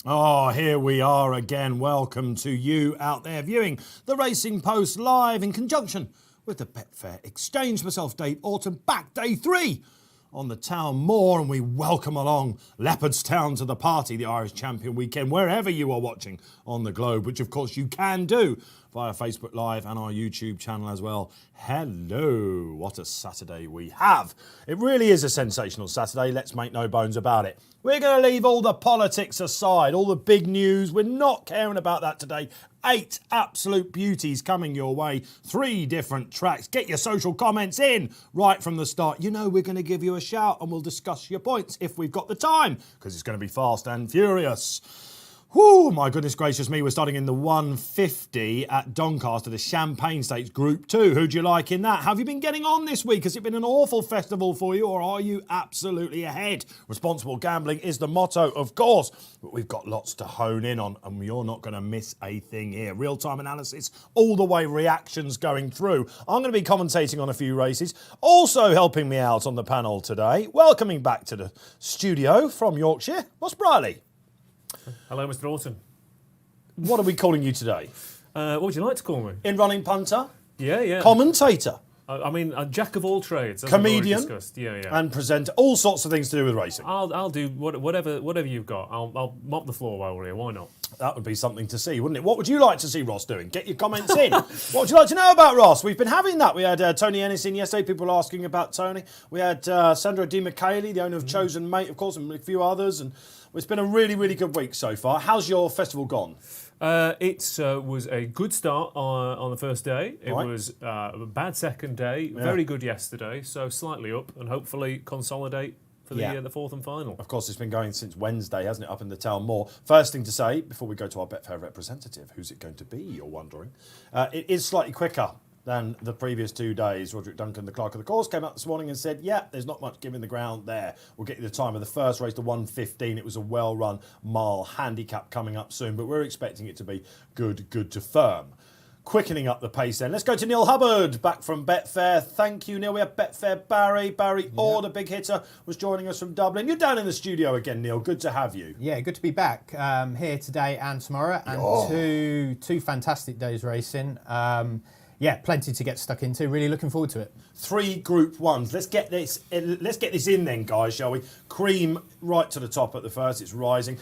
Oh, here we are again. Welcome to you out there viewing the Racing Post live in conjunction with the Betfair Exchange. Myself, Dave Orton, back day 3 on the Town Moor, and we welcome along Leopardstown to the party, the Irish Champion Weekend, wherever you are watching on the globe, which of course you can do via Facebook Live and our YouTube channel as well. Hello, what a Saturday we have. It really is a sensational Saturday, let's make no bones about it. We're going to leave all the politics aside, all the big news. We're not caring about that today. 8 absolute beauties coming your way. 3 different tracks. Get your social comments in right from the start. You know we're going to give you a shout and we'll discuss your points if we've got the time, because it's going to be fast and furious. Whew, my goodness gracious me, we're starting in the 150 at Doncaster, the Champagne Stakes Group 2. Who do you like in that? Have you been getting on this week? Has it been an awful festival for you, or are you absolutely ahead? Responsible gambling is the motto, of course, but we've got lots to hone in on, and you're not going to miss a thing here. Real-time analysis, all the way reactions going through. I'm going to be commentating on a few races. Also helping me out on the panel today, welcoming back to the studio from Yorkshire, what's Brierley? Hello, Mr. Orton. What are we calling you today? What would you like to call me? In-running punter? Yeah. Commentator? I mean, a jack of all trades. As Comedian? we've already discussed. Yeah. And presenter. All sorts of things to do with racing. I'll do whatever you've got. I'll mop the floor while we're here. Why not? That would be something to see, wouldn't it? What would you like to see Ross doing? Get your comments in. What would you like to know about Ross? We've been having that. We had Tony Ennis in yesterday. People were asking about Tony. We had Sandra Di Michele, the owner of Chosen Mate, of course, and a few others. And it's been a really, really good week so far. How's your festival gone? It was a good start on the first day. It Right. was a bad second day. Yeah. Very good yesterday. So slightly up, and hopefully consolidate for the fourth and final. Of course, it's been going since Wednesday, hasn't it, up in the Town Moor. First thing to say, before we go to our Betfair representative, who's it going to be, you're wondering? It is slightly quicker than the previous 2 days. Roderick Duncan, the clerk of the course, came out this morning and said, yeah, there's not much giving the ground there. We'll get you the time of the first race, the 1:15. It was a well-run mile handicap coming up soon, but we're expecting it to be good to firm. Quickening up the pace then. Let's go to Neil Hubbard, back from Betfair. Thank you, Neil. We have Betfair Barry Orr, the big hitter, was joining us from Dublin. You're down in the studio again, Neil. Good to have you. Yeah, good to be back here today and tomorrow, and two fantastic days racing. Yeah, plenty to get stuck into. Really looking forward to it. 3 Group 1s. Let's get this in then, guys, shall we? Cream right to the top at the first. It's rising.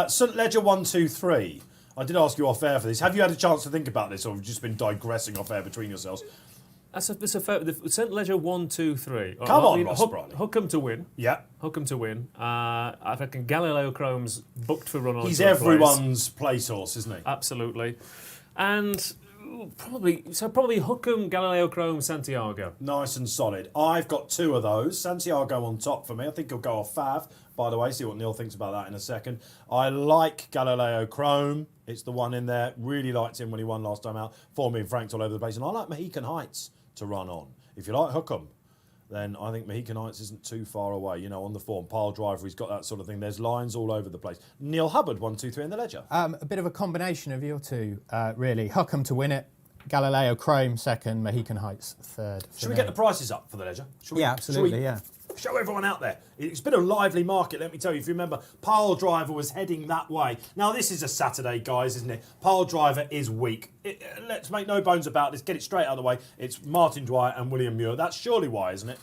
St Ledger 1, 2, 3. I did ask you off air for this. Have you had a chance to think about this, or have you just been digressing off air between yourselves? That's a fair. St Ledger 1, 2, 3. Come on, Ross Brierley. Hookham to win. Yeah. Hookham to win. I reckon Galileo Chrome's booked for run on. He's everyone's place horse, isn't he? Absolutely. And probably Hookham, Galileo Chrome, Santiago. Nice and solid. I've got 2 of those. Santiago on top for me. I think he'll go off Fav, by the way. See what Neil thinks about that in a second. I like Galileo Chrome. It's the one in there. Really liked him when he won last time out. Form being franked all over the place. And I like Mohican Heights to run on. If you like Hookham, then I think Mohican Heights isn't too far away. You know, on the form, pile driver, he's got that sort of thing. There's lines all over the place. Neil Hubbard, 1, 2, 3 in the ledger. A bit of a combination of your two, really. Hookham to win it, Galileo Chrome second, Mohican Heights third. Should we get the prices up for the ledger? Yeah, absolutely, yeah. Show everyone out there. It's been a lively market, let me tell you. If you remember, Pile Driver was heading that way. Now, this is a Saturday, guys, isn't it? Pile Driver is weak. Let's make no bones about this. Get it straight out of the way. It's Martin Dwyer and William Muir. That's surely why, isn't it?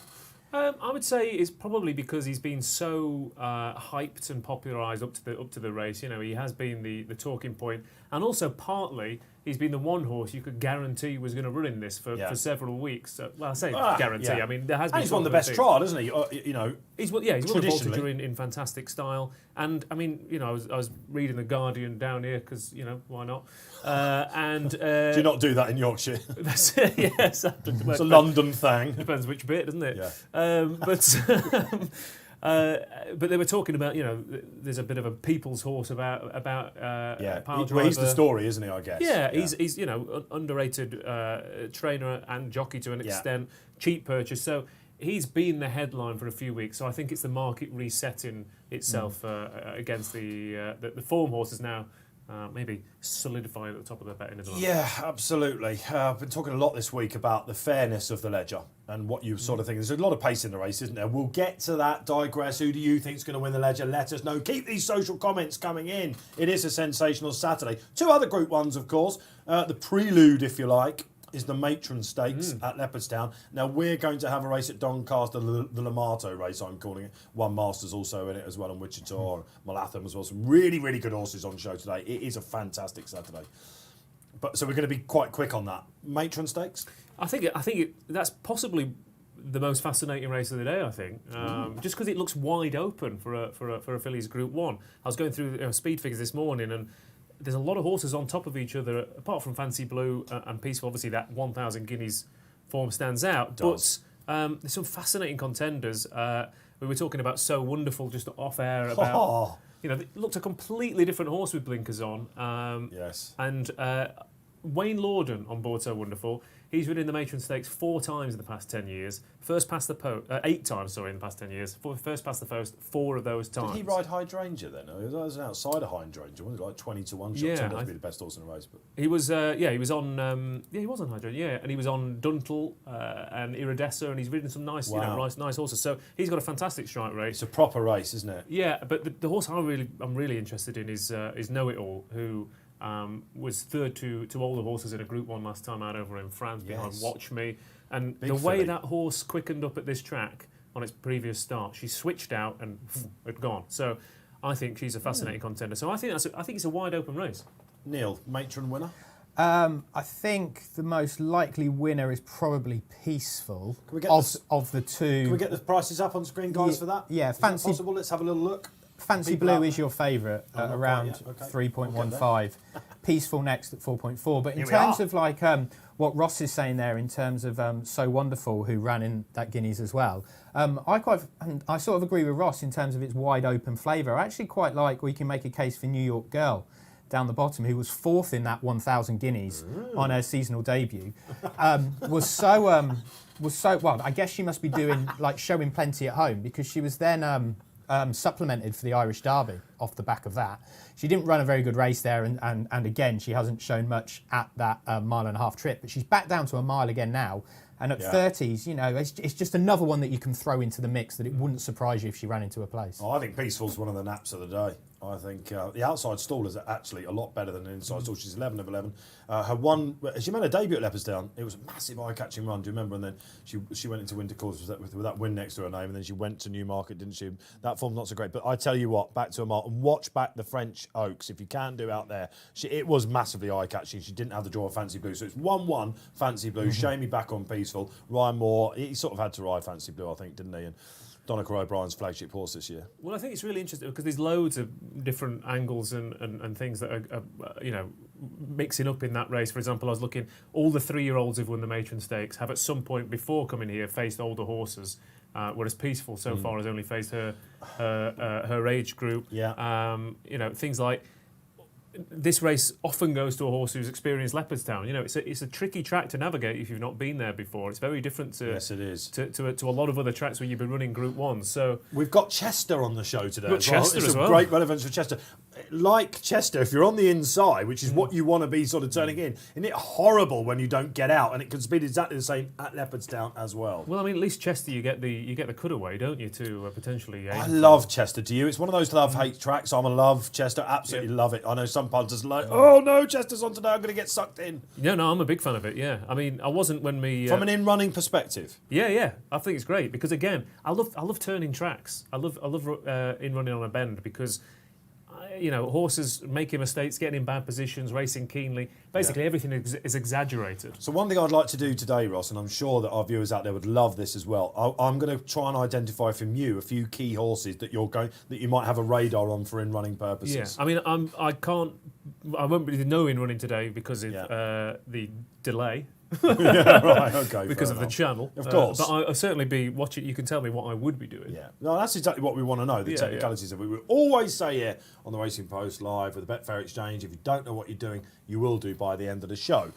I would say it's probably because he's been so hyped and popularised up to the race. You know, he has been the talking point, and also partly he's been the one horse you could guarantee was going to run in this for several weeks. Well, I say guarantee. Yeah. I mean, there has been. And he's won the best trial, hasn't he? You know, he's won the Voltigeur in fantastic style. And I mean, you know, I was reading the Guardian down here because why not? Do you not do that in Yorkshire? That's it. Yes, it's a London thing. Depends which bit, doesn't it? Yeah. But they were talking about, there's a bit of a people's horse about Pile Driver. Well, he's the story, isn't he? I guess. Yeah, he's underrated trainer and jockey to an extent, cheap purchase. So he's been the headline for a few weeks. So I think it's the market resetting itself against the form horses now. maybe solidify at the top of the betting as well. Yeah, absolutely. I've been talking a lot this week about the fairness of the ledger and what you sort of think. There's a lot of pace in the race, isn't there? We'll get to that, digress. Who do you think is going to win the ledger? Let us know. Keep these social comments coming in. It is a sensational Saturday. 2 other Group 1s, of course. The prelude, if you like, is the Matron Stakes at Leopardstown. Now, we're going to have a race at Doncaster, the Lamato race, I'm calling it. One Masters also in it as well, and Wichita, and Malatham as well. Some really, really good horses on show today. It is a fantastic Saturday. So we're going to be quite quick on that. Matron Stakes? I think that's possibly the most fascinating race of the day, I think. Just because it looks wide open for a fillies Group 1. I was going through speed figures this morning, and there's a lot of horses on top of each other, apart from Fancy Blue and Peaceful. Obviously, that 1,000 guineas form stands out. But there's some fascinating contenders. We were talking about So Wonderful just off air about, it looked a completely different horse with blinkers on. Yes. And Wayne Lorden on board So Wonderful. He's ridden the Matron Stakes 4 times in the past 10 years. 8 times, in the past 10 years. First past the post, 4 of those times. Did he ride Hydrangea then? He was outside of Hydrangea, wasn't he? Like 20 to 1 shots. Yeah, Turned out to be the best horse in the race. But he was, he was on, he was on Hydrangea, and he was on Duntle and Iridessa, and he's ridden some nice, nice horses. So he's got a fantastic strike rate. It's a proper race, isn't it? Yeah, but the horse I'm really interested in is Know It All, who was third to all the horses in a Group 1 last time out over in France behind Watch Me. And Big the way filly. that horse quickened up at this track on its previous start, she switched out and had gone. So I think she's a fascinating contender. So I think it's a wide open race. Neil, Matron winner? I think the most likely winner is probably Peaceful Can we get of the two. Can we get the prices up on screen, guys, for that? Yeah, Is that possible? Let's have a little look. Fancy People Blue out is your favourite at not around quite yet. Okay. 3.15. Peaceful next at 4.4. But in Here we terms are. of like what Ross is saying there, in terms of So Wonderful, who ran in that Guineas as well, I sort of agree with Ross in terms of its wide open flavour. I actually quite like we can make a case for New York Girl down the bottom, who was 4th in that 1,000 Guineas on her seasonal debut. Was so well. I guess she must be doing showing plenty at home, because she was then supplemented for the Irish Derby off the back of that. She didn't run a very good race there, and again, she hasn't shown much at that 1.5-mile trip, but she's back down to a mile again now. And at 30s, it's just another one that you can throw into the mix that it wouldn't surprise you if she ran into a place. Oh, I think Peaceful's one of the naps of the day. I think the outside stall is actually a lot better than the inside stall. She's 11 of 11. She made her debut at Leopardstown. It was a massive eye-catching run, do you remember? And then she went into Winter Course with that win next to her name, and then she went to Newmarket, didn't she? That form's not so great. But I tell you what, back to her mark, and watch back the French Oaks, if you can do out there. It was massively eye-catching. She didn't have the draw of Fancy Blue. So it's 1-1 Fancy Blue. Shamey back on Peaceful. Ryan Moore, he sort of had to ride Fancy Blue, I think, didn't he? And Donica O'Brien's flagship horse this year. Well, I think it's really interesting because there's loads of different angles and things that are mixing up in that race. For example, I was looking, all the 3-year-olds who've won the Matron Stakes have at some point before coming here faced older horses, whereas Peaceful so far has only faced her age group. Yeah. Things like this race often goes to a horse who's experienced Leopardstown. It's a tricky track to navigate if you've not been there before. It's very different to Yes, it is. to a lot of other tracks where you've been running Group 1. So we've got Chester on the show today. We've got Chester as well. Great relevance for Chester. Like Chester, if you're on the inside, which is what you want to be sort of turning in, isn't it horrible when you don't get out? And it can be exactly the same at Leopardstown as well. Well, I mean, at least Chester, you get the cutaway, don't you, to potentially. I love Chester. Do you? It's one of those love-hate tracks. I'm a love Chester. Absolutely love it. I know some punters are like, oh no, Chester's on today. I'm going to get sucked in. No, I'm a big fan of it. Yeah, I mean, I wasn't when we from an in-running perspective. Yeah, I think it's great because again, I love turning tracks. I love in running on a bend because. Horses making mistakes, getting in bad positions, racing keenly. Basically, everything is exaggerated. So one thing I'd like to do today, Ross, and I'm sure that our viewers out there would love this as well. I'm going to try and identify from you a few key horses that you might have a radar on for in-running purposes. Yeah, I mean, I won't be no in running today because of the delay. Yeah, right, okay. Because of the channel. Of course. But I'll certainly be watching. You can tell me what I would be doing. Yeah. No, that's exactly what we want to know, the technicalities of it. We always say here on the Racing Post Live with the Betfair Exchange, if you don't know what you're doing, you will do by the end of the show.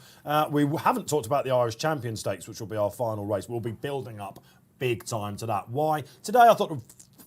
We haven't talked about the Irish Champion Stakes, which will be our final race. We'll be building up big time to that. Why? Today I thought the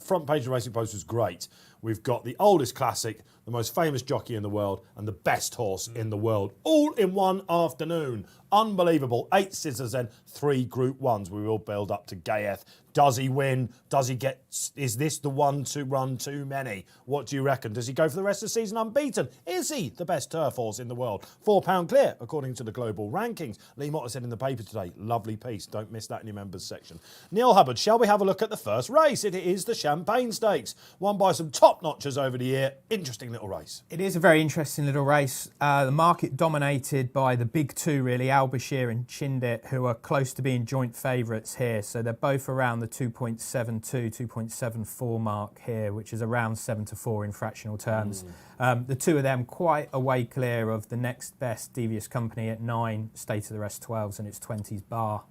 front page of the Racing Post was great. we've got the oldest classic, the most famous jockey in the world, and the best horse in the world, all in one afternoon. Unbelievable. 8 scissors and 3 Group 1s. We will build up to Gayeth. Does he win? Does he get... Is this the one to run too many? What do you reckon? Does he go for the rest of the season unbeaten? Is he the best turf horse in the world? £4 clear, according to the global rankings. Lee Motter said in the paper today, lovely piece. Don't miss that in your members section. Neil Hubbard, shall we have a look at the first race? It is the Champagne Stakes, won by some top notchers over the year. Interesting little race. It is a very interesting little race. The market dominated by the big two, really, Albashir and Chindit, who are close to being joint favourites here. So they're both around the 2.72, 2.74 mark here, which is around 7-4 in fractional terms. The two of them quite a way clear of the next best Devious Company at 9, State of the Rest 12s, and its 20s bar.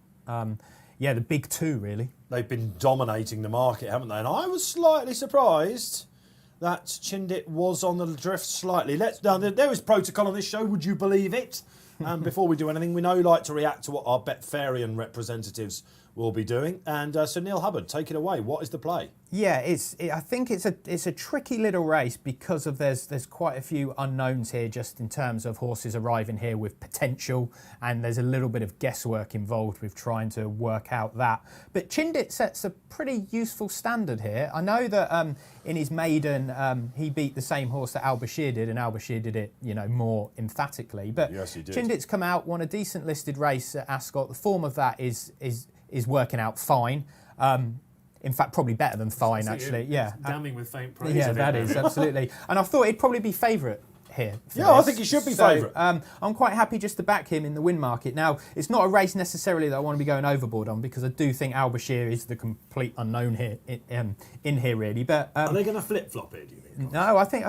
Yeah, the big two, really. They've been dominating the market, haven't they? And I was slightly surprised that Chindit was on the drift slightly. There is protocol on this show, would you believe it? Before we do anything, we know you like to react to what our Betfarian representatives will be doing. And so Neil Hubbard, take it away. What is the play? Yeah, I think it's a tricky little race because of there's quite a few unknowns here just in terms of horses arriving here with potential, and there's a little bit of guesswork involved with trying to work out that. But Chindit sets a pretty useful standard here. I know that in his maiden he beat the same horse that Albashir did, and Albashir did it more emphatically. But yes, he did. Chindit's come out, won a decent listed race at Ascot. The form of that is working out fine. In fact, probably better than fine, actually. Yeah, damning with faint praise. Yeah, that is absolutely. And I thought he'd probably be favourite here. I think he should be favourite. I'm quite happy just to back him in the win market. Now, it's not a race necessarily that I want to be going overboard on, because I do think Albashir is the complete unknown here in here, really. But are they going to flip flop here, do you think? No, I think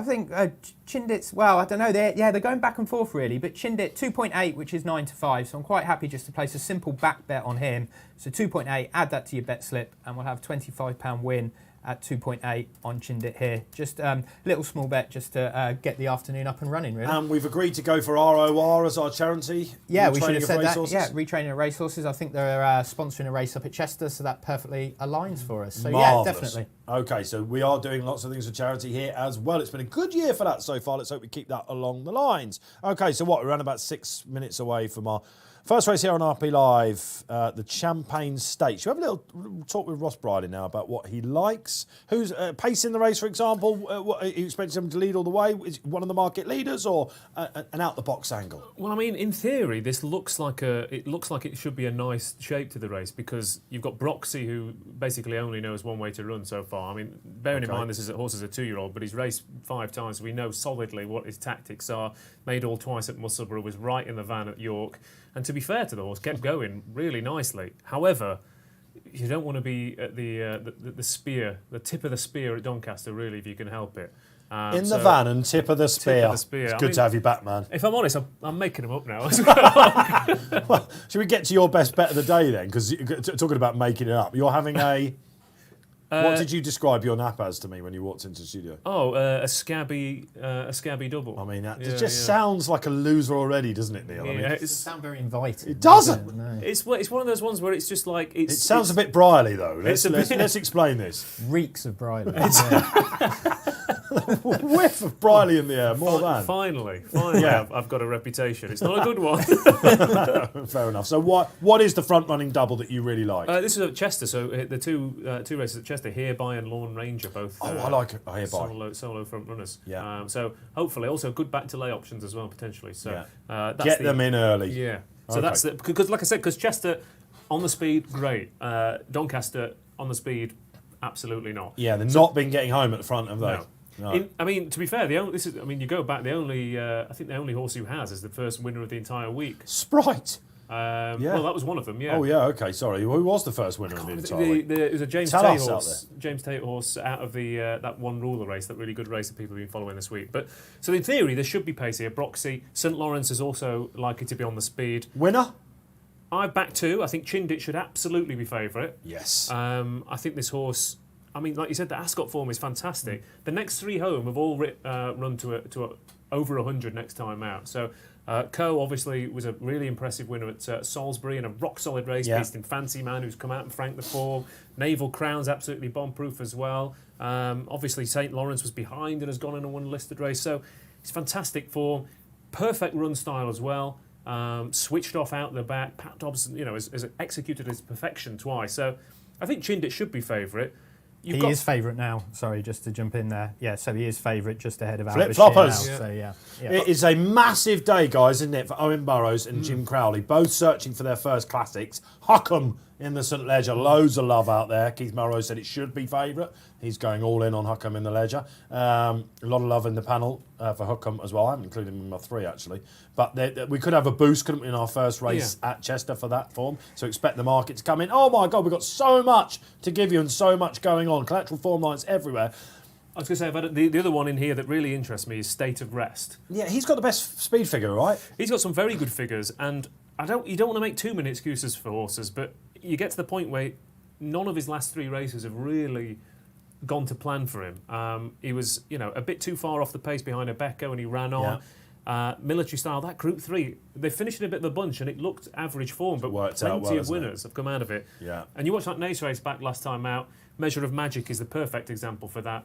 Chindit's, well, I don't know. They're going back and forth, really. But Chindit 2.8, which is 9-5. So I'm quite happy just to place a simple back bet on him. So 2.8, add that to your bet slip, and we'll have £25 win at 2.8 on Chindit here. Just a little small bet just to get the afternoon up and running, really. And we've agreed to go for ROR as our charity. Yeah, we should have said that. Yeah, retraining of racehorses. I think they're sponsoring a race up at Chester, so that perfectly aligns for us. So marvellous. Yeah, definitely. Okay, so we are doing lots of things for charity here as well. It's been a good year for that so far. Let's hope we keep that along the lines. Okay, so we're around about 6 minutes away from our first race here on RP Live, the Champagne Stakes. You have a little talk with Ross Brierley now about what he likes. Who's pacing the race, for example? What, are you expecting him to lead all the way? Is one of the market leaders, or an out-the-box angle? Well, I mean, in theory, this looks like it should be a nice shape to the race, because you've got Broxy, who basically only knows one way to run so far. I mean, bearing in mind this is a horse is a 2-year-old, but he's raced 5 times. So we know solidly what his tactics are. Made all twice at Musselburgh, was right in the van at York. And to be fair to the horse, kept going really nicely. However, you don't want to be at the spear, the tip of the spear at Doncaster, really, if you can help it. In the van and tip of the spear. Tip of the spear. It's good to have you back, man. If I'm honest, I'm making them up now. Well, should we get to your best bet of the day then? Because talking about making it up, you're having a... what did you describe your nap as to me when you walked into the studio? Oh, a scabby double. I mean, that just sounds like a loser already, doesn't it, Neil? Yeah, I mean, It doesn't sound very inviting. It doesn't. No. It's one of those ones where it's just like It sounds a bit Brierley, though. Let's explain this. Reeks of Brierley. Whiff of Brierley in the air, more than. Finally, I've got a reputation. It's not a good one. Fair enough. So what is the front-running double that you really like? This is at Chester, so the two races at Chester, Hereby and Lawn Ranger, both. I like it. Hereby. Solo front runners. Yeah. So hopefully also good back to lay options as well, potentially. So that's get them in early. Yeah. So that's because, like I said, because Chester on the speed, great. Doncaster on the speed, absolutely not. Yeah, they've not been getting home at the front of those. No. I mean, to be fair, you go back. I think the only horse who has is the first winner of the entire week. Sprite. Well, that was one of them. Yeah. Oh yeah. Okay. Sorry. Who was the first winner of the entire week? It was a James Tate horse. James Tate horse out of the that one ruler race, that really good race that people have been following this week. But so in theory, there should be pace here. Broxy, St Lawrence is also likely to be on the speed. Winner. I back 2. I think Chindit should absolutely be favourite. Yes. I think this horse. I mean, like you said, the Ascot form is fantastic. The next 3 home have all run to over 100 next time out. So Coe obviously was a really impressive winner at Salisbury in a rock-solid race, beating Fancy Man, who's come out and franked the form. Naval Crown's absolutely bomb-proof as well. Obviously, St. Lawrence was behind and has gone in and won a listed race. So it's fantastic form. Perfect run style as well. Switched off out the back. Pat Dobson, has executed his perfection twice. So I think Chindit should be favourite. He is favourite now. Sorry, just to jump in there. Yeah, so he is favourite just ahead of Flip-floppers. now. So, yeah. It is a massive day, guys, isn't it, for Owen Burrows and Jim Crowley, both searching for their first classics. Huckham in the St Ledger, loads of love out there. Keith Melrose said it should be favourite. He's going all in on Huckham in the Ledger. A lot of love in the panel for Huckham as well. I haven't included him in my 3, actually. But we could have a boost, couldn't we, in our first race at Chester for that form. So expect the market to come in. Oh, my God, we've got so much to give you and so much going on. Collateral form lines everywhere. I was going to say, I've had the other one in here that really interests me is State of Rest. Yeah, he's got the best speed figure, right? He's got some very good figures, and you don't want to make too many excuses for horses, but you get to the point where none of his last 3 races have really gone to plan for him. He was, a bit too far off the pace behind Abeko, and he ran on. Military Style, that Group 3, they finished in a bit of a bunch, and it looked average form, but plenty of winners have come out of it. Yeah. And you watched that Nace race back last time out. Measure of Magic is the perfect example for that.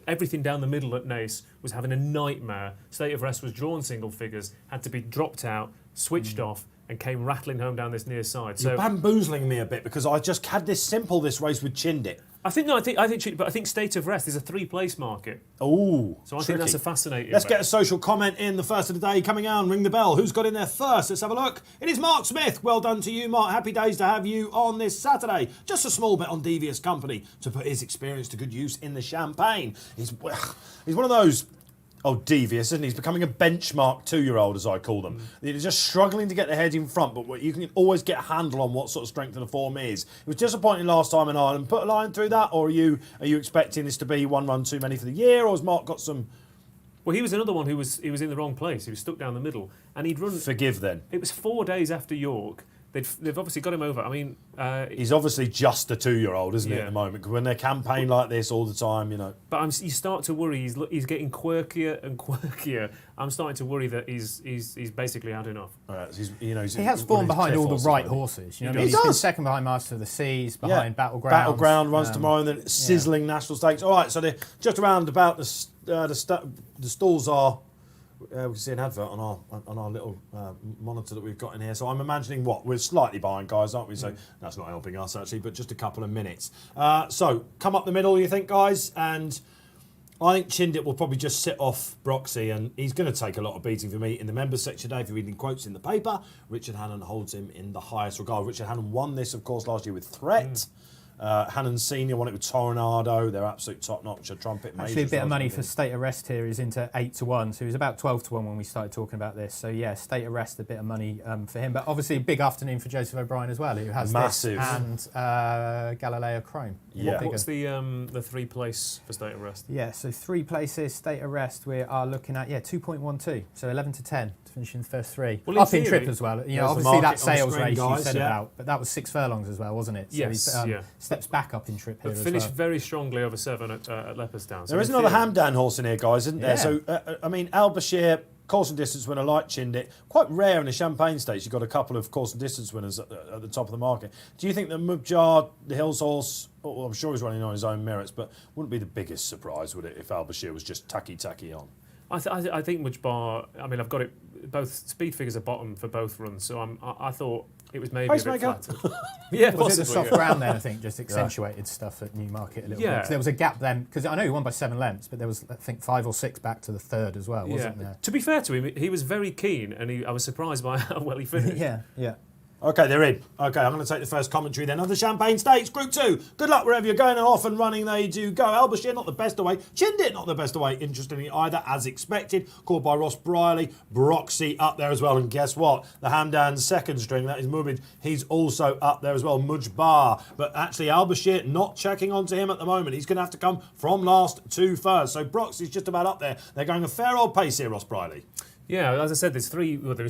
Everything down the middle at Nace was having a nightmare. State of Rest was drawn single figures, had to be dropped out, switched off, and came rattling home down this near side. You're bamboozling me a bit because I just had this race with Chindit. I think State of Rest is a 3-place market. Oh, so I think that's a fascinating. Let's get a social comment in. The first of the day coming out. Ring the bell. Who's got in there first? Let's have a look. It is Mark Smith. Well done to you, Mark. Happy days to have you on this Saturday. Just a small bet on Devious Company to put his experience to good use in the champagne. He's one of those. Oh, devious, isn't he? He's becoming a benchmark 2-year-old, as I call them. They're just struggling to get their head in front, but you can always get a handle on what sort of strength of the form is. It was disappointing last time in Ireland. Put a line through that, or are you expecting this to be one run too many for the year, or has Mark got some... Well, he was another one who was in the wrong place. He was stuck down the middle, and he'd run... Forgive, then. It was 4 days after York. They've obviously got him over. I mean... he's obviously just a 2-year-old, isn't he, at the moment? Because when they campaign like this all the time, But you start to worry. He's getting quirkier and quirkier. I'm starting to worry that he's basically had enough. He has form behind all the right horses. He's been second behind Master of the Seas, behind Battleground. Battleground runs tomorrow, and then sizzling National Stakes. All right, so they're just around about the stalls are... we can see an advert on our little monitor that we've got in here. So I'm imagining we're slightly behind, guys, aren't we? So that's not helping us actually, but just a couple of minutes. So come up the middle, you think, guys? And I think Chindit will probably just sit off Broxy, and he's going to take a lot of beating for me in the members section today. If you're reading quotes in the paper, Richard Hannon holds him in the highest regard. Richard Hannon won this, of course, last year with Threat. Hannon Senior won it with Toronado. They're absolute top-notch. A trumpet major. Actually, a bit of money for State of Rest here is into 8-1. So he was about 12-1 when we started talking about this. So yeah, State of Rest, a bit of money for him. But obviously, a big afternoon for Joseph O'Brien as well, who has massive this and Galileo Chrome. Yeah. What's the 3 place for State of Rest? Yeah, so 3 places State of Rest we are looking at 2.12. So 11 to 10 to finish in the first 3. Well, up in trip as well. Obviously that sales race guys, you said about, but that was 6 furlongs as well, wasn't it? So yes. Steps back up in trip here But as finished well. very strongly over 7 at Leopardstown. There is another Hamdan horse in here, guys, isn't there? Yeah. So, Al Bashir, course and distance winner like Chindit. Quite rare in the Champagne Stakes. You've got a couple of course and distance winners at the top of the market. Do you think that Mubjar, the Hills horse, I'm sure he's running on his own merits, but wouldn't be the biggest surprise, would it, if Al Bashir was just tacky on? I think Mujbar, I've got it, both speed figures are bottom for both runs, so I thought it was maybe a bit flattered. Yeah, was it the soft ground then, I think, just accentuated stuff at Newmarket a little bit? Because there was a gap then, because I know he won by 7 lengths, but there was, I think, 5 or 6 back to the third as well, wasn't there? To be fair to him, he was very keen, and I was surprised by how well he finished. Yeah. Okay, they're in. Okay, I'm going to take the first commentary then of the Champagne Stakes, Group 2. Good luck wherever you're going, and off and running they do go. Al Bashir not the best away. Chindit not the best away, interestingly either, as expected. Called by Ross Brierley. Broxy up there as well. And guess what? The Hamdan second string, that is Mubid. He's also up there as well. Mujbar. But actually, Al Bashir not checking onto him at the moment. He's going to have to come from last to first. So Broxy's just about up there. They're going a fair old pace here, Ross Brierley. Yeah, as I said, there's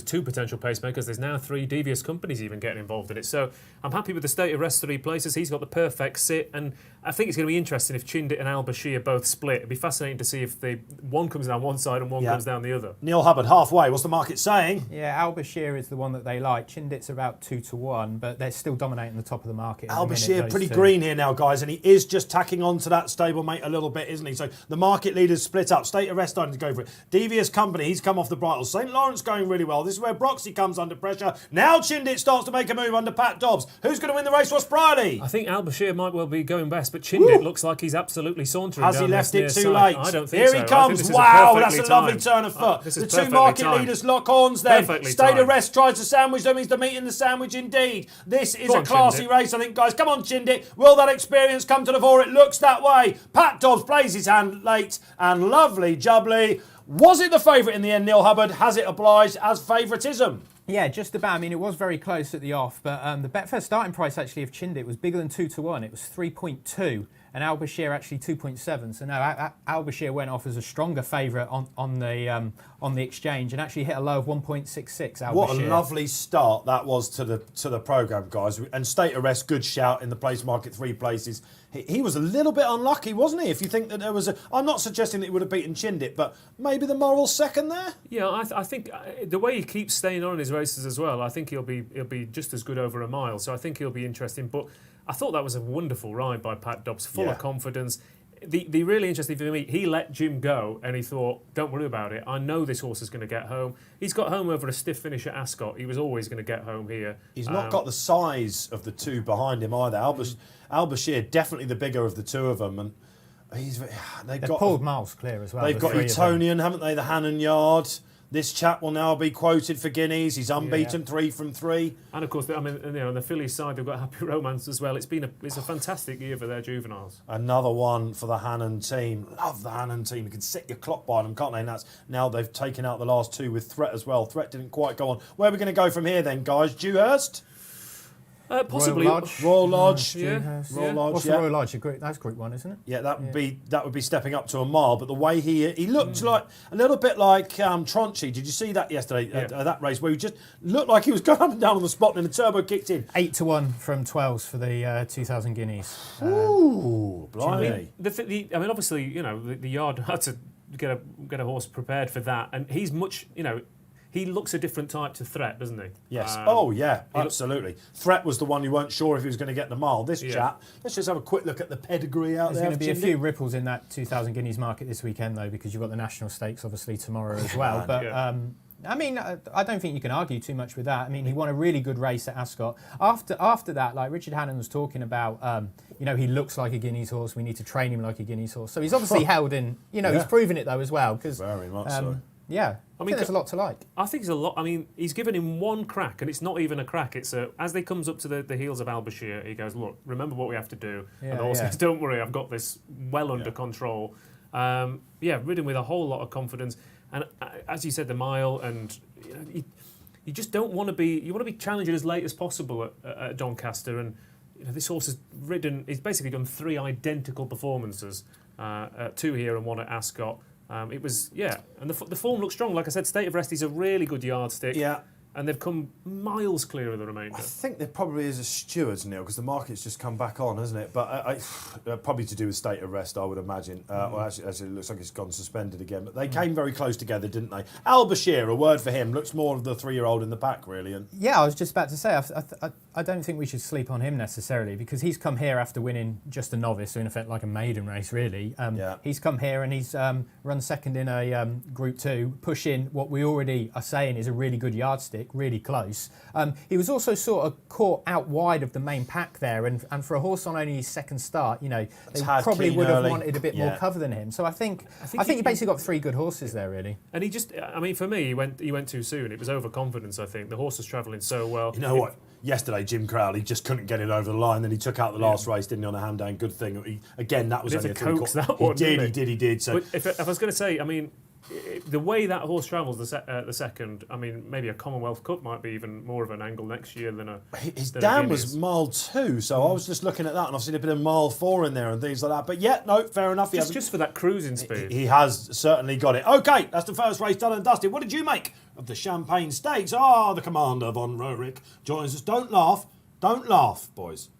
two potential pacemakers. There's now 3 devious companies even getting involved in it. So I'm happy with the state of rest 3 places. He's got the perfect sit, and I think it's going to be interesting if Chindit and Al Bashir both split. It'd be fascinating to see if one comes down one side and one comes down the other. Neil Hubbard, halfway. What's the market saying? Yeah, Al Bashir is the one that they like. Chindit's about 2-1, but they're still dominating the top of the market. Al Bashir pretty green here now, guys, and he is just tacking on to that stablemate a little bit, isn't he? So the market leaders split up. State of rest starting to go for it. Devious company, he's come off the bridle. St. Lawrence going really well. This is where Broxy comes under pressure. Now Chindit starts to make a move under Pat Dobbs. Who's going to win the race? What's Brierley? I think Al Bashir might well be going best, but Chindit looks like he's absolutely sauntering. Has he left it too late? I don't think Here so. he comes. Wow, that's a lovely turn of foot. The 2 market leaders lock horns then. State of rest tries to sandwich them. He's the meat in the sandwich indeed. This is a classy race, I think, guys. Come on, Chindit. Will that experience come to the fore? It looks that way. Pat Dobbs plays his hand late and lovely jubbly. Was it the favourite in the end, Neil Hubbard? Has it obliged as favouritism? Yeah, just about. I mean, it was very close at the off, but the Betfair starting price actually of Chindit was bigger than 2-1. It was 3.2, and Al Bashir actually 2.7. So now Al Bashir went off as a stronger favourite on the exchange and actually hit a low of 1.66. What a lovely start that was to the programme, guys. And State of Rest, good shout in the place market, 3 places. He was a little bit unlucky, wasn't he? If you think that there was I'm not suggesting that he would have beaten Chindit, but maybe the moral second there? Yeah, I think the way he keeps staying on in his races as well, I think he'll be just as good over a mile. So I think he'll be interesting. But I thought that was a wonderful ride by Pat Dobbs, full of confidence. The really interesting thing for me, he let Jim go and he thought, don't worry about it. I know this horse is going to get home. He's got home over a stiff finish at Ascot. He was always going to get home here. He's not got the size of the 2 behind him either. Al Bashir, definitely the bigger of the 2 of them. And they've got pulled miles clear as well. They've got Etonian, haven't they? The Hannon Yard. This chap will now be quoted for guineas. He's unbeaten, 3 from 3. And of course, I mean, on the Phillies side, they've got Happy Romance as well. It's a fantastic year for their juveniles. Another one for the Hannon team. Love the Hannon team. You can set your clock by them, can't they? And now they've taken out the last 2 with Threat as well. Threat didn't quite go on. Where are we going to go from here then, guys? Dewhurst? Possibly Royal Lodge. Royal Lodge. What's the Royal Lodge? That's Group 1, isn't it? Yeah, that would be stepping up to a mile. But the way he looked like a little bit like Tronchi. Did you see that yesterday? That race where he just looked like he was going up and down on the spot, and the turbo kicked in. 8-1 from 12s for the 2,000 guineas. Ooh, blimey! I mean, obviously, the yard had to get a horse prepared for that, and he's much, He looks a different type to Threat, doesn't he? Yes. Absolutely. Threat was the one you weren't sure if he was going to get the mile. This chap, let's just have a quick look at the pedigree out there. There's going to be a few ripples in that 2,000 guineas market this weekend, though, because you've got the National Stakes, obviously, tomorrow as well. But, I mean, I don't think you can argue too much with that. I mean, he won a really good race at Ascot. After that, like Richard Hannon was talking about, he looks like a Guineas horse. We need to train him like a Guineas horse. So he's obviously held in, he's proven it, though, as well. Very much so. Yeah, I think there's a lot to like. I think there's a lot. I mean, he's given him one crack, and it's not even a crack. It's as they comes up to the heels of Al Bashir, he goes, "Look, remember what we have to do." And the horse says, "Don't worry, I've got this well under control." Ridden with a whole lot of confidence, and as you said, the mile, and you just don't want to be. You want to be challenging as late as possible at Doncaster, and this horse has ridden. He's basically done 3 identical performances, 2 here and 1 at Ascot. It was, and the form looks strong. Like I said, State of Rest is a really good yardstick. Yeah. And they've come miles clear of the remainder. I think there probably is a stewards, Neil, because the market's just come back on, hasn't it? But probably to do with State of Rest, I would imagine. Well, actually, it looks like it's gone suspended again. But they came very close together, didn't they? Al Bashir, a word for him, looks more of the 3-year-old in the pack, really. And yeah, I was just about to say, I don't think we should sleep on him necessarily, because he's come here after winning just a novice, so in effect like a maiden race, really. He's come here and he's run second in a Group 2, pushing what we already are saying is a really good yardstick, really close. He was also sort of caught out wide of the main pack there, and for a horse on only his second start, they probably would have wanted a bit more cover than him. So I think you basically got 3 good horses there, really. And he just, I mean, for me, he went too soon. It was overconfidence, I think. The horse was travelling so well. You know what? Yesterday, Jim Crowley just couldn't get it over the line. Then he took out the last race, didn't he, on a hand down? Good thing. That was only a 3-quarter. That one, he did. So, but if I was going to say, I mean, the way that horse travels the second, I mean, maybe a Commonwealth Cup might be even more of an angle next year than a. His than dam a was mile 2, so I was just looking at that, and I've seen a bit of mile 4 in there and things like that. But yeah, no, fair enough. Just for that cruising speed. He has certainly got it. Okay, that's the first race done and dusted. What did you make of the Champagne Stakes? The Commander von Roerich joins us. Don't laugh, boys.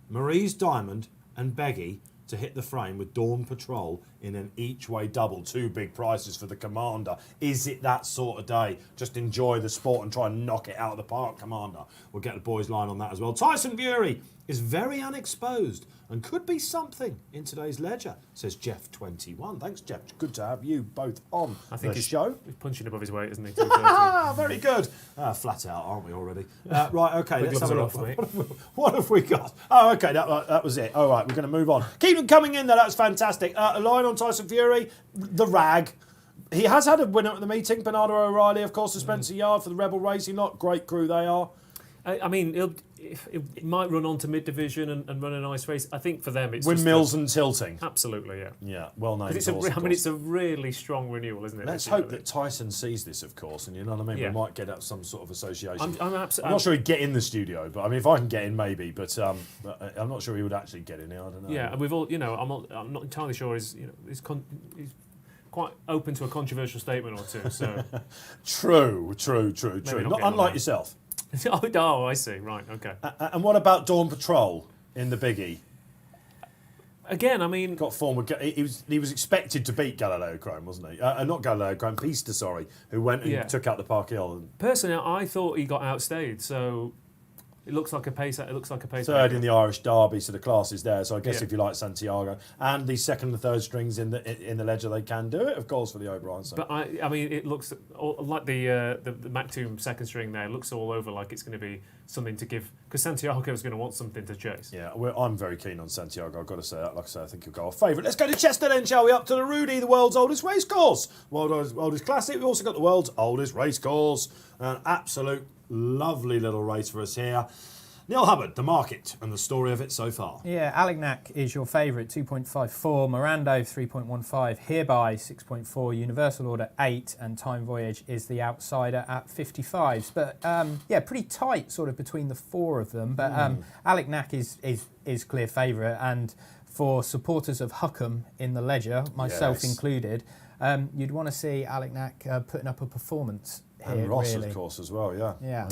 Marie's Diamond and Beggy to hit the frame with Dawn Patrol in an each-way double. 2 big prices for the Commander. Is it that sort of day? Just enjoy the sport and try and knock it out of the park, Commander. We'll get the boys' line on that as well. Tyson Fury is very unexposed and could be something in today's ledger, says Jeff21. Thanks, Jeff. Good to have you both on the show. He's punching above his weight, isn't he? Very good. Flat out, aren't we already? Right, okay, let's have a look. Off, what have we got? Oh, okay, that was it. All right, we're going to move on. Keep them coming in, though. That's fantastic. A line on Tyson Fury, the rag. He has had a winner at the meeting. Bernardo O'Reilly, of course, the Spencer Yard for the Rebel Racing lot. Great crew they are. I mean, it might run on to mid-division and run a nice race. I think for them it's windmills and tilting. Absolutely, yeah. Yeah, well named. It's a really strong renewal, isn't it? Let's hope that Tyson sees this, of course, and you know what I mean. Yeah. We might get up some sort of association. I'm not sure he'd get in the studio, but I mean, if I can get in, maybe. But I'm not sure he would actually get in. I don't know. Yeah, and we've all, I'm not entirely sure he's quite open to a controversial statement or two. So true. Not unlike yourself. Oh, I see. Right, okay. And what about Dawn Patrol in the biggie? Again, I mean, got form with, he was expected to beat Galileo Chrome, wasn't he? Not Galileo Chrome, Pista, sorry, who went and took out the Park Hill. Personally, I thought he got outstayed, so it looks like a pace. Third in the Irish Derby, so the class is there. So I guess if you like Santiago and the second and third strings in the ledger, they can do it, of course, for the O'Brien. So. But I mean, it looks like the Mactoum second string there. It looks all over like it's going to be something to give, because Santiago is going to want something to chase. Yeah, I'm very keen on Santiago. I've got to say that. Like I say, I think he'll go off favourite. Let's go to Chester then, shall we? Up to the Rudy, the world's oldest racecourse, world's oldest classic. We've also got the world's oldest racecourse. An absolute lovely little race for us here. Neil Hubbard, the market and the story of it so far. Yeah, Alignac is your favourite, 2.54. Mirando, 3.15. Hereby, 6.4. Universal Order, 8. And Time Voyage is the outsider at 55s. But, pretty tight sort of between the 4 of them. But Alignac is clear favourite. And for supporters of Huckham in the ledger, myself included, you'd want to see Alignac putting up a performance. And Ross, really. Of course, as well, yeah.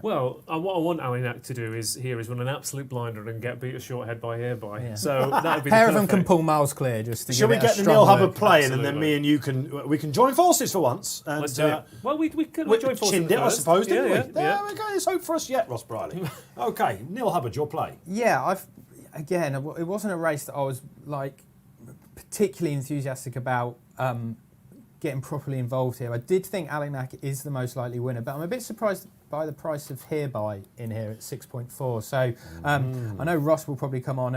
Well, what I want Alignac to do is run an absolute blinder and get beat a short head by Hereby. Yeah. So that would be pair of them can pull miles clear. Just to Shall we get the Neil Hubbard playing, and then me and you can join forces for once? And, let's do it. Well, we could join forces. Chinned it, I suppose, didn't we? There we go. There's hope for us yet, Ross Brierley. Okay, Neil Hubbard, your play. Yeah, it wasn't a race that I was like particularly enthusiastic about. Getting properly involved here. I did think Alignac is the most likely winner, but I'm a bit surprised by the price of Hereby in here at 6.4. So I know Ross will probably come on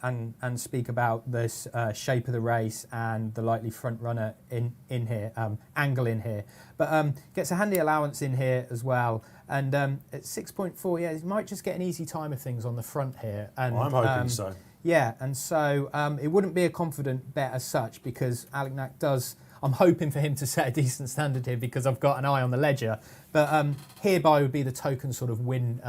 and speak about this shape of the race and the likely front runner in here, angle in here. But gets a handy allowance in here as well. And at 6.4, it might just get an easy time of things on the front here. And, I'm hoping so. Yeah, and so it wouldn't be a confident bet as such, because Alignac does... I'm hoping for him to set a decent standard here because I've got an eye on the ledger. But Hereby would be the token sort of win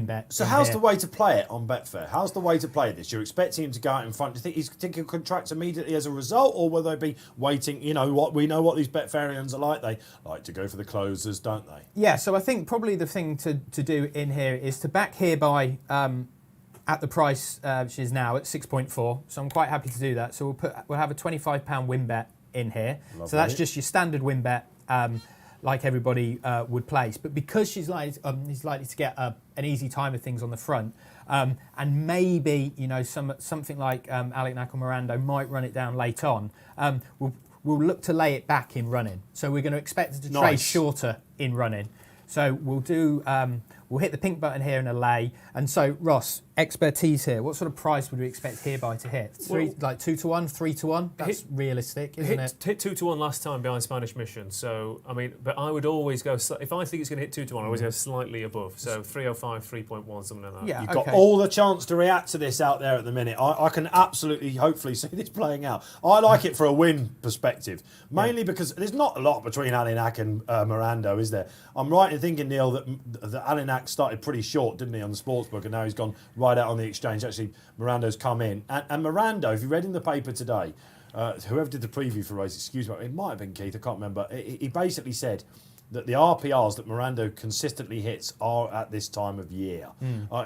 bet. So how's the way to play it on Betfair? How's the way to play this? You're expecting him to go out in front. Do you think he'll contract immediately as a result, or will they be waiting? You know what these Betfarians are like. They like to go for the closers, don't they? Yeah. So I think probably the thing to do in here is to back Hereby at the price which is now at 6.4. So I'm quite happy to do that. So we'll have a £25 win bet in here. Lovely. So that's just your standard win bet, like everybody would place. But because he's likely to get an easy time of things on the front, and maybe something like Alignac or Mirando might run it down late on, we'll look to lay it back in running. So we're going to expect it to trade shorter in running. So we'll do We'll hit the pink button here in a lay. And so, Ross, expertise here. What sort of price would we expect Hereby to hit? Like 2 to 1, 3 to 1? That's realistic, isn't it? Hit 2 to 1 last time behind Spanish Mission. So, I mean, but I would always go, if I think it's going to hit 2 to 1, I always go slightly above. So 305, 3.1, something like that. Yeah, You've got all the chance to react to this out there at the minute. I can absolutely, hopefully, see this playing out. I like it for a win perspective, mainly because there's not a lot between Alinac and Mirando, is there? I'm right in thinking, Neil, that Alinac started pretty short, didn't he, on the sportsbook, and now he's gone right out on the exchange. Actually, Mirando's come in. And Mirando, if you read in the paper today, whoever did the preview for race, excuse me, it might have been Keith, I can't remember, he basically said that the RPRs that Mirando consistently hits are at this time of year.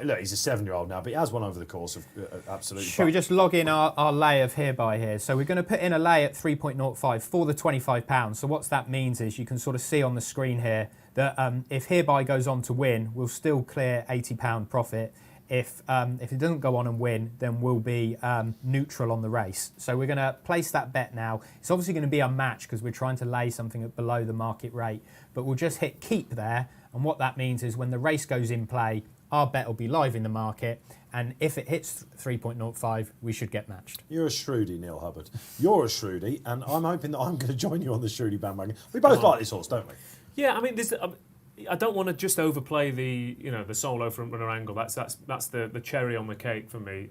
Look, he's a 7-year-old now, but he has one over the course of absolutely. Should we just log in our lay of Hereby here? So we're going to put in a lay at 3.05 for the £25. So what that means is you can sort of see on the screen here that if Hereby goes on to win, we'll still clear £80 profit. If it doesn't go on and win, then we'll be neutral on the race. So we're going to place that bet now. It's obviously going to be unmatched because we're trying to lay something at below the market rate. But we'll just hit keep there. And what that means is when the race goes in play, our bet will be live in the market. And if it hits 3.05, we should get matched. You're a shrewdy, Neil Hubbard. You're a shrewdy, and I'm hoping that I'm going to join you on the shrewdy bandwagon. We both like this horse, don't we? Yeah, I mean, I don't want to just overplay the the solo front runner angle. That's the cherry on the cake for me.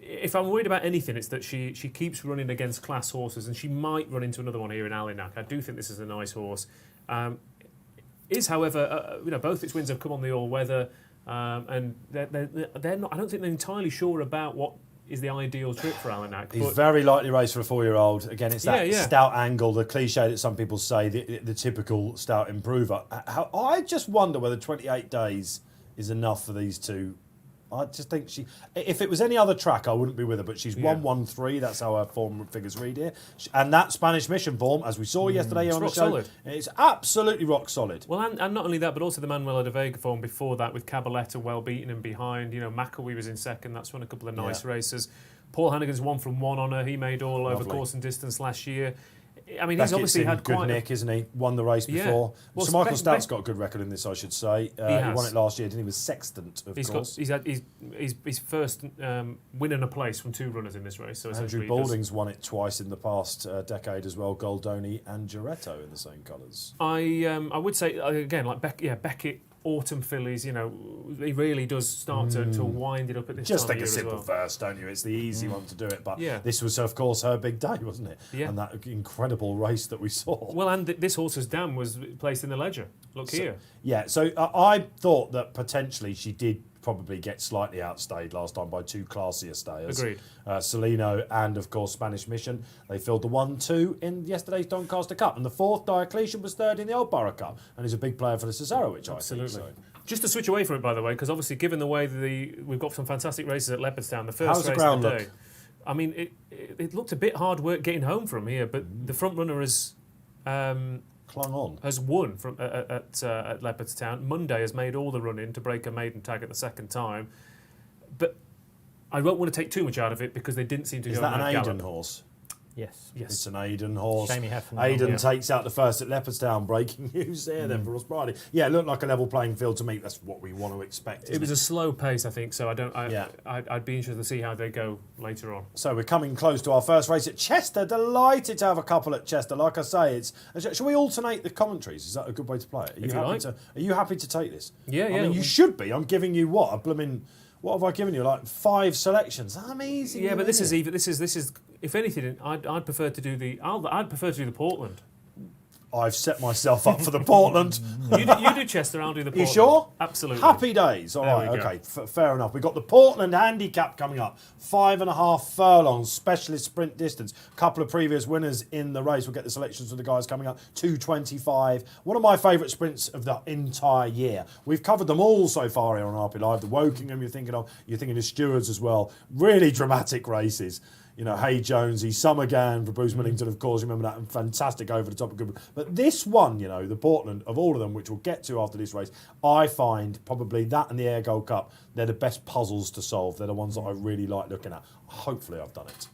If I'm worried about anything, it's that she keeps running against class horses, and she might run into another one here in Alinac. I do think this is a nice horse. However, both its wins have come on the all weather, and they're not. I don't think they're entirely sure about what is the ideal trip for Alinac. He's very likely race for a 4-year-old. Again, it's that Yeah. stout angle, the cliche that some people say, the typical stout improver. I just wonder whether 28 days is enough for these two. I just think if it was any other track, I wouldn't be with her, but she's 1-1-3, that's how her form figures read here. And that Spanish Mission form, as we saw yesterday on the show, solid. It's absolutely rock solid. Well, and not only that, but also the Manuela de Vega form before that with Cabaletta well beaten and behind. McElwee was in second, that's won a couple of nice races. Paul Hannigan's 1 from 1 on her, he made all over course and distance last year. I mean, he's obviously had good quite nick, isn't he? Won the race before. Well, Sir Michael Stout's got a good record in this, I should say. He won it last year, didn't he? He was sextant, of course. He's had his first win and a place from 2 runners in this race. So Andrew Balding's won it twice in the past decade as well. Goldoni and Giretto in the same colours. I would say again, like Beckett. Autumn fillies, he really does start to wind it up at this Just time think of a year simple first, don't you? It's the easy one to do it. But Yeah. this was, of course, her big day, wasn't it? Yeah. And that incredible race that we saw. Well, and this horse's dam was placed in the ledger. Look here. Yeah, so I thought that potentially she did probably get slightly outstayed last time by 2 classier stayers. Agreed. Salino and, of course, Spanish Mission. They filled the 1-2 in yesterday's Doncaster Cup. And the 4th, Diocletian, was 3rd in the Old Borough Cup. And is a big player for the Cesarewitch, I think. So. Just to switch away from it, by the way, because obviously, given the way we've got some fantastic races at Leopardstown, the first How's the race ground of the day. look? I mean, it looked a bit hard work getting home from here, but the front runner has Clung on. has won from at Leopardstown. Monday has made all the run in to break a maiden tag at the second time, but I won't want to take too much out of it because they didn't seem to Is go that an mad Aidan gallop. horse? Yes. It's an Aidan horse. Jamie Heffernan. Aidan takes out the first at Leopardstown. Breaking news there then for Ross Brierley. Yeah, it looked like a level playing field to me. That's what we want to expect. It was a slow pace, I think, so I'd be interested to see how they go later on. So we're coming close to our first race at Chester. Delighted to have a couple at Chester. Like I say, shall we alternate the commentaries? Is that a good way to play it? Are you happy to take this? Yeah, I mean, you should be. I'm giving you what? What have I given you? Like 5 selections. I'm easy. Yeah, but this is. If anything, I'd prefer to do I'd prefer to do the Portland. I've set myself up for the Portland. You do Chester, I'll do the Portland. You sure? Absolutely. Happy days. All right, okay, fair enough. We've got the Portland Handicap coming up. 5.5 furlongs, specialist sprint distance. Couple of previous winners in the race. We'll get the selections from the guys coming up. 2:25. One of my favourite sprints of the entire year. We've covered them all so far here on RP Live. The Wokingham you're thinking of Stewards as well. Really dramatic races. Hay Jonesy, Summergan for Bruce Millington, of course, remember that, and fantastic over the top of good. But this one, the Portland, of all of them, which we'll get to after this race, I find probably that and the Air Gold Cup, they're the best puzzles to solve. They're the ones that I really like looking at. Hopefully I've done it.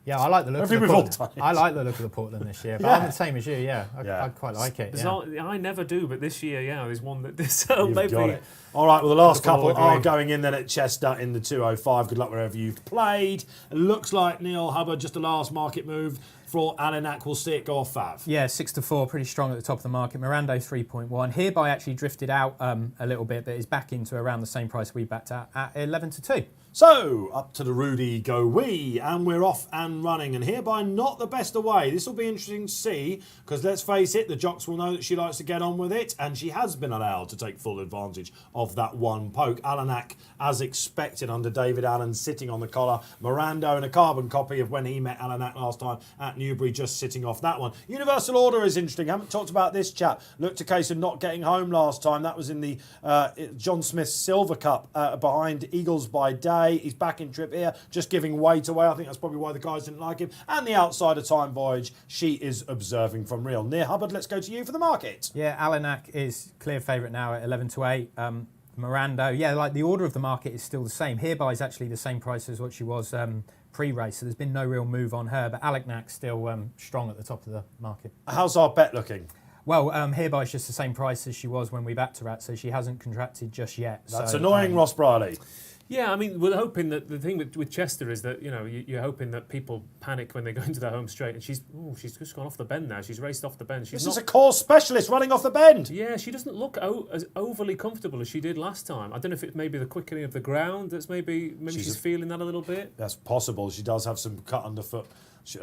Yeah, I like the look of the we've all Portland. done it. I like the look of the Portland this year, but Yeah. I'm the same as you, yeah. I quite like it. Yeah. I never do, but this year, there's one that You've maybe. got it. All right, well, the last Couple couple will are agree. going in then at Chester in the 205. Good luck wherever you've played. It looks like Neil Hubbard, just a last market move for Alanak. Will see it go off Fav. Yeah, 6-4, pretty strong at the top of the market. Mirando 3.1. Hereby actually drifted out a little bit, but is back into around the same price we backed at 11-2. So, up to the Rudy go we, and we're off and running, and hereby not the best away. This will be interesting to see, because let's face it, the jocks will know that she likes to get on with it, and she has been allowed to take full advantage of that one poke. Alanak, as expected, under David Allen, sitting on the collar. Mirando in a carbon copy of when he met Alanak last time at Newbury, just sitting off that one. Universal Order is interesting. Haven't talked about this chap. Looked a case of not getting home last time. That was in the John Smith Silver Cup behind Eagles by Day. He's back in trip here, just giving weight away. I think that's probably why the guys didn't like him. And the outsider Time Voyage, she is observing from real. Near Hubbard, let's go to you for the market. Yeah, Alanak is clear favourite now at 11-8. Mirando, yeah, like the order of the market is still the same. Hereby is actually the same price as what she was pre-race, so there's been no real move on her. But Alanak still strong at the top of the market. How's our bet looking? Well, Hereby is just the same price as she was when we backed her at, so she hasn't contracted just yet. That's so, annoying, Ross Brierley. Yeah, I mean, we're hoping that the thing with Chester is that you're hoping that people panic when they go into their home straight, and she's just gone off the bend now. She's raced off the bend. This is a course specialist running off the bend. Yeah, she doesn't look as overly comfortable as she did last time. I don't know if it's maybe the quickening of the ground that's maybe she's feeling that a little bit. That's possible. She does have some cut underfoot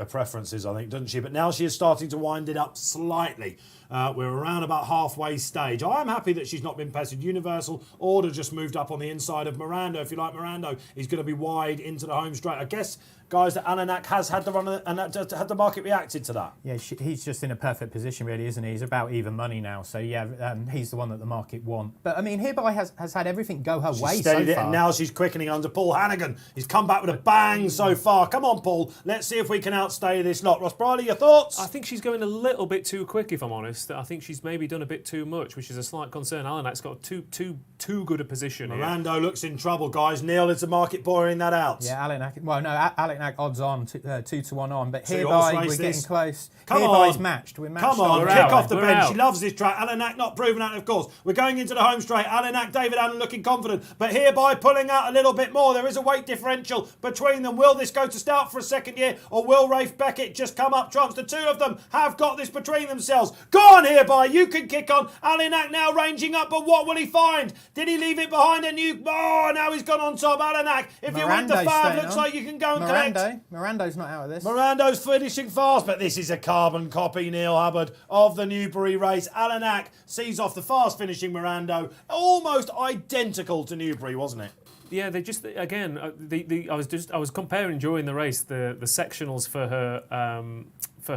preferences, I think, doesn't she? But now she is starting to wind it up slightly. We're around about halfway stage. I'm happy that she's not been pestered. Universal Order just moved up on the inside of Mirando. If you like Mirando, he's going to be wide into the home straight. I guess, guys, that Alanak has had the run and had the market reacted to that. Yeah, he's just in a perfect position, really, isn't he? He's about even money now. So, yeah, he's the one that the market want. But, I mean, Hereby has had everything go her way so Steadied it, far. and now she's quickening under Paul Hannigan. He's come back with a bang so far. Come on, Paul. Let's see if we can outstay this lot. Ross Brierley, your thoughts? I think she's going a little bit too quick, if I'm honest. I think she's maybe done a bit too much, which is a slight concern. Alanak's got too good a position here. Mirando looks in trouble, guys. Neil, is the market boring that out? Yeah, Alanak. Well, no, Alanak odds on 2-1 on, but So Hereby you'll race we're getting this? close. Come Herby's on. matched. We're matched. Come on, We're kick out. off the We're bench. out. She loves this track. Alanak not proven that, of course. We're going into the home straight. Alanak, David Allen looking confident, but Hereby pulling out a little bit more. There is a weight differential between them. Will this go to Stout for a second year, or will Rafe Beckett just come up trumps? The two of them have got this between themselves. Go on, Hereby. You can kick on. Alanak now ranging up, but what will he find? Did he leave it behind a new... Oh, now he's gone on top. Alanak, if you win the Mirando's fab, staying looks on. like you can go and collect. Mirando's not out of this. Mirando's finishing fast, but this is a carbon copy, Neil Hubbard, of the Newbury race. Alanak sees off the fast finishing Mirando. Almost identical to Newbury, wasn't it? Yeah, they just again. I was comparing during the race the sectionals for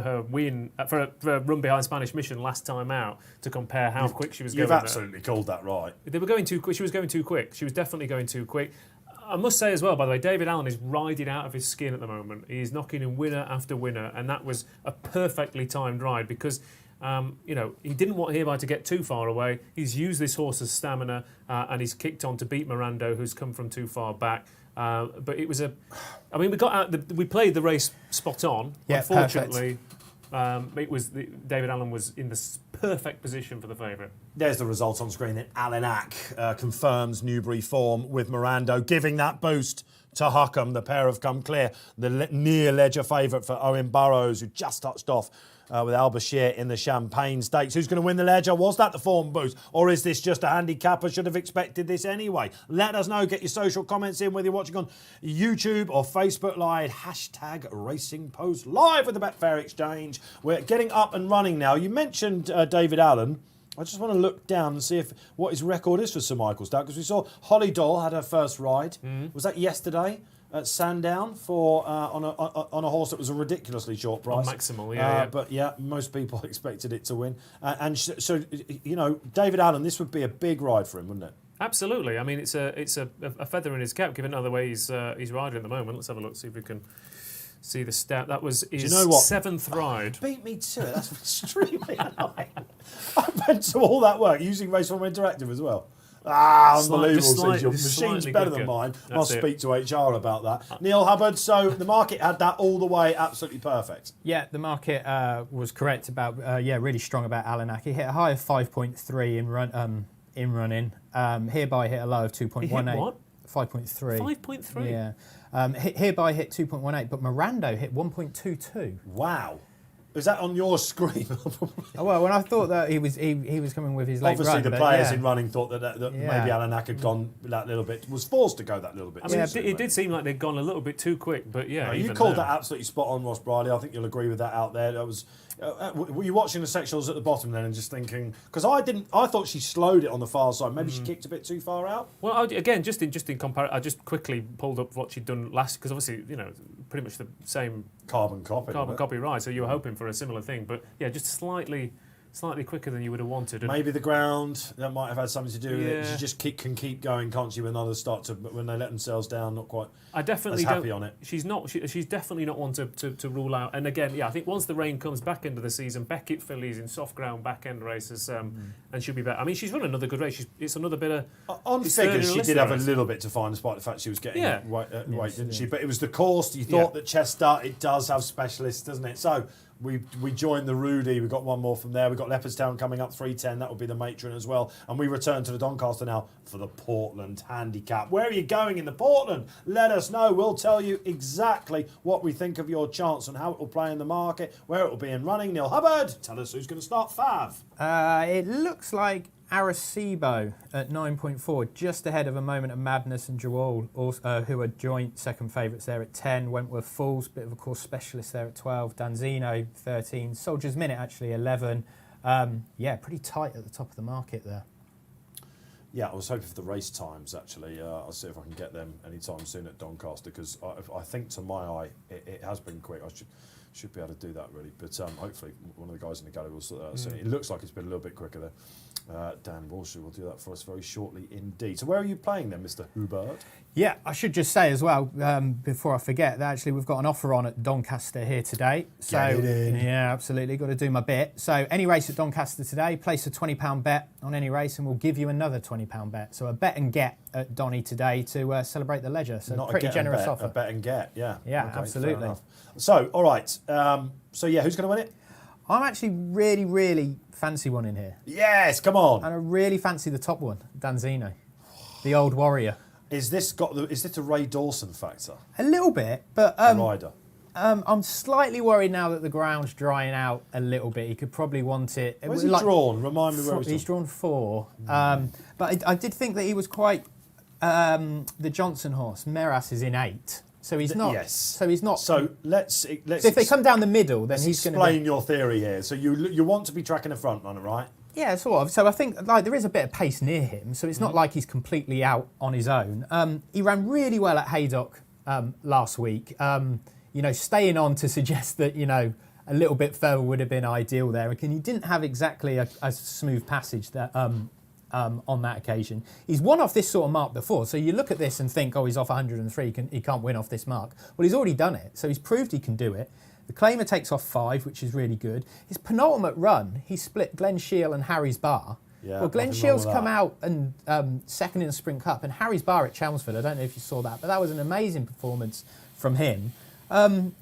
her win for a run behind Spanish Mission last time out to compare how quick she was going. You've absolutely called that right. They were going too quick. She was going too quick. She was definitely going too quick. I must say as well, by the way, David Allen is riding out of his skin at the moment. He's knocking in winner after winner, and that was a perfectly timed ride because. He didn't want Hereby to get too far away. He's used this horse's stamina and he's kicked on to beat Mirando, who's come from too far back. But it was we got out. We played the race spot on. Yeah, unfortunately, David Allen was in the perfect position for the favourite. There's the result on screen. Then Alanak confirms Newbury form with Mirando, giving that boost to Huckham. The pair have come clear. The near ledger favourite for Owen Burrows, who just touched off with Al-Bashir in the Champagne Stakes. Who's going to win the ledger? Was that the form boost? Or is this just a handicapper? Should have expected this anyway. Let us know. Get your social comments in, whether you're watching on YouTube or Facebook Live. Hashtag Racing Post Live with the Betfair Exchange. We're getting up and running now. You mentioned David Allen. I just want to look down and see what his record is for Sir Michael Stout, because we saw Holly Doyle had her first ride. Was that yesterday? At Sandown for on a horse that was a ridiculously short price. Maximal, yeah. But yeah, most people expected it to win. So David Allen, this would be a big ride for him, wouldn't it? Absolutely. I mean, it's a feather in his cap, given the way he's riding at the moment. Let's have a look, see if we can see the stat. That was his seventh ride. Beat me to it. That's extremely annoying. I went to all that work using Raceform Interactive as well. Unbelievable. Says your just machine's slightly better quicker. than mine. That's I'll it. speak to HR about that. Neil Hubbard, so the market had that all the way absolutely perfect. Yeah, the market was correct about, really strong about Alanak. He hit a high of 5.3 in running. Hereby hit a low of 2.18. He hit what? 5.3. 5.3? Yeah. Hereby hit 2.18, but Mirando hit 1.22. Wow. Is that on your screen? Oh, well, when I thought that he was coming with his late Obviously, run, the but players yeah. in running thought that maybe Alanak had gone that little bit, was forced to go that little bit. I mean, too it did seem like they'd gone a little bit too quick, but yeah. You even called now. that absolutely spot on, Ross Brierley. I think you'll agree with that out there. That was. Were you watching the sectionals at the bottom then and just thinking? Because I thought she slowed it on the far side. Maybe she kicked a bit too far out. Well, again, just in comparison, I just quickly pulled up what she'd done last, because obviously, pretty much the same Carbon copy. right. So you were hoping for a similar thing, but yeah, just slightly quicker than you would have wanted. And Maybe the ground that might have had something to do with it. Yeah. She just can keep going, can't she? When others start to, when they let themselves down, not quite. I definitely as happy don't. on it. She's not. She's definitely not one to rule out. And again, yeah, I think once the rain comes back into the season, Beckett fillies in soft ground back end races, and she'll be better. I mean, she's run another good race. It's another bit of On it's figures, third in she the did list have a race. little bit to find, despite the fact she was getting Yeah. weight, didn't she? But it was the course. You thought that Chester, it does have specialists, doesn't it? So we joined the Rudy. We got one more from there. We got Leopardstown coming up 3:10. That would be the Matron as well. And we return to the Doncaster now for the Portland Handicap. Where are you going in the Portland? Let us know. We'll tell you exactly what we think of your chance and how it will play in the market, where it will be in running. Neil Hubbard, tell us who's going to start Fav. It looks like Arecibo at 9.4, just ahead of A Moment of Madness and Jawal, who are joint second favourites there at 10. Wentworth Falls, bit of a course specialist there at 12. Danzino, 13. Soldier's Minute, actually, 11. Pretty tight at the top of the market there. Yeah, I was hoping for the race times, actually. I'll see if I can get them anytime soon at Doncaster, because I think, to my eye, it has been quick. I should be able to do that, really. But hopefully one of the guys in the gallery will sort that out soon. It looks like it's been a little bit quicker there. Dan Walsher will do that for us very shortly indeed. So where are you playing then, Mr. Hubbard? Yeah, I should just say as well, before I forget, that actually we've got an offer on at Doncaster here today. So Get it in. Yeah, absolutely, got to do my bit. So any race at Doncaster today, place a £20 bet on any race and we'll give you another £20 bet. So a bet and get at Donny today to celebrate the leisure. So Not pretty a get and generous bet, offer. a bet and get, yeah. Yeah, Okay, absolutely. fair enough. So, all right. Who's going to win it? I'm actually really, really fancy one in here. Yes, come on. And I really fancy the top one, Danzino, the old warrior. Is this a Ray Dawson factor? A little bit, but The rider. I'm slightly worried now that the ground's drying out a little bit. He could probably want it. Where's he drawn? Remind me where He's drawn 4. But I did think that he was quite... the Johnson horse, Meras, is in 8. So he's not... Yes. So he's not... So let's So if they come down the middle, then he's going to... explain your theory here. So you want to be tracking a front runner, right? Yeah, sort of. So I think there is a bit of pace near him, so it's not like he's completely out on his own. He ran really well at Haydock last week. Staying on to suggest that, a little bit further would have been ideal there. And he didn't have exactly a smooth passage that, on that occasion. He's won off this sort of mark before, so you look at this and think, he's off 103, he can't win off this mark. Well, he's already done it, so he's proved he can do it. The claimer takes off 5, which is really good. His penultimate run, he split Glenn Shiel and Harry's Bar. Yeah, Well, Glenn nothing wrong Shiel's with come that. out and second in the Sprint Cup, and Harry's Bar at Chelmsford, I don't know if you saw that, but that was an amazing performance from him. You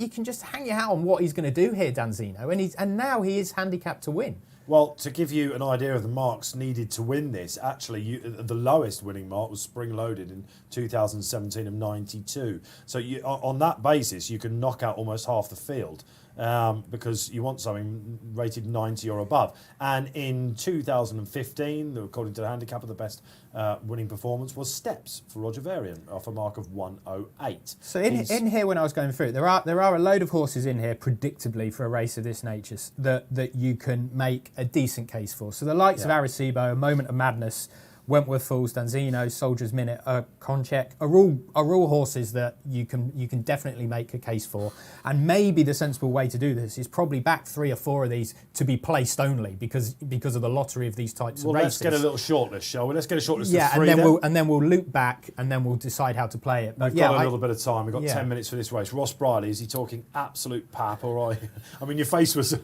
can just hang your hat on what he's going to do here, Danzino, and now he is handicapped to win. Well, to give you an idea of the marks needed to win this, actually, the lowest winning mark was spring-loaded in 2017 of 92. So on that basis, you can knock out almost half the field because you want something rated 90 or above. And in 2015, according to the handicap, the best winning performance was Steps for Roger Varian off a mark of 108. So in here, when I was going through it, there are a load of horses in here, predictably, for a race of this nature that you can make a decent case for. So the likes of Arecibo, A Moment of Madness, Wentworth Falls, Danzino, Soldier's Minute, Konchek are all horses that you can definitely make a case for. And maybe the sensible way to do this is probably back 3 or 4 of these to be placed only because of the lottery of these types of races. Well, let's get a little shortlist, shall we? Let's get a shortlist Yeah, of 3 and then we'll loop back and then we'll decide how to play it. But We've got a little bit of time. We've got yeah. 10 minutes for this race. Ross Brierley, is he talking absolute pap, or are you? I mean, your face was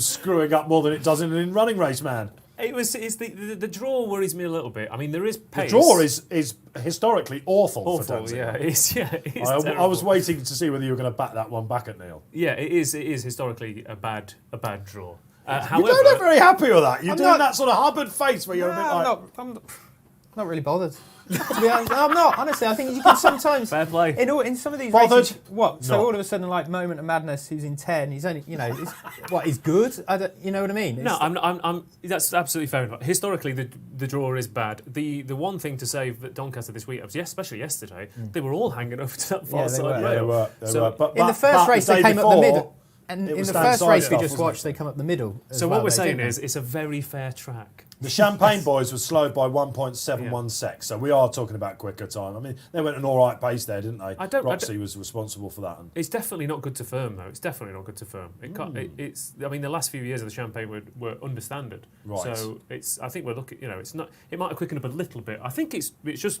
screwing up more than it does in an in-running race, man. It's the draw worries me a little bit. I mean, there is pace. The draw is historically awful for Danzino. Yeah, it is. Yeah, it is I was waiting to see whether you were going to back that one back at Neil. Yeah, it is historically a bad draw. However, You don't look very happy with that. You're doing that sort of Hubbard face where you're a bit like... I'm not really bothered. To be honest, I'm not. Honestly, I think you can sometimes... Fair play. In some of these Bothered? races... What? So Not. all of a sudden, like, Moment of Madness, who's in 10, he's only, he's good? You know what I mean? No, I'm. That's absolutely fair enough. Historically, the draw is bad. The one thing to say that Doncaster this week, especially yesterday, they were all hanging over to that far side rail. They were. But in the first race, they came up the middle. And it in was the stand first side race we stuff, just wasn't watched, it? they come up the middle. So what we're saying is, it's a very fair track. The Champagne boys were slowed by 1.71 secs, so we are talking about quicker time. I mean, they went an all right pace there, didn't they? Roxy was responsible for that. It's definitely not good to firm, though. It's definitely not good to firm. It's. I mean, the last few years of the Champagne were understandard. Right. So it's. I think we're looking. It's not. It might have quickened up a little bit. I think it's just.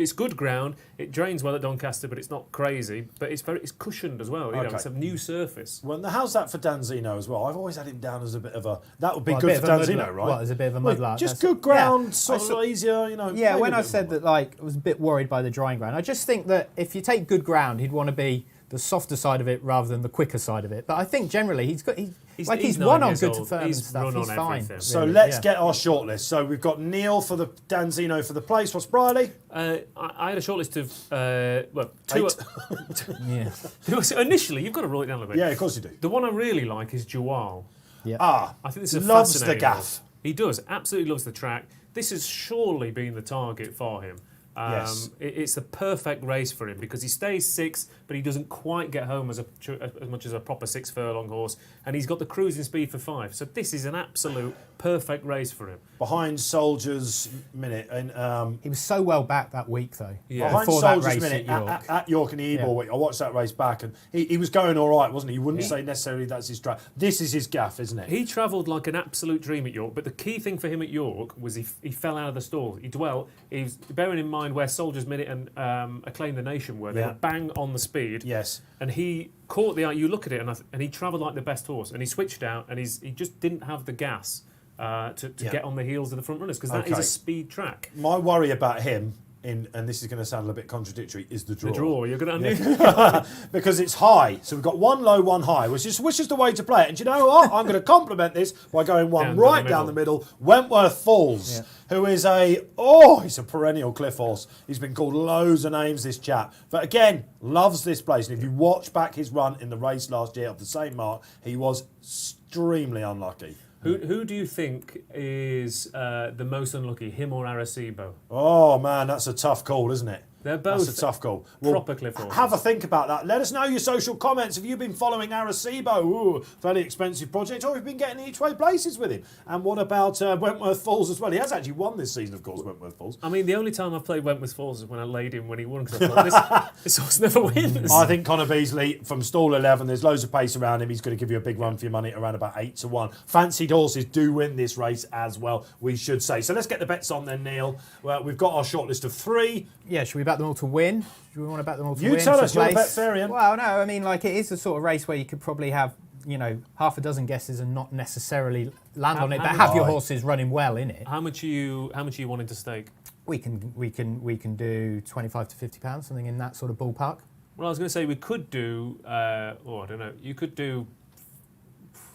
It's good ground. It drains well at Doncaster, but it's not crazy. But it's cushioned as well. It's a new surface. Well, how's that for Danzino as well? I've always had him down as a bit of a... That would be Well, a good bit for of a Danzino, mudlark. right? Well, as a bit of a mudlark. Just That's good ground, yeah. sort of easier, Yeah, maybe when a I bit said more. that, like, I was a bit worried by the drying ground, I just think that if you take good ground, he'd want to be the softer side of it rather than the quicker side of it. But I think generally he's won on good to firm and stuff. He's fine. So really, let's get our shortlist. So we've got Neil for the Danzino for the place. What's Brierley? I had a short list of two. 8. So initially, you've got to roll it down a little bit. Yeah, of course you do. The one I really like is Jawal. Yeah. I think this is a loves the fascinating gaff. horse. He does, absolutely loves the track. This has surely been the target for him. Yes. It's the perfect race for him because he stays 6, but he doesn't quite get home as much as a proper 6 furlong horse, and he's got the cruising speed for 5. So this is an absolute perfect race for him. Behind Soldiers Minute. And He was so well back that week, though. Yeah. behind Before that Soldiers race Minute at York. at York and the Ebor week. I watched that race back, and he was going all right, wasn't he? You wouldn't say necessarily that's his track. This is his gaff, isn't it? He travelled like an absolute dream at York, but the key thing for him at York was he fell out of the stall. He's bearing in mind where Soldiers Minute and Acclaim the Nation were. They were bang on the speed. Yes. And he caught the eye. You look at it, and he travelled like the best horse. And he switched out, and he just didn't have the gas to get on the heels of the front runners because that is a speed track. My worry about him, and this is going to sound a little bit contradictory, is the draw. The draw, you're going to Because it's high. So we've got one low, one high, which is the way to play it. And do you know what? I'm going to compliment this by going one down the middle. Wentworth Falls, who is he's a perennial cliff horse. He's been called loads of names, this chap. But again, loves this place. And if you watch back his run in the race last year of the same mark, he was extremely unlucky. Who do you think is the most unlucky, him or Arecibo? Oh, man, that's a tough call, isn't it? They're both That's a tough call. proper cliff horses. Have a think about that. Let us know your social comments. Have you been following Arecibo? Ooh, fairly expensive project. Or have you been getting each way places with him? And what about Wentworth Falls as well? He has actually won this season, of course, Wentworth Falls. I mean, the only time I've played Wentworth Falls is when I laid him when he won, because I thought, this horse never wins. I think Connor Beasley from stall 11, there's loads of pace around him. He's going to give you a big run for your money around about 8-1. Fancied horses do win this race as well, we should say. So let's get the bets on then, Neil. Well, we've got our shortlist of 3. Yeah, should we back them all to win? Do we want to back them all to win? You tell us, you're a place? Betfarian. Well, no, I mean, like, it is the sort of race where you could probably have, half a dozen guesses and not necessarily land on it, but have your horses running well in it. How much are you wanting to stake? We can do £25 to £50, something in that sort of ballpark. Well, I was going to say we could do, I don't know. You could do,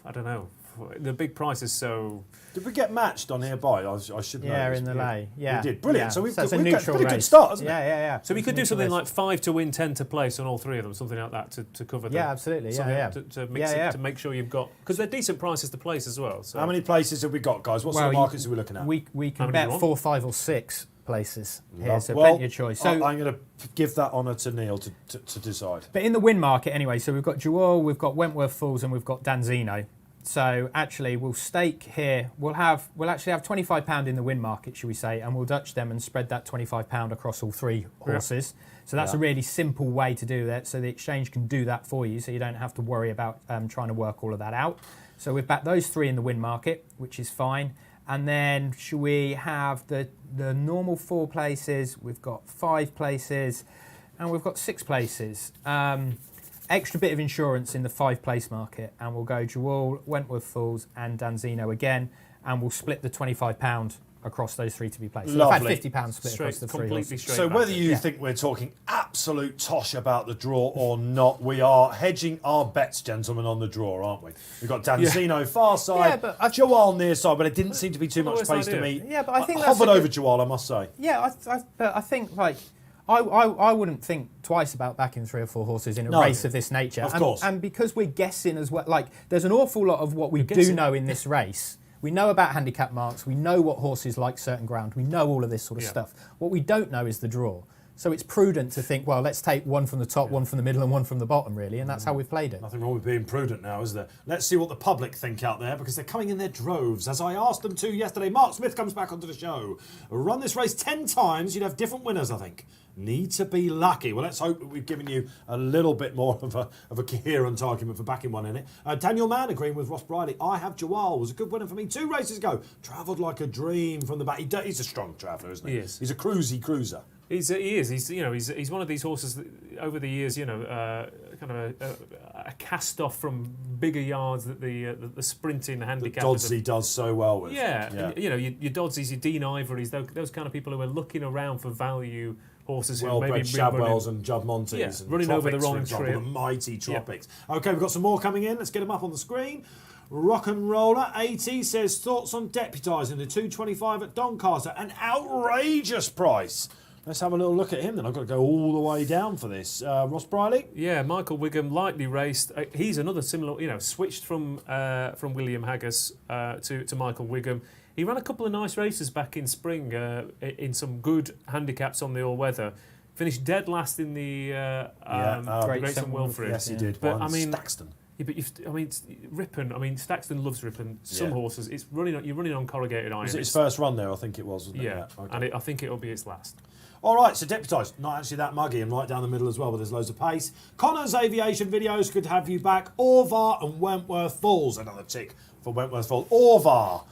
I don't know. The big price is so. Did we get matched on hereby? I should know. Yeah, in the lay. Yeah, we did. Brilliant. Yeah. So we've that's got a a neutral pretty race. good start, hasn't it? Yeah. So we could do Neutral something race. like 5 to win, 10 to place on all 3 of them, something like that to cover them. Yeah, absolutely. Yeah. To mix it, to make sure you've got, because they're decent prices to place as well. So. How many places have we got, guys? What sort of markets are we looking at? We can bet 4, 5 or 6 places here, so well, plenty of choice. So I'm going to give that honour to Neil to decide. But in the win market anyway, so we've got Jewel, we've got Wentworth Falls, and we've got Danzino. So actually, we'll stake here. We'll actually have £25 in the win market, should we say, and we'll Dutch them and spread that £25 across all 3 horses. So that's a really simple way to do that. So the exchange can do that for you, so you don't have to worry about trying to work all of that out. So we've backed those 3 in the win market, which is fine. And then should we have the normal 4 places? We've got 5 places, and we've got 6 places. Extra bit of insurance in the 5 place market, and we'll go Jewel, Wentworth Falls and Danzino again. and we'll split the £25 across those 3 to be placed. So Lovely. we've had £50 split across the 3 completely horses. straight. So back whether it. you think we're talking absolute tosh about the draw or not, we are hedging our bets, gentlemen, on the draw, aren't we? We've got Dancino far side, Joel near side, but it didn't seem to be too much space to me. Yeah, but I think Hubbard over Joel, I must say. Yeah, but I think like I wouldn't think twice about backing 3 or 4 horses in a race of this nature. Of course. And because we're guessing as well, like there's an awful lot of what we do know in this race. We know about handicap marks. We know what horses like certain ground. We know all of this sort of stuff. What we don't know is the draw. So it's prudent to think, well, let's take one from the top, one from the middle, and one from the bottom, really, and that's how we've played it. Nothing wrong with being prudent now, is there? Let's see what the public think out there, because they're coming in their droves, as I asked them to yesterday. Mark Smith comes back onto the show. Run this race 10 times, you'd have different winners, I think. Need to be lucky. Well, let's hope that we've given you a little bit more of a coherent argument for backing one in it. Daniel Mann agreeing with Ross Brierley. I have Joel. Was a good winner for me 2 races ago. Travelled like a dream from the back. He's a strong traveller, isn't he? He is. He's a cruiser. He is. He's one of these horses that, over the years, kind of a cast off from bigger yards that the sprinting handicap. Dodsley does so well with. Yeah. And, your Dodsies, your Dean Ivories, those kind of people who are looking around for value horses who Well-bred maybe Shadwells and Judd Montes and running Tropics, over the wrong for example, trip. the mighty Tropics. Yeah. Okay, we've got some more coming in. Let's get them up on the screen. Rock and Roller 80 says thoughts on deputising the 225 at Doncaster, an outrageous price. Let's have a little look at him then. I've got to go all the way down for this. Ross Brierley? Yeah, Michael Wigham, lightly raced. He's another similar, switched from William Haggas to Michael Wigham. He ran a couple of nice races back in spring in some good handicaps on the all-weather. Finished dead last in the Great St Wilfrid. Yes, he did. But I mean, Staxton. Yeah, but Ripon. I mean, Staxton loves Ripon. Some horses, you're running on corrugated iron. Was it his first run there? I think it was. Wasn't it? Yeah, okay. and I think it'll be its last. All right, so deputised, not actually that muggy and right down the middle as well, but there's loads of pace. Connor's Aviation Videos, good to have you back. Orvar and Wentworth Falls, another tick for Wentworth Falls. Orvar.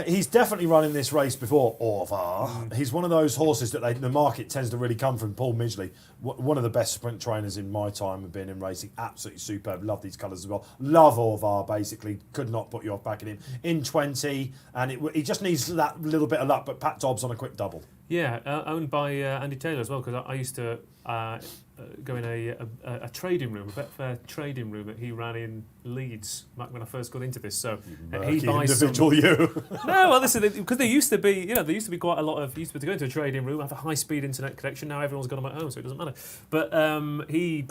He's definitely running this race before Orvar. He's one of those horses that the market tends to really come from. Paul Midgley, one of the best sprint trainers in my time of being in racing. Absolutely superb. Love these colours as well. Love Orvar, basically. Could not put you off backing him. In 20, and he just needs that little bit of luck, but Pat Dobbs on a quick double. Yeah, owned by Andy Taylor as well, because I used to go in a trading room, a Betfair trading room that he ran in Leeds back when I first got into this. So he buys individual you. No, well, listen, because there used to be quite a lot of to go into a trading room, have a high-speed internet connection. Now everyone's got them at home, so it doesn't matter. But he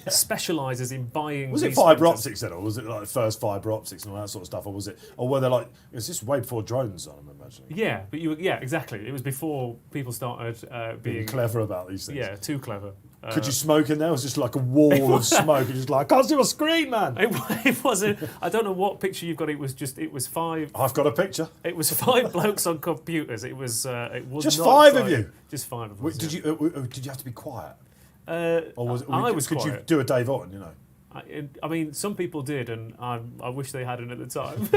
specialises in buying. Was it fibre optics then, or was it like the first fibre optics and all that sort of stuff, or were they like? Is this way before drones? I'm imagining. Yeah, but exactly. It was before people started being clever about these things. Yeah, too clever. Could you smoke in there? It was just like a wall of smoke. You're just like, I can't see my screen, man. It wasn't. I don't know what picture you've got. It was 5. I've got a picture. It was 5 blokes on computers. It was just not 5 of you. Just 5 of us. Did you have to be quiet? Or was it? I was quiet. Could you do a Dave Orton? I mean, some people did, and I wish they hadn't at the time.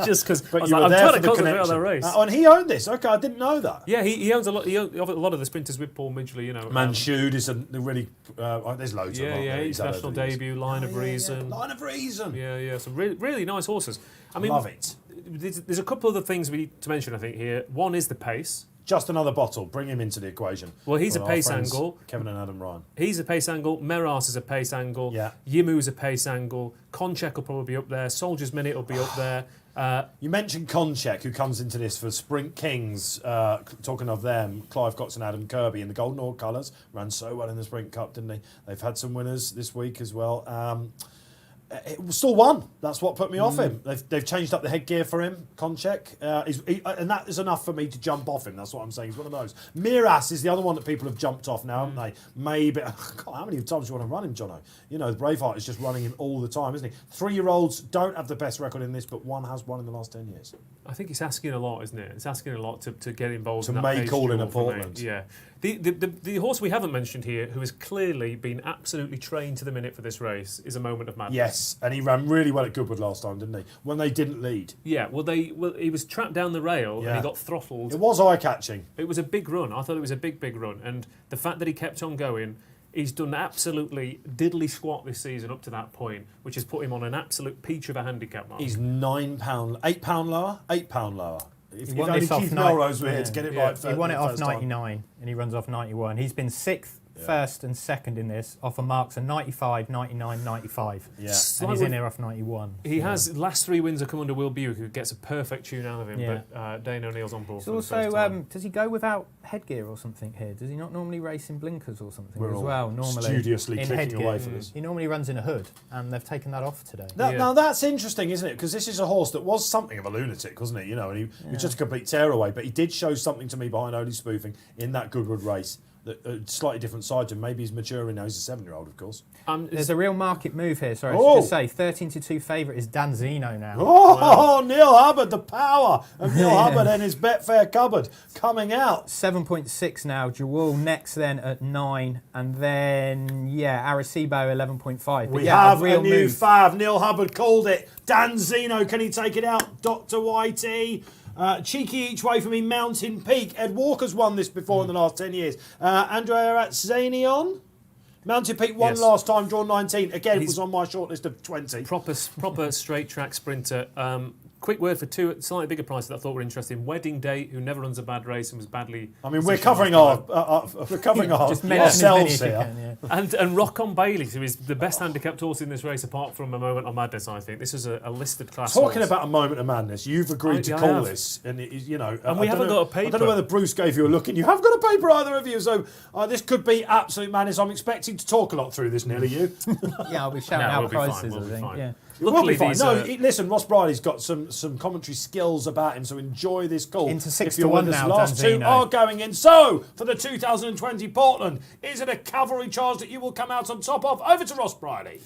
Just because I'm trying to concentrate on the race. And he owned this. Okay, I didn't know that. Yeah, he owns a lot. He owns a lot of the sprinters with Paul Midgley. Manshood is a really. There's loads of them. Yeah, international debut, Line of Reason. Line of Reason. Yeah. Some really nice horses. I mean, love it. There's a couple of other things we need to mention. I think here. One is the pace. Just another bottle. Bring him into the equation. Well, he's a pace angle. Kevin and Adam Ryan. He's a pace angle. Meras is a pace angle. Yeah. Yimu's a pace angle. Konchek will probably be up there. Soldier's Minute will be up there. You mentioned Konchek, who comes into this for Sprint Kings. Talking of them, Clive Cox and Adam Kirby in the Golden Hawk colours. Ran so well in the Sprint Cup, didn't they? They've had some winners this week as well. It still won. That's what put me off him. They've changed up the headgear for him, Konchek. And that is enough for me to jump off him. That's what I'm saying. He's one of those. Miras is the other one that people have jumped off now, haven't they? Maybe. God, how many times do you want to run him, Jono? Braveheart is just running him all the time, isn't he? 3-year-olds don't have the best record in this, but one has won in the last 10 years. I think it's asking a lot, isn't it? It's asking a lot to get involved to in that make all in a Portland. Portland. Yeah. The horse we haven't mentioned here, who has clearly been absolutely trained to the minute for this race, is A Moment of Madness. Yes, and he ran really well at Goodwood last time, didn't he? When they didn't lead. Yeah, he was trapped down the rail and he got throttled. It was eye-catching. It was a big run. I thought it was a big run. And the fact that he kept on going, He's done absolutely diddly squat this season up to that point, which has put him on an absolute peach of a handicap mark. He's £9, £8 lower, £8 lower. If won only this off Keith Melrose were here to get it right. He won it off first time. 99 and he runs off 91. He's been 6th, 1st and 2nd in this, off a marks of 95, 99, 95. Yeah. And he's in here off 91. He has, last 3 wins have come under Will Buick, who gets a perfect tune out of him, Yeah. but Dane O'Neill's on board He's for the first also, time. does he go without headgear or something here? Does he not normally race in blinkers or something We're as all well? Normally studiously in clicking headgear. away for this. He normally runs in a hood, and they've taken that off today. Now that's interesting, isn't it? Because this is a horse that was something of a lunatic, wasn't he? You know, and he was just a complete tearaway, but he did show something to me behind Only Spoofing in that Goodwood race. A slightly different side to him. Maybe he's maturing now. He's a 7-year-old, of course. There's a real market move here. Sorry, I should just say 13-2 favourite is Danzino now. Oh, Neil Hubbard, the power of Neil Hubbard and his Betfair cupboard coming out. 7.6 now. Jewel next then at 9, and then Arecibo 11.5. We have a real a new move. fav. Neil Hubbard called it. Danzino, can he take it out? Dr. Whitey. Cheeky each way for me, Mountain Peak. Ed Walker's won this before in the last 10 years. Andrea Atzanion. Mountain Peak won last time, drawn 19. Again, it was on my shortlist of 20. Proper straight track sprinter. Quick word for 2 slightly bigger prices that I thought were interesting. Wedding Date, who never runs a bad race and was badly. I mean, we're covering our Just mention ourselves as many here. as you can, And Rock on Bailey, who is the best handicapped horse in this race, apart from A Moment of Madness. I think this is a listed class. Talking horse. about a moment of madness, you've agreed to I call have. this, and it is, you know, And we haven't got a paper. I don't know whether Bruce gave you a look, and you have got a paper, either of you. So this could be absolute madness. I'm expecting to talk a lot through this, nearly you. I'll be shouting No, out we'll be fine, prices. we'll I be think. fine. Yeah. Luckily, It will be these fine. No, listen, Ross Brierley's got some commentary skills about him, so enjoy this call. Into 6 if you're to 1 with us. now, Last 2 Danzino. are going in. So, for the 2020 Portland, is it a cavalry charge that you will come out on top of? Over to Ross Brierley.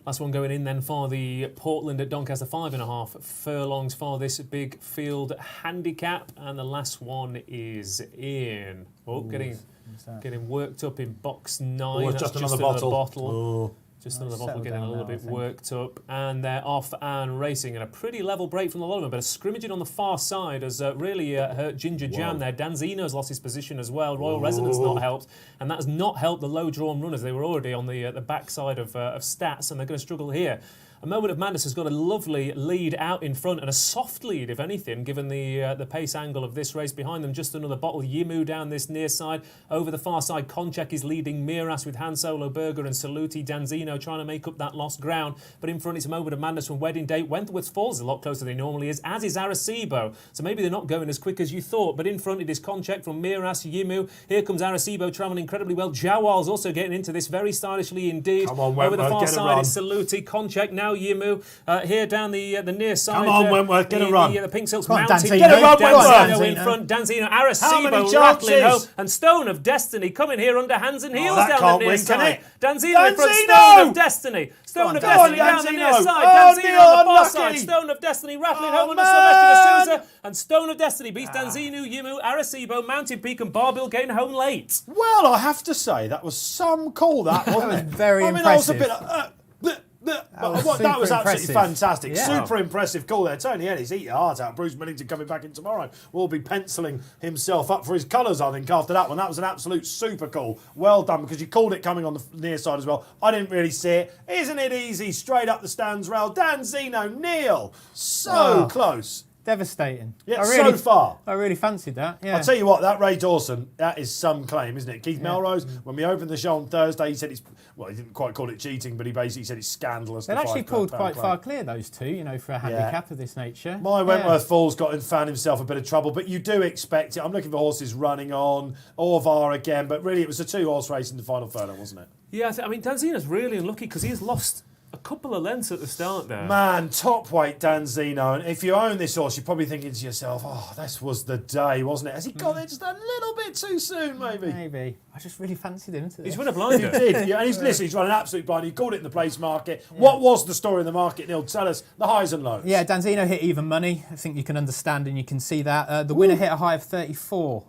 Last one going in then for the Portland at Doncaster, 5.5 furlongs for this big field handicap, and the last one is in. Getting worked up in box 9. Oh, it's That's just another bottle. Oh. Just another bottle settled getting a down little now, I bit think. worked up, and they're off and racing, and a pretty level break from the lot of them, but a scrimmaging on the far side has really hurt Ginger Jam there. Danzino's lost his position as well. Royal Residence not helped, and that has not helped the low drawn runners. They were already on the backside of Stats, and they're going to struggle here. A Moment of Madness has got a lovely lead out in front, and a soft lead, if anything, given the pace angle of this race. Behind them, just another bottle. Yimu down this near side. Over the far side, Konchak is leading Miras with Han Solo Berger and Saluti. Danzino trying to make up that lost ground. But in front, it's A Moment of Madness from Wedding Date. Wentworth Falls is a lot closer than he normally is, as is Arecibo. So maybe they're not going as quick as you thought. But in front, it is Konchak from Miras, Yimu. Here comes Arecibo travelling incredibly well. Jawal's also getting into this very stylishly indeed. Come on, over the Wentworth, far get a side, run. it's Saluti. Konchak, now Yimu. Here down the near side. Come on, Wentworth, get a run. The Pink Silk's Come on, mounted. Danzino. Get a run, Danzino Wentworth. in front. Danzino, How many Arecibo rattling chances? home. And Stone of Destiny coming here under hands and heels that down can't the near win, can side. it? Danzino in front. Danzino! Stone of Destiny. Stone of Go on, Destiny down the near Danzino. side. Oh, Danzino Neil, on the far unlucky. side. Stone of Destiny rattling Oh, home under man. Sylvester D'Souza. And Stone of Destiny beats Danzino, Yimu, Arecibo, Mountain Peak and Barbill getting home late. Well, I have to say, that was some call, that, wasn't it? very I mean, I was a impressive. bit... that was was super absolutely impressive. fantastic. Yeah. Super impressive call there. Tony Ellis, eat your heart out. Bruce Millington coming back in tomorrow will be penciling himself up for his colours, I think, after that one. That was an absolute super call. Well done, because you called it coming on the near side as well. I didn't really see it. Isn't it easy? Straight up the stands rail. Danzino, Neil. So close. Devastating. Yeah, I really, so far. I really fancied that. Yeah. I'll tell you what, that Ray Dawson, that is some claim, isn't it? Keith Melrose, when we opened the show on Thursday, he said he didn't quite call it cheating, but he basically said it's scandalous. They'd the actually £5 pulled claim. quite far clear, those two, for a handicap of this nature. My Wentworth Falls found himself a bit of trouble, but you do expect it. I'm looking for horses running on, Orvar again, but really it was a 2-horse race in the final furlong, wasn't it? Yeah, I mean, Danzino's really unlucky because he's lost a couple of lengths at the start there. Man, top weight Danzino, and if you own this horse, you're probably thinking to yourself, oh, this was the day, wasn't it? Has he got there just a little bit too soon, maybe? Maybe. I just really fancied him. He's won a blinder. He did, yeah, and he's run an absolute blind. He called it in the place market. Yeah. What was the story in the market, Neil? Tell us the highs and lows. Yeah, Danzino hit even money. I think you can understand and you can see that. The winner hit a high of 34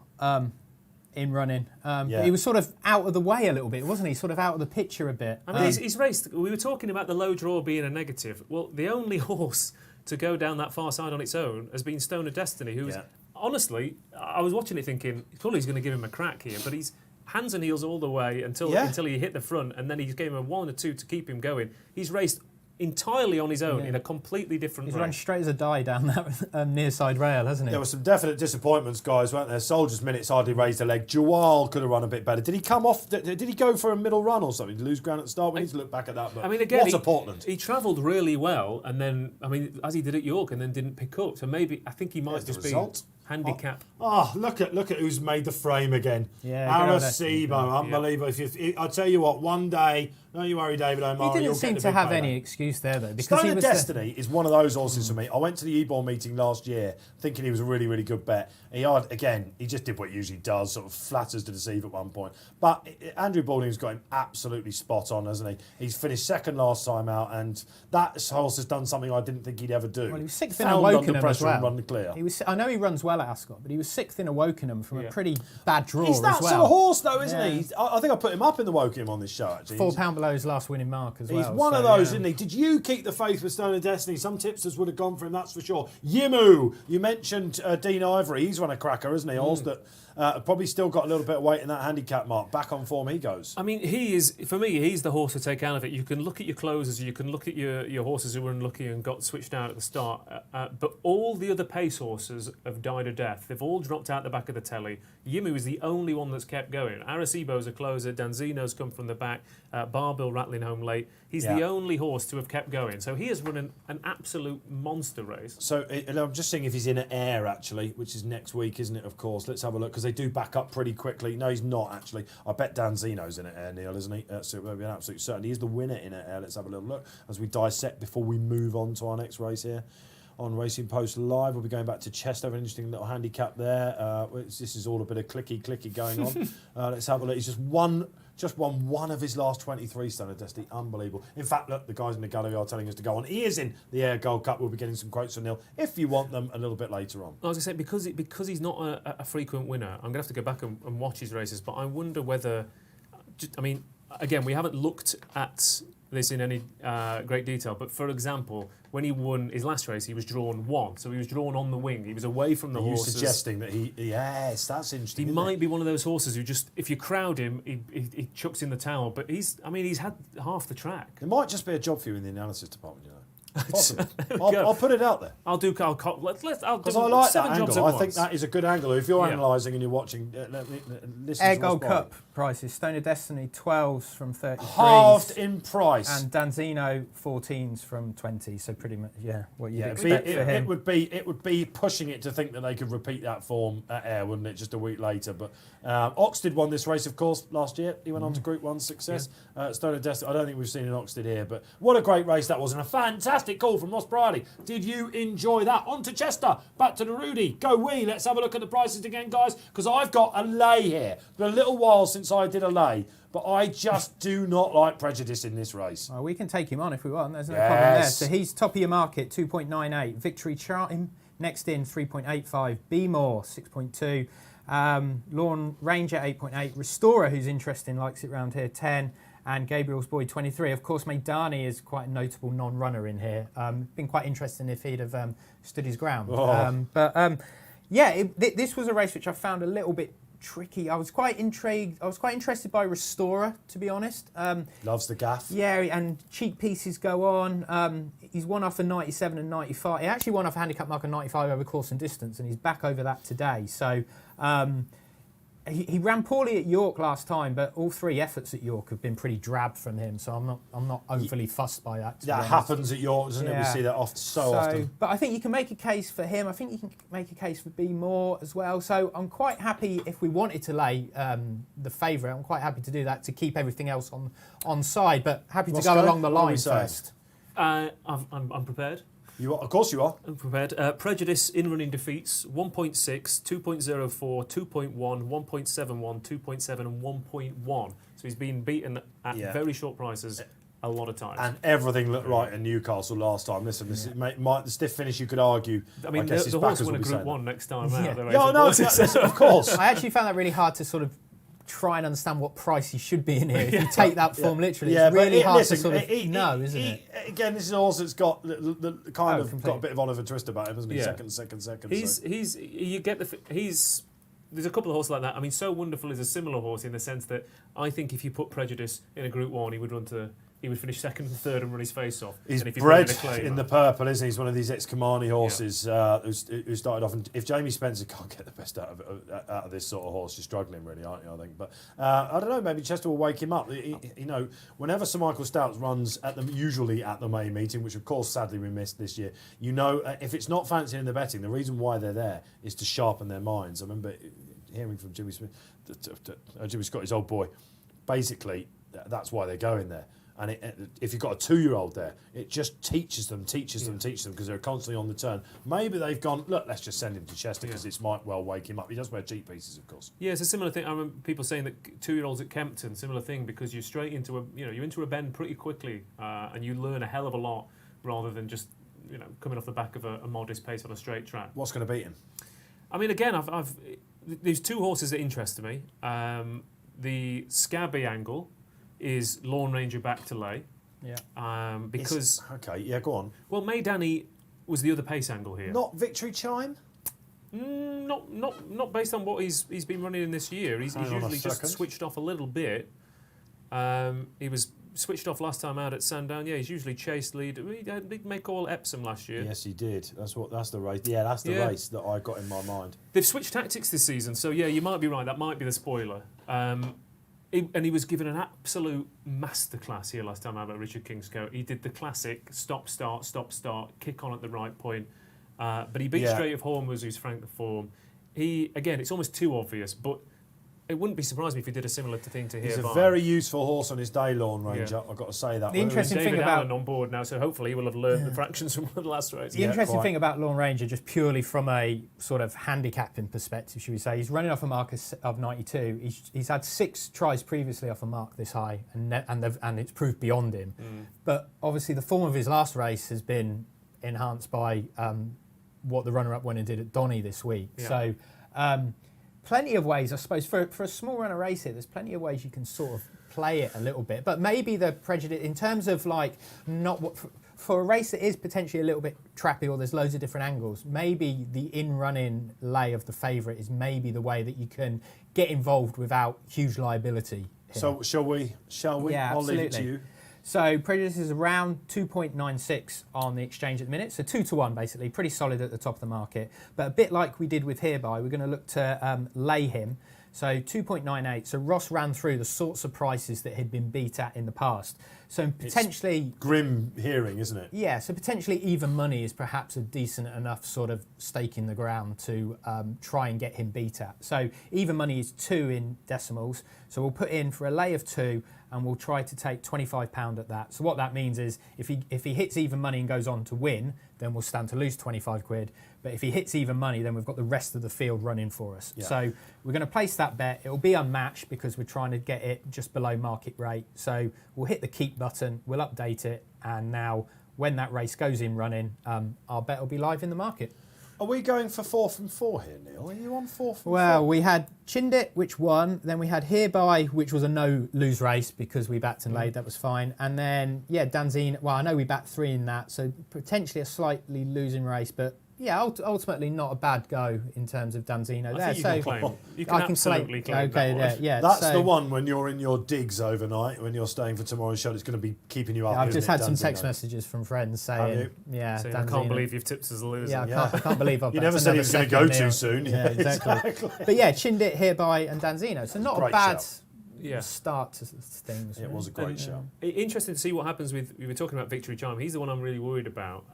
in running. He was sort of out of the way a little bit, wasn't he? Sort of out of the picture a bit. I mean, he's raced. We were talking about the low draw being a negative. Well, the only horse to go down that far side on its own has been Stone of Destiny, who's honestly, I was watching it thinking, probably he's going to give him a crack here, but he's hands and heels all the way until he hit the front, and then he gave him a 1 or 2 to keep him going. He's raced entirely on his own in a completely different He's race. run straight as a die down that near side rail, hasn't he? There were some definite disappointments, guys, weren't there? Soldier's Minutes hardly raised a leg. Jawal could have run a bit better. Did he come off? Did he go for a middle run or something? Did he lose ground at the start? We need to look back at that. But I mean, again, what a Portland. He travelled really well, and then, I mean, as he did at York, and then didn't pick up. So maybe, I think he might just be handicap. Oh, look at who's made the frame again. Yeah, Arecibo, unbelievable. I'll tell you what, one day, don't you worry, David O'Mara. He didn't seem to have any excuse there, though. Because Stone of Destiny is one of those horses for me. I went to the Ebor meeting last year thinking he was a really, really good bet. He just did what he usually does, sort of flatters to deceive at one point. But Andrew Balding's got him absolutely spot on, hasn't he? He's finished second last time out, and that horse has done something I didn't think he'd ever do. Well, he was sixth in a Wokenham as well. And run clear. I know he runs well at Ascot, but he was sixth in a Wokenham from a pretty bad draw He's that as well. sort of horse, though, isn't he? I think I put him up in the Wokenham on this show, actually. £4 below his last winning mark as well. He's one of those, isn't he? Did you keep the faith with Stone of Destiny? Some tipsters would have gone for him, that's for sure. Yimu, you mentioned Dean Ivory. He's run a cracker, isn't he? Horse that probably still got a little bit of weight in that handicap mark. Back on form he goes. I mean, for me, he's the horse to take out of it. You can look at your closers, you can look at your horses who were unlucky and got switched out at the start, but all the other pace horses have died a death. They've all dropped out the back of the telly. Yimu is the only one that's kept going. Arecibo's a closer, Danzino's come from the back, Barbill rattling home late. He's the only horse to have kept going. So he has run an absolute monster race. So and I'm just seeing if he's in an air, actually, which is next week, isn't it, of course. Let's have a look, because they do back up pretty quickly. No, he's not, actually. I bet Danzino's in an air, Neil, isn't he? So it will be an absolute certainty. He's the winner in an air. Let's have a little look as we dissect before we move on to our next race here. On Racing Post Live, we'll be going back to Chester. An interesting little handicap there. This is all a bit of clicky going on. Let's have a look. He's just won one of his last 23, Stone of Destiny. Unbelievable. In fact, look, the guys in the gallery are telling us to go on. He is in the Air Gold Cup. We'll be getting some quotes from Neil if you want them a little bit later on. I was going to say, because he's not a frequent winner, I'm going to have to go back and watch his races, but I wonder whether... I mean, again, we haven't looked at this in any great detail, but for example, when he won his last race, he was drawn 1, so he was drawn on the wing. He was away from the horses. You're suggesting that yes, that's interesting. He might be one of those horses who just, if you crowd him, he chucks in the towel. But he's had half the track. It might just be a job for you in the analysis department, you know. Possibly. I'll put it out there. I'll do because I like 7 that jobs angle. at I once. think that is a good angle. If you're analysing and you're watching, listen Air to Gold what's Cup prices. Stone of Destiny 12s from 33. halved in price. And Danzino 14s from 20. So pretty much, what you'd expect for him. It would be pushing it to think that they could repeat that form at Air, wouldn't it? Just a week later. But Oxted won this race, of course, last year. He went on to Group 1 success. Stone of Destiny. I don't think we've seen an Oxted here, but what a great race that was, and a fantastic call from Ross Brierley. Did you enjoy that? On to Chester, back to the Rudy. Go we. Let's have a look at the prices again, guys, because I've got a lay here. It's been a little while since I did a lay, but I just do not like prejudice in this race. Well, we can take him on if we want. There's no problem there. So he's top of your market, 2.98. Victory chart him. Next in, 3.85. Be More, 6.2. Lawn Ranger, 8.8. Restorer, who's interesting, likes it round here, 10. And Gabriel's Boy, 23. Of course, Maidani is quite a notable non-runner in here. Been quite interesting if he'd have stood his ground. This was a race which I found a little bit tricky. I was quite intrigued. I was quite interested by Restorer, to be honest. Loves the gaff. Yeah, and cheek pieces go on. He's won off a 97 and 95. He actually won off a handicap mark of 95 over course and distance, and he's back over that today. So he ran poorly at York last time, but all 3 efforts at York have been pretty drab from him. So I'm not overly fussed by that. That happens at York, doesn't it? We see that so often. But I think you can make a case for him. I think you can make a case for Be More as well. So I'm quite happy if we wanted to lay the favourite. I'm quite happy to do that to keep everything else on side. But happy to go along the line first. I'm prepared. You are, of course you are. I'm prepared. Prejudice in running defeats, 1.6, 2.04, 2.1, 1.71, 2.7 and 1.1. So he's been beaten at very short prices a lot of times. And everything looked right in Newcastle last time. Listen, this the stiff finish you could argue. I mean, the horse win a Group 1 next time out. Of course. I actually found that really hard to sort of try and understand what price he should be in here. If you take that form literally, it's really hard to sort of know, isn't it? Again, this is a horse that's got the got a bit of Oliver Twist about him, hasn't he? Second. He's there's a couple of horses like that. I mean, So Wonderful is a similar horse in the sense that I think if you put Prejudice in a Group 1, he would finish second and third and run his face off. He's and if bred in the purple, isn't he? He's one of these ex-Kamani horses who started off. And if Jamie Spencer can't get the best out of this sort of horse, you're struggling really, aren't you? I think. But I don't know. Maybe Chester will wake him up. Whenever Sir Michael Stoute runs usually at the May meeting, which of course sadly we missed this year, if it's not fancying the betting, the reason why they're there is to sharpen their minds. I remember hearing from Jimmy Smith, Jimmy Scott, his old boy. Basically, that's why they're going there. And if you've got a 2-year-old there, it just teaches them because they're constantly on the turn. Maybe they've gone, look, let's just send him to Chester because this might well wake him up. He does wear cheek pieces, of course. Yeah, it's a similar thing. I remember people saying that 2-year-olds at Kempton, similar thing, because you're straight into you're into a bend pretty quickly, and you learn a hell of a lot rather than just coming off the back of a modest pace on a straight track. What's going to beat him? I mean, again, there's 2 horses that interest me. The Scabby angle is Lawn Ranger back to lay. Yeah. Because go on. Well, May Danny was the other pace angle here. Not Victory Chime? Not based on what he's been running in this year. He's usually just switched off a little bit. He was switched off last time out at Sandown. Yeah, he's usually chased lead. He did make all Epsom last year. Yes, he did. That's the race. Yeah, that's the race that I got in my mind. They've switched tactics this season, so yeah, you might be right. That might be the spoiler. And he was given an absolute masterclass here last time out at Richard Kingscote. He did the classic stop, start, kick on at the right point. But he beat Straight of Hornwas, who's franked the form. Again, it's almost too obvious, but it wouldn't be surprising if he did a similar thing to Hereby. He's a very useful horse on his day, Lawn Ranger. I've got to say that. The interesting David thing about Allen on board now, so hopefully he will have learned the fractions from the last race. The interesting thing about Lawn Ranger, just purely from a sort of handicapping perspective, should we say, he's running off a mark of 92. He's had 6 tries previously off a mark this high, and it's proved beyond him. But obviously the form of his last race has been enhanced by what the runner-up went and did at Donny this week. Yeah. So plenty of ways, I suppose, for a small runner race here, there's plenty of ways you can sort of play it a little bit. But maybe the prejudice, in terms of for a race that is potentially a little bit trappy or there's loads of different angles, maybe the in-running lay of the favourite is maybe the way that you can get involved without huge liability here. So shall we? Yeah, I'll absolutely. leave it to you. So Prejudice is around 2.96 on the exchange at the minute. So 2-1 basically, pretty solid at the top of the market. But a bit like we did with Hereby, we're going to look to lay him. So 2.98. So Ross ran through the sorts of prices that had been beat at in the past. So potentially... It's grim hearing, isn't it? Yeah, so potentially even money is perhaps a decent enough sort of stake in the ground to try and get him beat at. So even money is 2 in decimals. So we'll put in for a lay of 2 and we'll try to take £25 at that. So what that means is if he hits even money and goes on to win, then we'll stand to lose 25 quid. But if he hits even money, then we've got the rest of the field running for us. Yeah. So we're going to place that bet. It'll be unmatched because we're trying to get it just below market rate. So we'll hit the keep button, we'll update it, and now when that race goes in running, our bet will be live in the market. Are we going for 4 from 4 here, Neil? Are you on 4 from 4? Well, we had Chindit, which won. Then we had Hereby, which was a no-lose race because we backed and laid. That was fine. And then, Danzine. Well, I know we backed 3 in that, so potentially a slightly losing race, but yeah, ultimately not a bad go in terms of Danzino there. You can absolutely claim that one. Yeah, that's the one when you're in your digs overnight, when you're staying for tomorrow's show, it's going to be keeping you up. I've just had some text messages from friends saying, I can't believe you've tipped us as a loser. Yeah, I can't believe I've You never said he was going to go too soon. Yeah, exactly. But yeah, Chindit, Hereby and Danzino. So not a bad start to things. It was a great show. Interesting to see what happens we were talking about Victory Charm. He's the one I'm really worried about.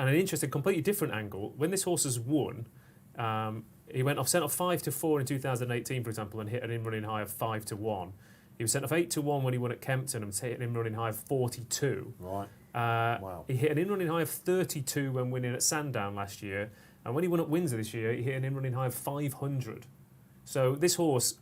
And an interesting, completely different angle. When this horse has won, he sent off 5-4 in 2018, for example, and hit an in-running high of 5-1. He was sent off 8-1 when he won at Kempton and hit an in-running high of 42. Right. Wow. He hit an in-running high of 32 when winning at Sandown last year. And when he won at Windsor this year, he hit an in-running high of 500. So this horse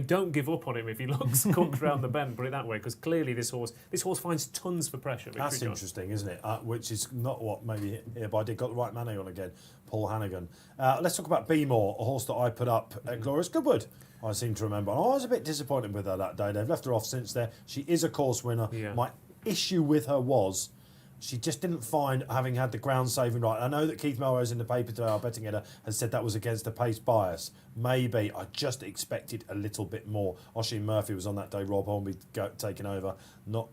don't give up on him if he comes round the bend, put it that way, because clearly this horse finds tons for pressure. That's interesting, isn't it? Which is not what maybe Hereby did. Got the right man on again, Paul Hannigan. Let's talk about Beemore, a horse that I put up at Glorious Goodwood, I seem to remember. And I was a bit disappointed with her that day. They've left her off since there. She is a course winner. Yeah. My issue with her was She just didn't find having had the ground saving right. I know that Keith Melrose in the paper today, our betting editor, has said that was against the pace bias. Maybe. I just expected a little bit more. Oisin Murphy was on that day, Rob Hornby taking over, not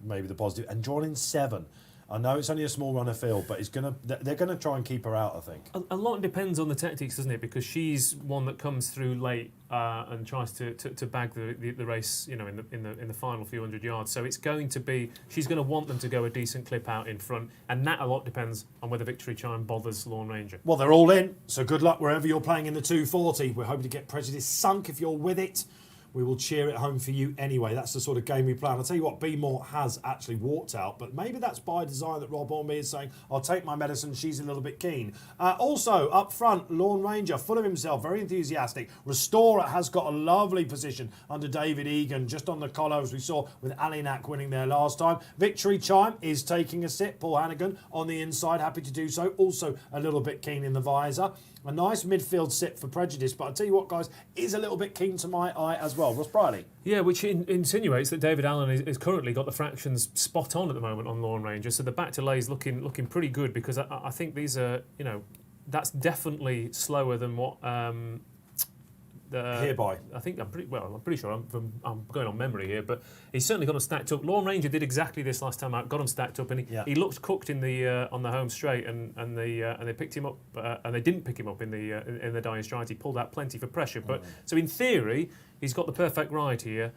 maybe the positive, and drawn in 7. I know it's only a small runner field, but they're going to try and keep her out, I think. A lot depends on the tactics, doesn't it? Because she's one that comes through late and tries to bag the race, in the final few hundred yards. So it's going to be, she's going to want them to go a decent clip out in front, and that a lot depends on whether Victory Chime bothers Lorne Ranger. Well, they're all in, so good luck wherever you're playing in the 240. We're hoping to get Prejudice sunk if you're with it. We will cheer it home for you anyway. That's the sort of game we play. And I'll tell you what, B More has actually walked out, but maybe that's by design that Rob Hornby is saying, I'll take my medicine, she's a little bit keen. Also, up front, Lorne Ranger, full of himself, very enthusiastic. Restorer has got a lovely position under David Egan, just on the collar, as we saw with Alinac winning there last time. Victory Chime is taking a sit. Paul Hannigan on the inside, happy to do so. Also a little bit keen in the visor. A nice midfield sit for Prejudice, but I'll tell you what, guys, is a little bit keen to my eye as well. Ross Brierley. Yeah, which insinuates that David Allen is currently got the fractions spot on at the moment on Lorne Ranger. So the back delay is looking pretty good, because I think these are, that's definitely slower than what hereby. I think I'm pretty sure I'm going on memory here, but he's certainly got them stacked up. Lorne Ranger did exactly this last time out, got them stacked up, and he looked cooked in the on the home straight, and they picked him up, and they didn't pick him up in the Dire Stride. He pulled out plenty for pressure, but so in theory he's got the perfect ride here.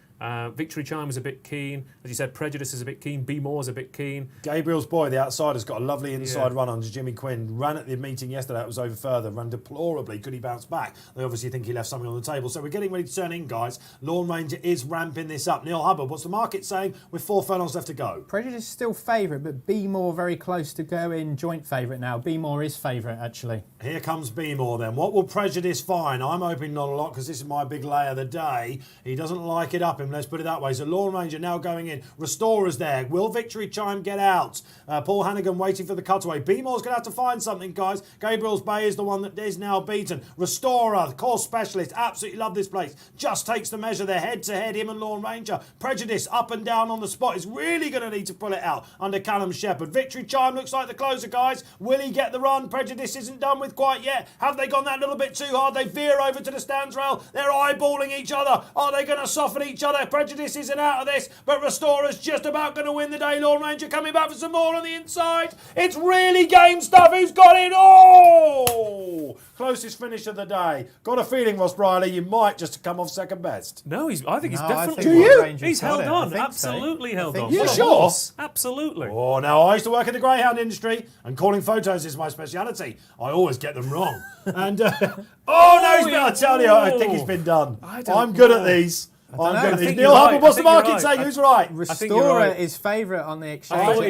Victory Chime is a bit keen, as you said. Prejudice is a bit keen. B Moore's a bit keen. Gabriel's boy, the outside, has got a lovely inside run under Jimmy Quinn. Ran at the meeting yesterday, it was over further. Ran deplorably. Could he bounce back? They obviously think he left something on the table. So we're getting ready to turn in, guys. Lorne Ranger is ramping this up. Neil Hubbard, what's the market saying with 4 furlongs left to go? Prejudice is still favourite, but B More very close to going joint favourite now. B More is favourite, actually. Here comes B More then. What will Prejudice find? I'm hoping not a lot, because this is my big lay of the day. He doesn't like it up him, let's put it that way. So Lorne Ranger now going in. Restorer's there. Will Victory Chime get out? Paul Hannigan waiting for the cutaway. B More's going to have to find something, guys. Gabriel's Bay is the one that is now beaten. Restorer, the course specialist, absolutely love this place. Just takes the measure there, head to head, him and Lorne Ranger. Prejudice up and down on the spot. Is really going to need to pull it out under Callum Shepherd. Victory Chime looks like the closer, guys. Will he get the run? Prejudice isn't done with quite yet. Have they gone that little bit too hard? They veer over to the stands rail. They're eyeballing each other. Are they going to soften each other? Prejudice isn't out of this, but Restorer's just about going to win the day. Lorne Ranger coming back for some more on the inside. It's really game stuff. Who's got it? Oh! Closest finish of the day. Got a feeling, Ross Brierley, you might just come off second best. No, I think he's definitely. Do you? He's held on. Absolutely held on. You sure? Absolutely. Oh, now I used to work in the greyhound industry, and calling photos is my speciality. I always get them wrong. And I tell you, I think he's been done. I'm good at these. Neil Hubbard, what's the market saying? Who's right? Restorer is favourite on the exchange. I thought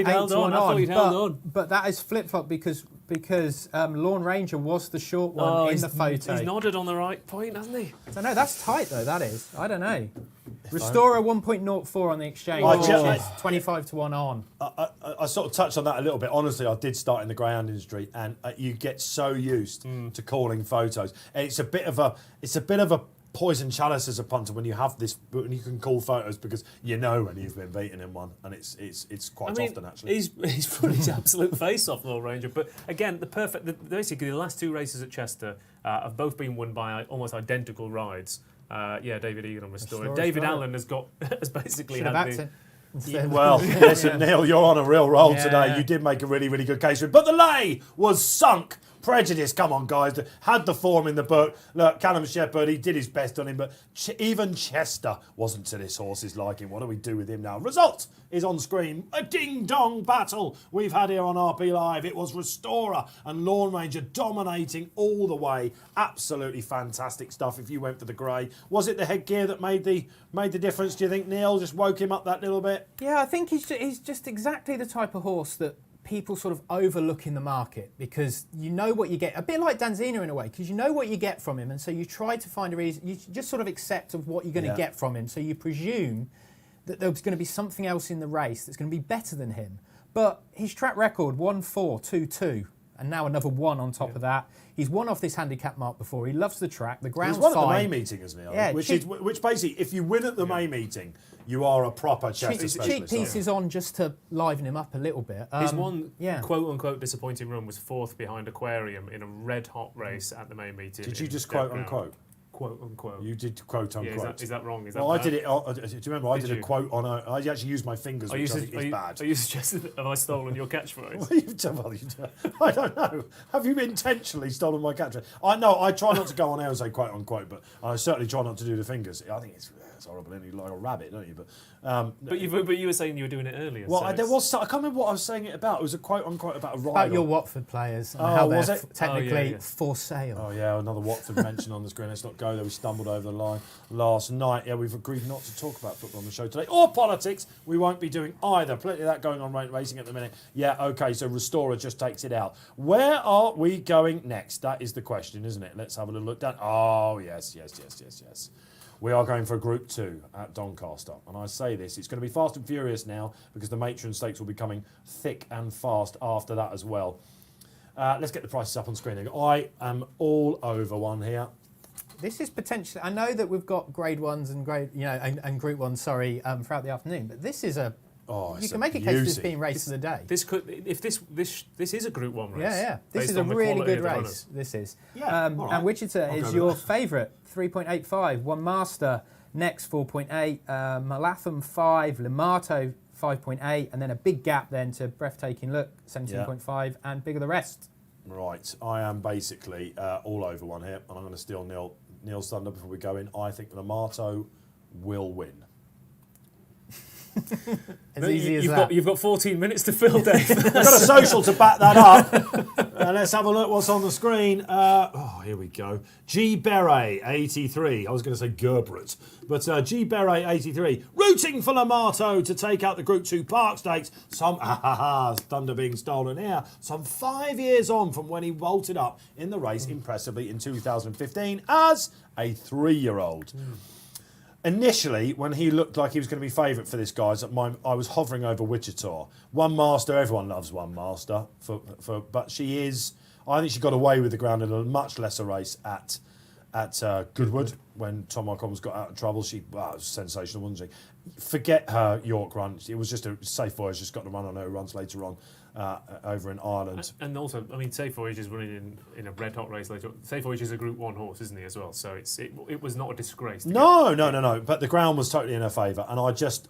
he'd held on. But that is flip-flop because Lorne Ranger was the short one in the photo. He's nodded on the right point, hasn't he? I don't know. That's tight, though, that is. I don't know. Restorer 1.04 on the exchange, which is 25 to 1 on. I sort of touched on that a little bit. Honestly, I did start in the greyhound industry, and you get so used to calling photos. And it's a bit of a poison chalice as a punter when you have this, when you can call photos, because you know when you've been beaten in one, and it's quite often actually. He's put his absolute face off, Lorne Ranger. But again, basically the last 2 races at Chester have both been won by almost identical rides. David Egan and Restorer. David Allen has basically had the. Well, listen, Neil, you're on a real roll today. You did make a really, really good case for it. But the lay was sunk. Prejudice, come on, guys. Had the form in the book. Look, Callum Shepherd, he did his best on him, but even Chester wasn't to this horse's liking. What do we do with him now? Result is on screen. A ding-dong battle we've had here on RP Live. It was Restorer and Lorne Ranger dominating all the way. Absolutely fantastic stuff if you went for the grey. Was it the headgear that made the difference, do you think, Neil? Just woke him up that little bit? Yeah, I think he's just exactly the type of horse that people sort of overlook in the market, because you know what you get, a bit like Danzina in a way, because you know what you get from him, and so you try to find a reason, you just sort of accept of what you're going to get from him, so you presume that there's going to be something else in the race that's going to be better than him. But his track record, 1-4, 2-2, and now another 1 on top of that. He's won off this handicap mark before. He loves the track. The ground's He's won fine. at the May meeting, isn't he? Yeah, which basically, if you win at the May meeting, you are a proper chess specialist. Cheap pieces on just to liven him up a little bit. His one quote-unquote disappointing run was 4th behind Aquarium in a red-hot race at the May meeting. Did you just quote-unquote? Quote-unquote. You did quote-unquote. Yeah, is that wrong? Is that well, bad? I did it. Do you remember? I did a quote on a... I actually used my fingers, which I think is bad. Are you suggesting that have I stolen your catchphrase? I don't know. Have you intentionally stolen my catchphrase? I try not to go on air and say quote-unquote, but I certainly try not to do the fingers. I think it's horrible, and you like a rabbit, don't you? But you were saying you were doing it earlier. Well, I can't remember what I was saying it about. It was a quote-unquote about a ride. About your Watford players and how they're technically for sale. Oh, yeah, another Watford mention on the screen. Let's not go there. We stumbled over the line last night. Yeah, we've agreed not to talk about football on the show today. Or politics. We won't be doing either. Plenty of that going on racing at the minute. Yeah, OK, so Restorer just takes it out. Where are we going next? That is the question, isn't it? Let's have a little look down. Oh, yes. We are going for a Group 2 at Doncaster. And I say this, it's going to be fast and furious now because the Matron Stakes will be coming thick and fast after that as well. Let's get the prices up on screen. I am all over one here. This is potentially... I know that we've got Grade 1s and and Group 1s, throughout the afternoon, but this is a... you can make a case for this being race of the day. This is a Group 1 race. Yeah. This is a really good race. This is. Yeah, And Wichita is your favourite, 3.85. One Master, next 4.8. Malatham 5, Limato 5.8, and then a big gap then to Breathtaking Look, 17.5, and Bigger the Rest. Right, I am basically all over one here, and I'm going to steal Neil's thunder before we go in. I think Limato will win. As easy as that. You've got 14 minutes to fill, Dave. I've got a social to back that up. Let's have a look what's on the screen. Here we go. G. Beret, 83. I was going to say Gerbert, but G. Beret, 83. Rooting for Limato to take out the Group 2 Park Stakes. Thunder being stolen here. Some 5 years on from when he vaulted up in the race impressively in 2015 as a 3-year-old. Initially, when he looked like he was going to be favourite for this, guys, I was hovering over Wichita. One Master, everyone loves One Master, but she is. I think she got away with the ground in a much lesser race at Goodwood when Tom O'Connell's got out of trouble. She was sensational, wasn't she? Forget her York run. It was just a Safe Voyage. Just got to run on her runs later on over in Ireland. And also, I mean, Safe Voyage is running in a red hot race later on. Safe Voyage is a Group 1 horse, isn't he, as well? So it was not a disgrace. No. But the ground was totally in her favour, and I just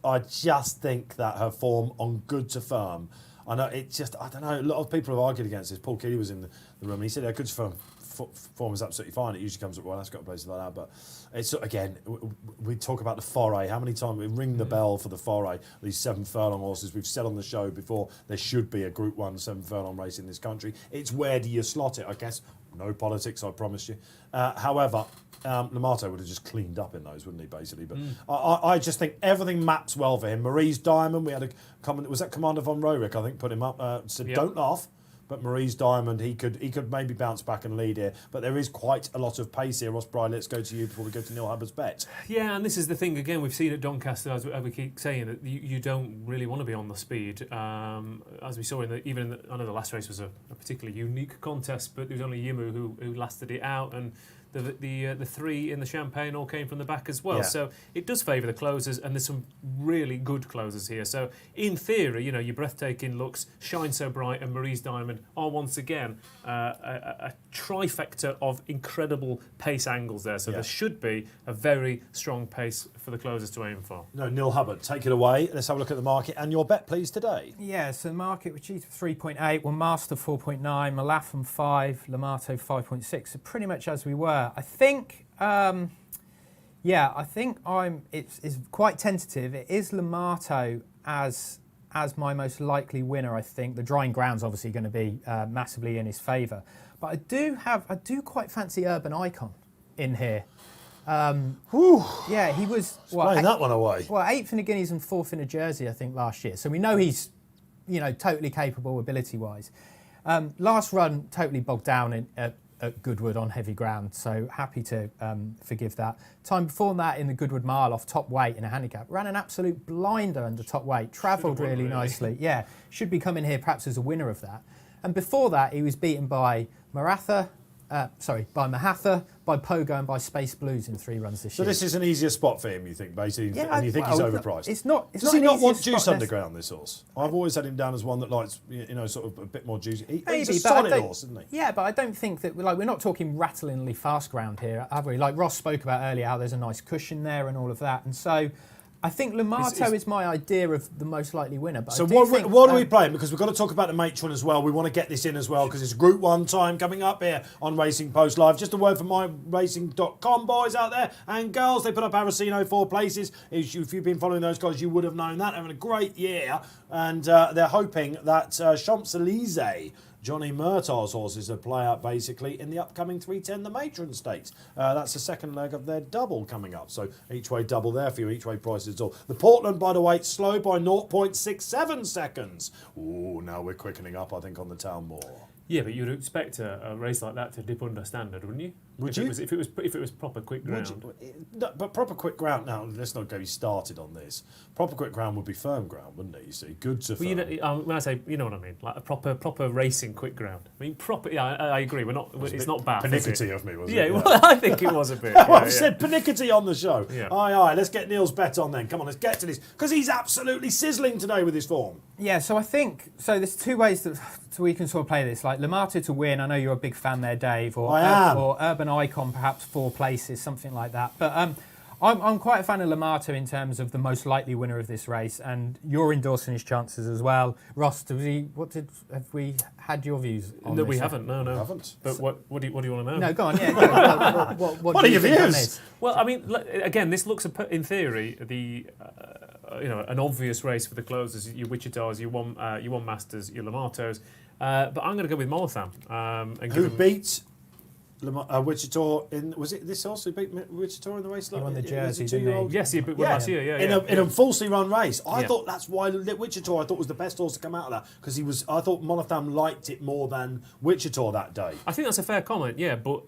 think that her form on good to firm. I know I don't know. A lot of people have argued against this. Paul Keeley was in the room, and he said her good to form is absolutely fine. It usually comes at Royal Ascot places like that, but it's again we talk about the foray. How many times we ring the bell for the foray? These 7 furlong horses. We've said on the show before there should be a Group 1 7 furlong race in this country. It's where do you slot it? I guess no politics. I promise you. However, Limato would have just cleaned up in those, wouldn't he? Basically, but I just think everything maps well for him. Marie's Diamond. We had a comment. Was that Commander von Roerich? I think put him up. Said don't laugh. But Marie's Diamond, he could maybe bounce back and lead here. But there is quite a lot of pace here. Ross Brierley, let's go to you before we go to Neil Hubbard's bet. Yeah, and this is the thing, again, we've seen at Doncaster, as we keep saying, that you don't really want to be on the speed. As we saw I know the last race was a particularly unique contest, but there was only Yimu who lasted it out, and the 3 in the Champagne all came from the back as well. Yeah. So it does favour the closers, and there's some really good closers here. So in theory, your Breathtaking Looks, Shine So Bright, and Marie's Diamond are once again a trifecta of incredible pace angles there. So there should be a very strong pace for the closers to aim for. No, Neil Hubbard, take it away. Let's have a look at the market and your bet, please, today. Yeah, so the market, which is 3.8, One Master 4.9, Malatham 5, Limato 5.6. So pretty much as we were. I think, it's quite tentative. It is Limato as my most likely winner, I think. The drying ground's obviously going to be massively in his favour. But I do quite fancy Urban Icon in here. Yeah, he was... Explain that one away. Well, 8th in the Guineas and 4th in the Jersey, I think, last year. So we know he's, totally capable ability-wise. Last run, totally bogged down at Goodwood on heavy ground, so happy to forgive that. Time before that in the Goodwood Mile off top weight in a handicap. Ran an absolute blinder under top weight, travelled really nicely. Yeah, should be coming here perhaps as a winner of that. And before that, he was beaten by Mahatha, by Pogo and by Space Blues in 3 runs this So year. this is an easier spot for him, you think, basically, and you think he's overpriced? It's not. Does he not want juice underground, this horse? I've always had him down as one that likes, sort of a bit more juicy. He's a solid horse, isn't he? Yeah, but I don't think that, we're not talking rattlingly fast ground here, have we? Like Ross spoke about earlier, how there's a nice cushion there and all of that. And so I think Lamato is my idea of the most likely winner. But so what are we playing? Because we've got to talk about the Matron as well. We want to get this in as well because it's Group 1 time coming up here on Racing Post Live. Just a word from myracing.com boys out there and girls. They put up Aracino 4 places. If you've been following those guys, you would have known that. Having a great year. And they're hoping that Champs-Élysées, Johnny Murtaugh's horses, a play-out basically in the upcoming 310, the Matron Stakes. That's the second leg of their double coming up. So each way double there for you, each way prices all. The Portland, by the way, slow by 0.67 seconds. Ooh, now we're quickening up, I think, on the Town Moor. Yeah, but you'd expect a race like that to dip under standard, wouldn't you? Would you? If it was proper quick ground. No, but proper quick ground, now, let's not get you started on this. Proper quick ground would be firm ground, wouldn't it? You see, good to firm. When I say, you know what I mean, like a proper racing quick ground. I mean, proper. Yeah, I agree. It's not bad. Panickety of me, was it? Yeah, well, I think it was a bit. I've said panickety on the show. Yeah. Aye, let's get Neil's bet on then. Come on, let's get to this because he's absolutely sizzling today with his form. Yeah, so I think there's 2 ways that we can sort of play this. Like Lamato to win. I know you're a big fan there, Dave. Or Urban Icon, perhaps 4 places, something like that. But I'm quite a fan of Lamato in terms of the most likely winner of this race, and you're endorsing his chances as well. Ross, have we had your views on No, this? we haven't. No, We haven't. But what do you want to know? No, go on. Yeah. Go on. What are do you your think on views? this? Well, I mean, again, this looks, in theory, an obvious race for the closers. Your Wichitas, your one Masters, your Lamatos. But I'm going to go with Molatham. Who beat Wichita was it this horse who beat Wichita in the race? He won the Jersey, Was didn't he? 2-year-old? Yes, he beat last year. Yeah, in a falsely run race. I Yeah. thought that's why Wichita I thought was the best horse to come out of that because I thought Monatham liked it more than Wichita that day. I think that's a fair comment. Yeah, but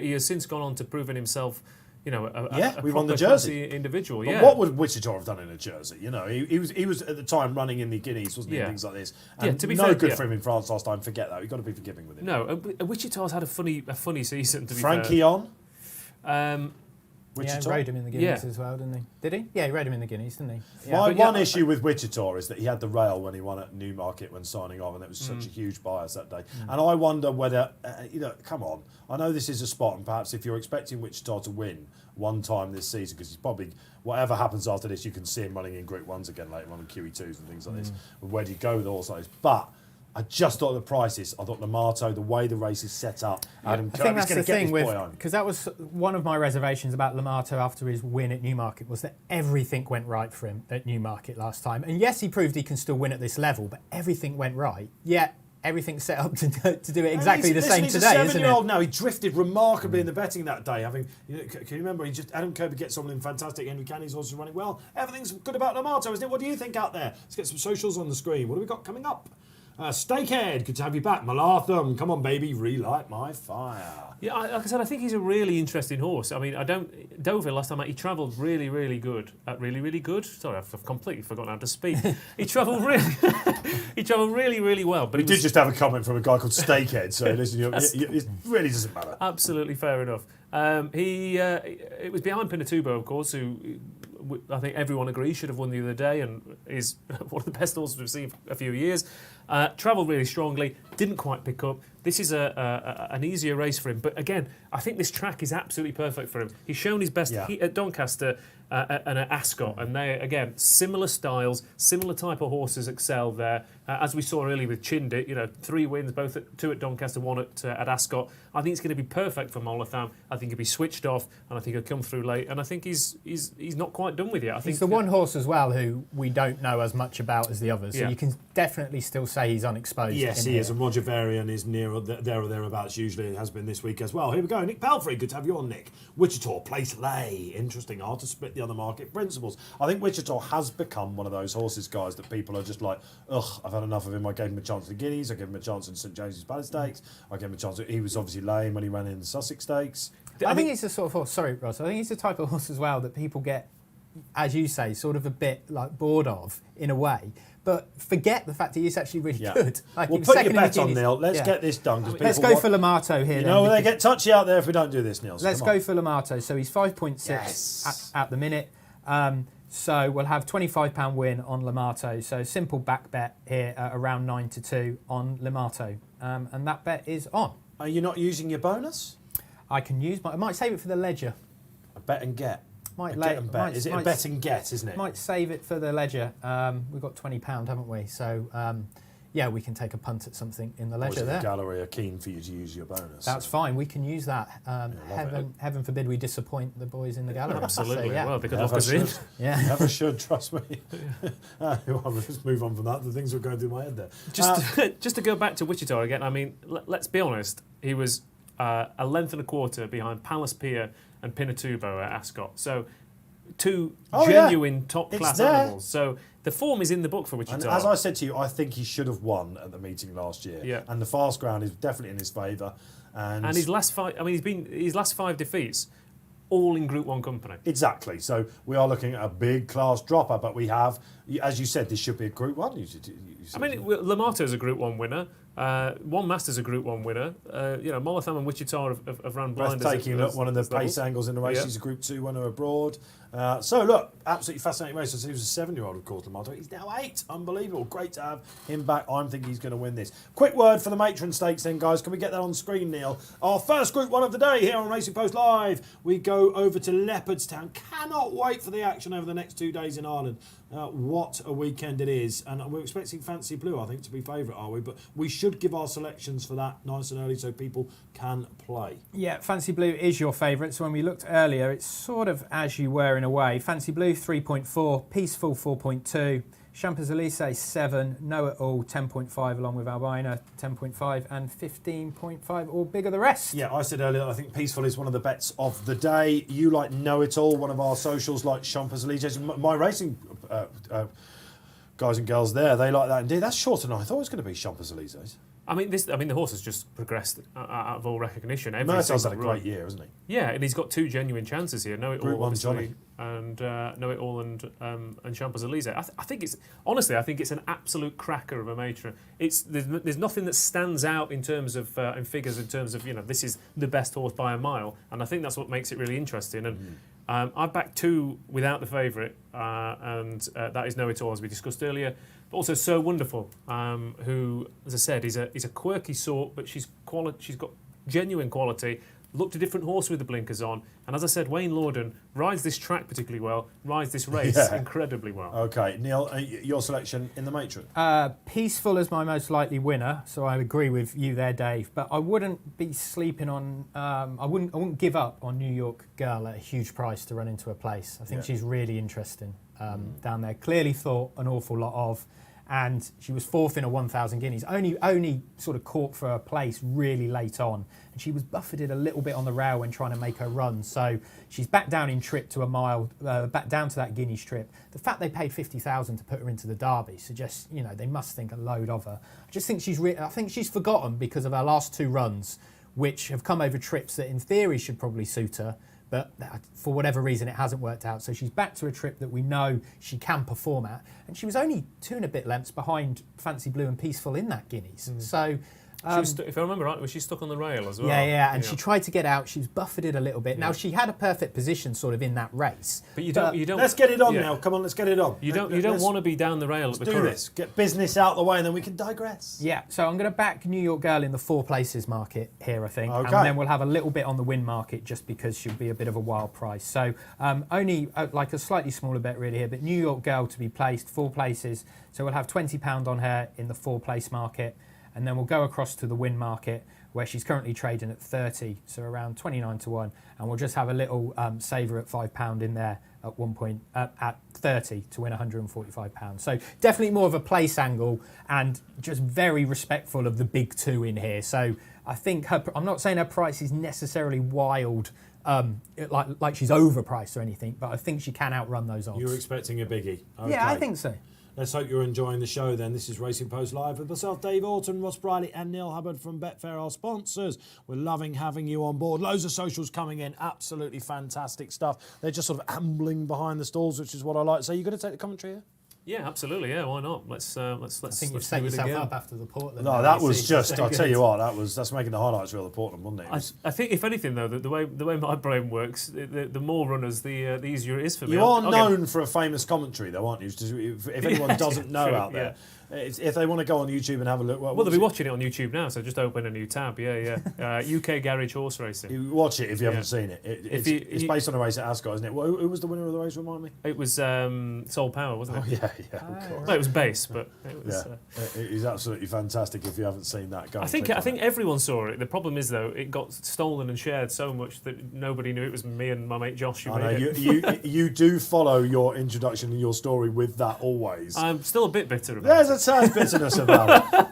he has since gone on to proving himself. We won the proper Jersey classy individual. But Yeah. what would Wichita have done in a Jersey? He was at the time running in the Guineas, wasn't he? Yeah. And things like this. Yeah, And to be no fair, good yeah. for him in France last time. Forget that. You've got to be forgiving with him. No, Wichita's had a funny season. To be Frankie on. fair. Wichita. Yeah, rode him in the Guineas as well, didn't he? Did he? Yeah, he rode him in the Guineas, didn't he? Yeah. My one issue with Wichita is that he had the rail when he won at Newmarket when signing off, and it was such a huge bias that day. And I wonder whether, come on, I know this is a spot, and perhaps if you're expecting Wichita to win one time this season, because he's probably, whatever happens after this, you can see him running in Group 1s again later on in QE2s and things like this. Where do you go with all those? But I just thought the prices, I thought Lamato, the way the race is set up, Adam I think that's the thing with because that was one of my reservations about Lamato after his win at Newmarket was that everything went right for him at Newmarket last time. And yes, he proved he can still win at this level, but everything went right. Yet everything's set up to do it exactly the same he's today, a isn't 7-year-old it? now. He drifted remarkably in the betting that day. Can you remember? Adam Kirby gets something fantastic. Henry Canning's also running well. Everything's good about Lamato, isn't it? What do you think out there? Let's get some socials on the screen. What have we got coming up? Steakhead, good to have you back. Malatham, come on, baby, relight my fire. Yeah, like I said, I think he's a really interesting horse. I mean, Deauville last time he travelled really, really good. Really good. Sorry, I've completely forgotten how to speak. He travelled really, really well. But We did just have a comment from a guy called Steakhead, so listen, it really doesn't matter. Absolutely fair enough. It was behind Pinatubo, of course, who I think everyone agrees should have won the other day and is one of the best horses we've seen for a few years. Travelled really strongly, didn't quite pick up. This is an easier race for him. But again, I think this track is absolutely perfect for him. He's shown his best at Doncaster and at Ascot. And they, again, similar styles, similar type of horses excel there. As we saw earlier with Chindit, 3 wins, two at Doncaster, 1 at Ascot. I think it's going to be perfect for Molatham. I think he'll be switched off, and I think he'll come through late. And I think he's not quite done with yet. I think he's the one horse as well who we don't know as much about as the others. So you can definitely still say he's unexposed. Yes, he is. And Roger Varian is near there or thereabouts usually. It has been this week as well. Here we go. Nick Palfrey, good to have you on, Nick. Wichita, place lay. Interesting. Hard to split the other market principles. I think Wichita has become one of those horses, guys, that people are just like, ugh, I've had enough of him. I gave him a chance at the Guineas. I gave him a chance in St James's Palace Stakes. I gave him a chance. He was obviously lame when he ran in the Sussex Stakes. I think he's the sort of horse, sorry, Ross, I think he's the type of horse as well that people get, as you say, sort of a bit like bored of in a way. but forget the fact he is actually really good. Like, We'll he was put second your in the bet on, Guineas. Neil. Let's Yeah. get this done. Let's go for Lamato here. You then, know, they because- get touchy out there if we don't do this, Neil. So Let's come go on. for Lamato. So he's 5.6 at the minute. So we'll have £25 win on Lamato. So simple back bet here at around 9-2 on Lamato. And that bet is on. Are you not using your bonus? I can use I might save it for the ledger. A bet and get. Might A lay- get and bet. might- Is it a might- bet and get, isn't it? Might save it for the ledger. We've got £20, haven't we? So yeah, we can take a punt at something in the ledger The there. gallery are keen for you to use your bonus. That's fine. We can use that. love Heaven forbid we disappoint the boys in the gallery. Absolutely. So, yeah. Well, they could Never lock us in. should. Yeah. Never should, trust me. Well, let's move on from that. The things were going through my head there. Just to go back to Wichita again, I mean, let's be honest, he was a length and a quarter behind Palace Pier and Pinatubo at Ascot. So two genuine top-class there. animals. So the form is in the book for And Wichita. as I said to you, I think he should have won at the meeting last year. Yeah. And the fast ground is definitely in his favour. And his last five, I mean, his last 5 defeats, all in Group 1 company. Exactly. So we are looking at a big class dropper, but we have, as you said, this should be a Group 1. You I mean, Lamato's a Group 1 winner. One Master's a Group 1 winner. Mollatham and Wichita have run blind. breathtaking. Look, one of the as pace levels. angles in the race. Yeah. He's a Group 2 winner abroad. So look, absolutely fascinating race. So he was a 7-year-old, of course, Lamato. He's now 8. Unbelievable. Great to have him back. I'm thinking he's going to win this. Quick word for the Matron Stakes then, guys. Can we get that on screen, Neil? Our first Group 1 of the day here on Racing Post Live. We go over to Leopardstown. Cannot wait for the action over the next 2 days in Ireland. What a weekend it is. And we're expecting Fancy Blue, I think, to be favourite, are we? But we should give our selections for that nice and early so people can play. Yeah, Fancy Blue is your favourite. So when we looked earlier, it's sort of as you were in a way. Fancy Blue 3.4, Peaceful 4.2, Champs-Élysées 7, Know It All 10.5 along with Albina 10.5 and 15.5, all bigger the rest. Yeah, I said earlier that I think Peaceful is one of the bets of the day. You like Know It All, one of our socials like Champs-Élysées. My racing guys and girls there, they like that indeed. That's shorter than I thought it was going to be Champs-Élysées. I mean, the horse has just progressed out of all recognition. Every Murtaugh's single had a run. great year, hasn't he? Yeah, and he's got 2 genuine chances here. Know It Group All, 1 obviously, Johnny. and Know It All and Champs-Élysées. I think it's honestly, I think it's an absolute cracker of a matron. There's nothing that stands out in terms of in figures in terms of this is the best horse by a mile, and I think that's what makes it really interesting. And I backed 2 without the favourite, and that is Know It All, as we discussed earlier. But also So Wonderful, who, as I said, is a quirky sort, but she's got genuine quality. Looked a different horse with the blinkers on, and as I said, Wayne Lorden rides this track particularly well, rides this race incredibly well. Okay, Neil, your selection in the matron? Peaceful is my most likely winner, so I agree with you there, Dave. But I wouldn't be sleeping on. I wouldn't give up on New York Girl at a huge price to run into a place. I think she's really interesting down there. Clearly thought an awful lot of, and she was 4th in a 1,000 guineas. Only sort of caught for a place really late on, and she was buffeted a little bit on the rail when trying to make her run. So she's back down in trip to a mile, back down to that Guineas trip. The fact they paid 50,000 to put her into the Derby suggests they must think a load of her. I just think I think she's forgotten because of her last 2 runs, which have come over trips that in theory should probably suit her. But for whatever reason, it hasn't worked out. So she's back to a trip that we know she can perform at. And she was only 2 and a bit lengths behind Fancy Blue and Peaceful in that Guineas. So She was if I remember right, was she stuck on the rail as well? Yeah, and she tried to get out. She was buffeted a little bit. Now she had a perfect position, sort of in that race. But you don't. Let's get it on now. Come on, let's get it on. You don't want to be down the rail at the do current. this. Get business out of the way, and then we can digress. Yeah, so I'm going to back New York Girl in the 4 places market here, I think. Okay. And then we'll have a little bit on the win market just because she'll be a bit of a wild price. So only like a slightly smaller bet really here, but New York Girl to be placed, 4 places. So we'll have £20 on her in the 4 place market. And then we'll go across to the win market where she's currently trading at 30, so around 29 to 1. And we'll just have a little saver at £5 in there at at 30 to win £145. So definitely more of a place angle and just very respectful of the big 2 in here. So I think I'm not saying her price is necessarily wild, like she's overpriced or anything, but I think she can outrun those odds. You're expecting a biggie. Okay. Yeah, I think so. Let's hope you're enjoying the show then. This is Racing Post Live with myself, Dave Orton, Ross Brierley and Neil Hubbard from Betfair, our sponsors. We're loving having you on board. Loads of socials coming in. Absolutely fantastic stuff. They're just sort of ambling behind the stalls, which is what I like. So you're going to take the commentary here? Yeah, absolutely. Yeah, why not? Let's. I think you've set yourself up after the Portland. No, that was just. I'll tell you what. That's making the highlights reel of Portland, wasn't it? I think, if anything, though, the way my brain works, the more runners, the easier it is for me. You are known for a famous commentary, though, aren't you? If anyone doesn't know out there. If they want to go on YouTube and have a look... Well, they'll be watching it on YouTube now, so just open a new tab, UK Garage Horse Racing. You watch it if you haven't seen it. It's based on a race at Ascot, isn't it? Who was the winner of the race, remind me? It was Soul Power, wasn't it? Oh, yeah, of course. No, it was base, but it was... It's absolutely fantastic if you haven't seen that. I think everyone saw it. The problem is, though, it got stolen and shared so much that nobody knew it was me and my mate Josh who made it. You do follow your introduction and your story with that always. I'm still a bit bitter about it. There's a tad bitterness about it.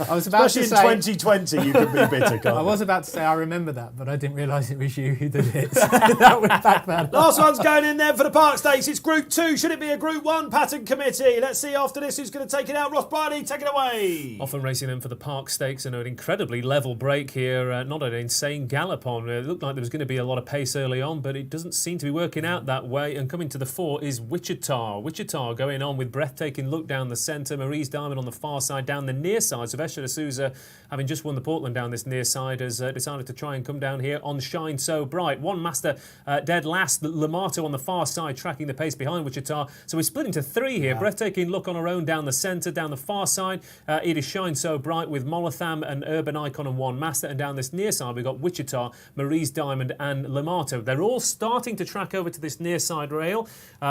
I was about to say, especially in 2020, you can be bitter, can't you? I was about to say I remember that, but I didn't realise it was you who did it. So that went back then. Last one's going in there for the Park Stakes. It's Group 2. Should it be a Group 1 pattern committee? Let's see after this who's going to take it out. Ross Brierley, take it away. Often racing them for the Park Stakes and an incredibly level break here. Not an insane gallop on. It looked like there was going to be a lot of pace early on, but it doesn't seem to be working out that way. And coming to the fore is Wichita. Wichita going on with breathtaking look down the centre. Marie's Diamond on the far side, down the near side. Sylvester de Souza, having just won the Portland down this near side, has decided to try and come down here on Shine So Bright. One master dead last. Lamato on the far side, tracking the pace behind Wichita. So we're split into three here. Yeah. Breathtaking look on her own down the centre, down the far side. It is Shine So Bright with Molatham and Urban Icon and one master. And down this near side, we've got Wichita, Marie's Diamond and Lamato. They're all starting to track over to this near side rail.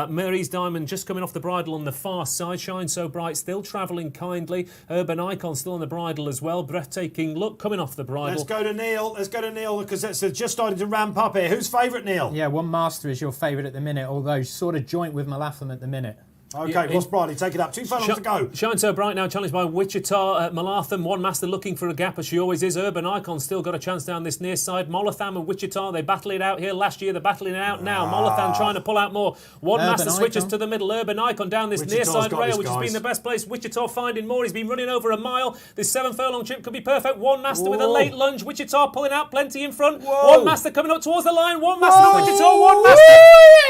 Marie's Diamond just coming off the bridle on the far side. Shine So Bright still travelling kindly. Urban Icon still on the bridle as well. Breathtaking look coming off the bridle. Let's go to Neil because it's just starting to ramp up here. Who's favourite, Neil? Yeah, one master is your favourite at the minute, although sort of joint with Molatham at the minute. Okay, Ross Brierley, take it up. 2 furlongs to go. Shine So Bright now challenged by Wichita. Molatham, one master looking for a gap as she always is. Urban Icon still got a chance down this near side. Molatham and Wichita, they battle it out here last year. They're battling it out now. Molatham trying to pull out more. One Urban master switches Icon to the middle. Urban Icon down this Wichita's near side got rail, this, which has guys. been the best place. Wichita finding more. He's been running over a mile. This 7 furlong trip could be perfect. One master with a late lunge. Wichita pulling out plenty in front. Whoa. One master coming up towards the line. One master and Wichita. One master.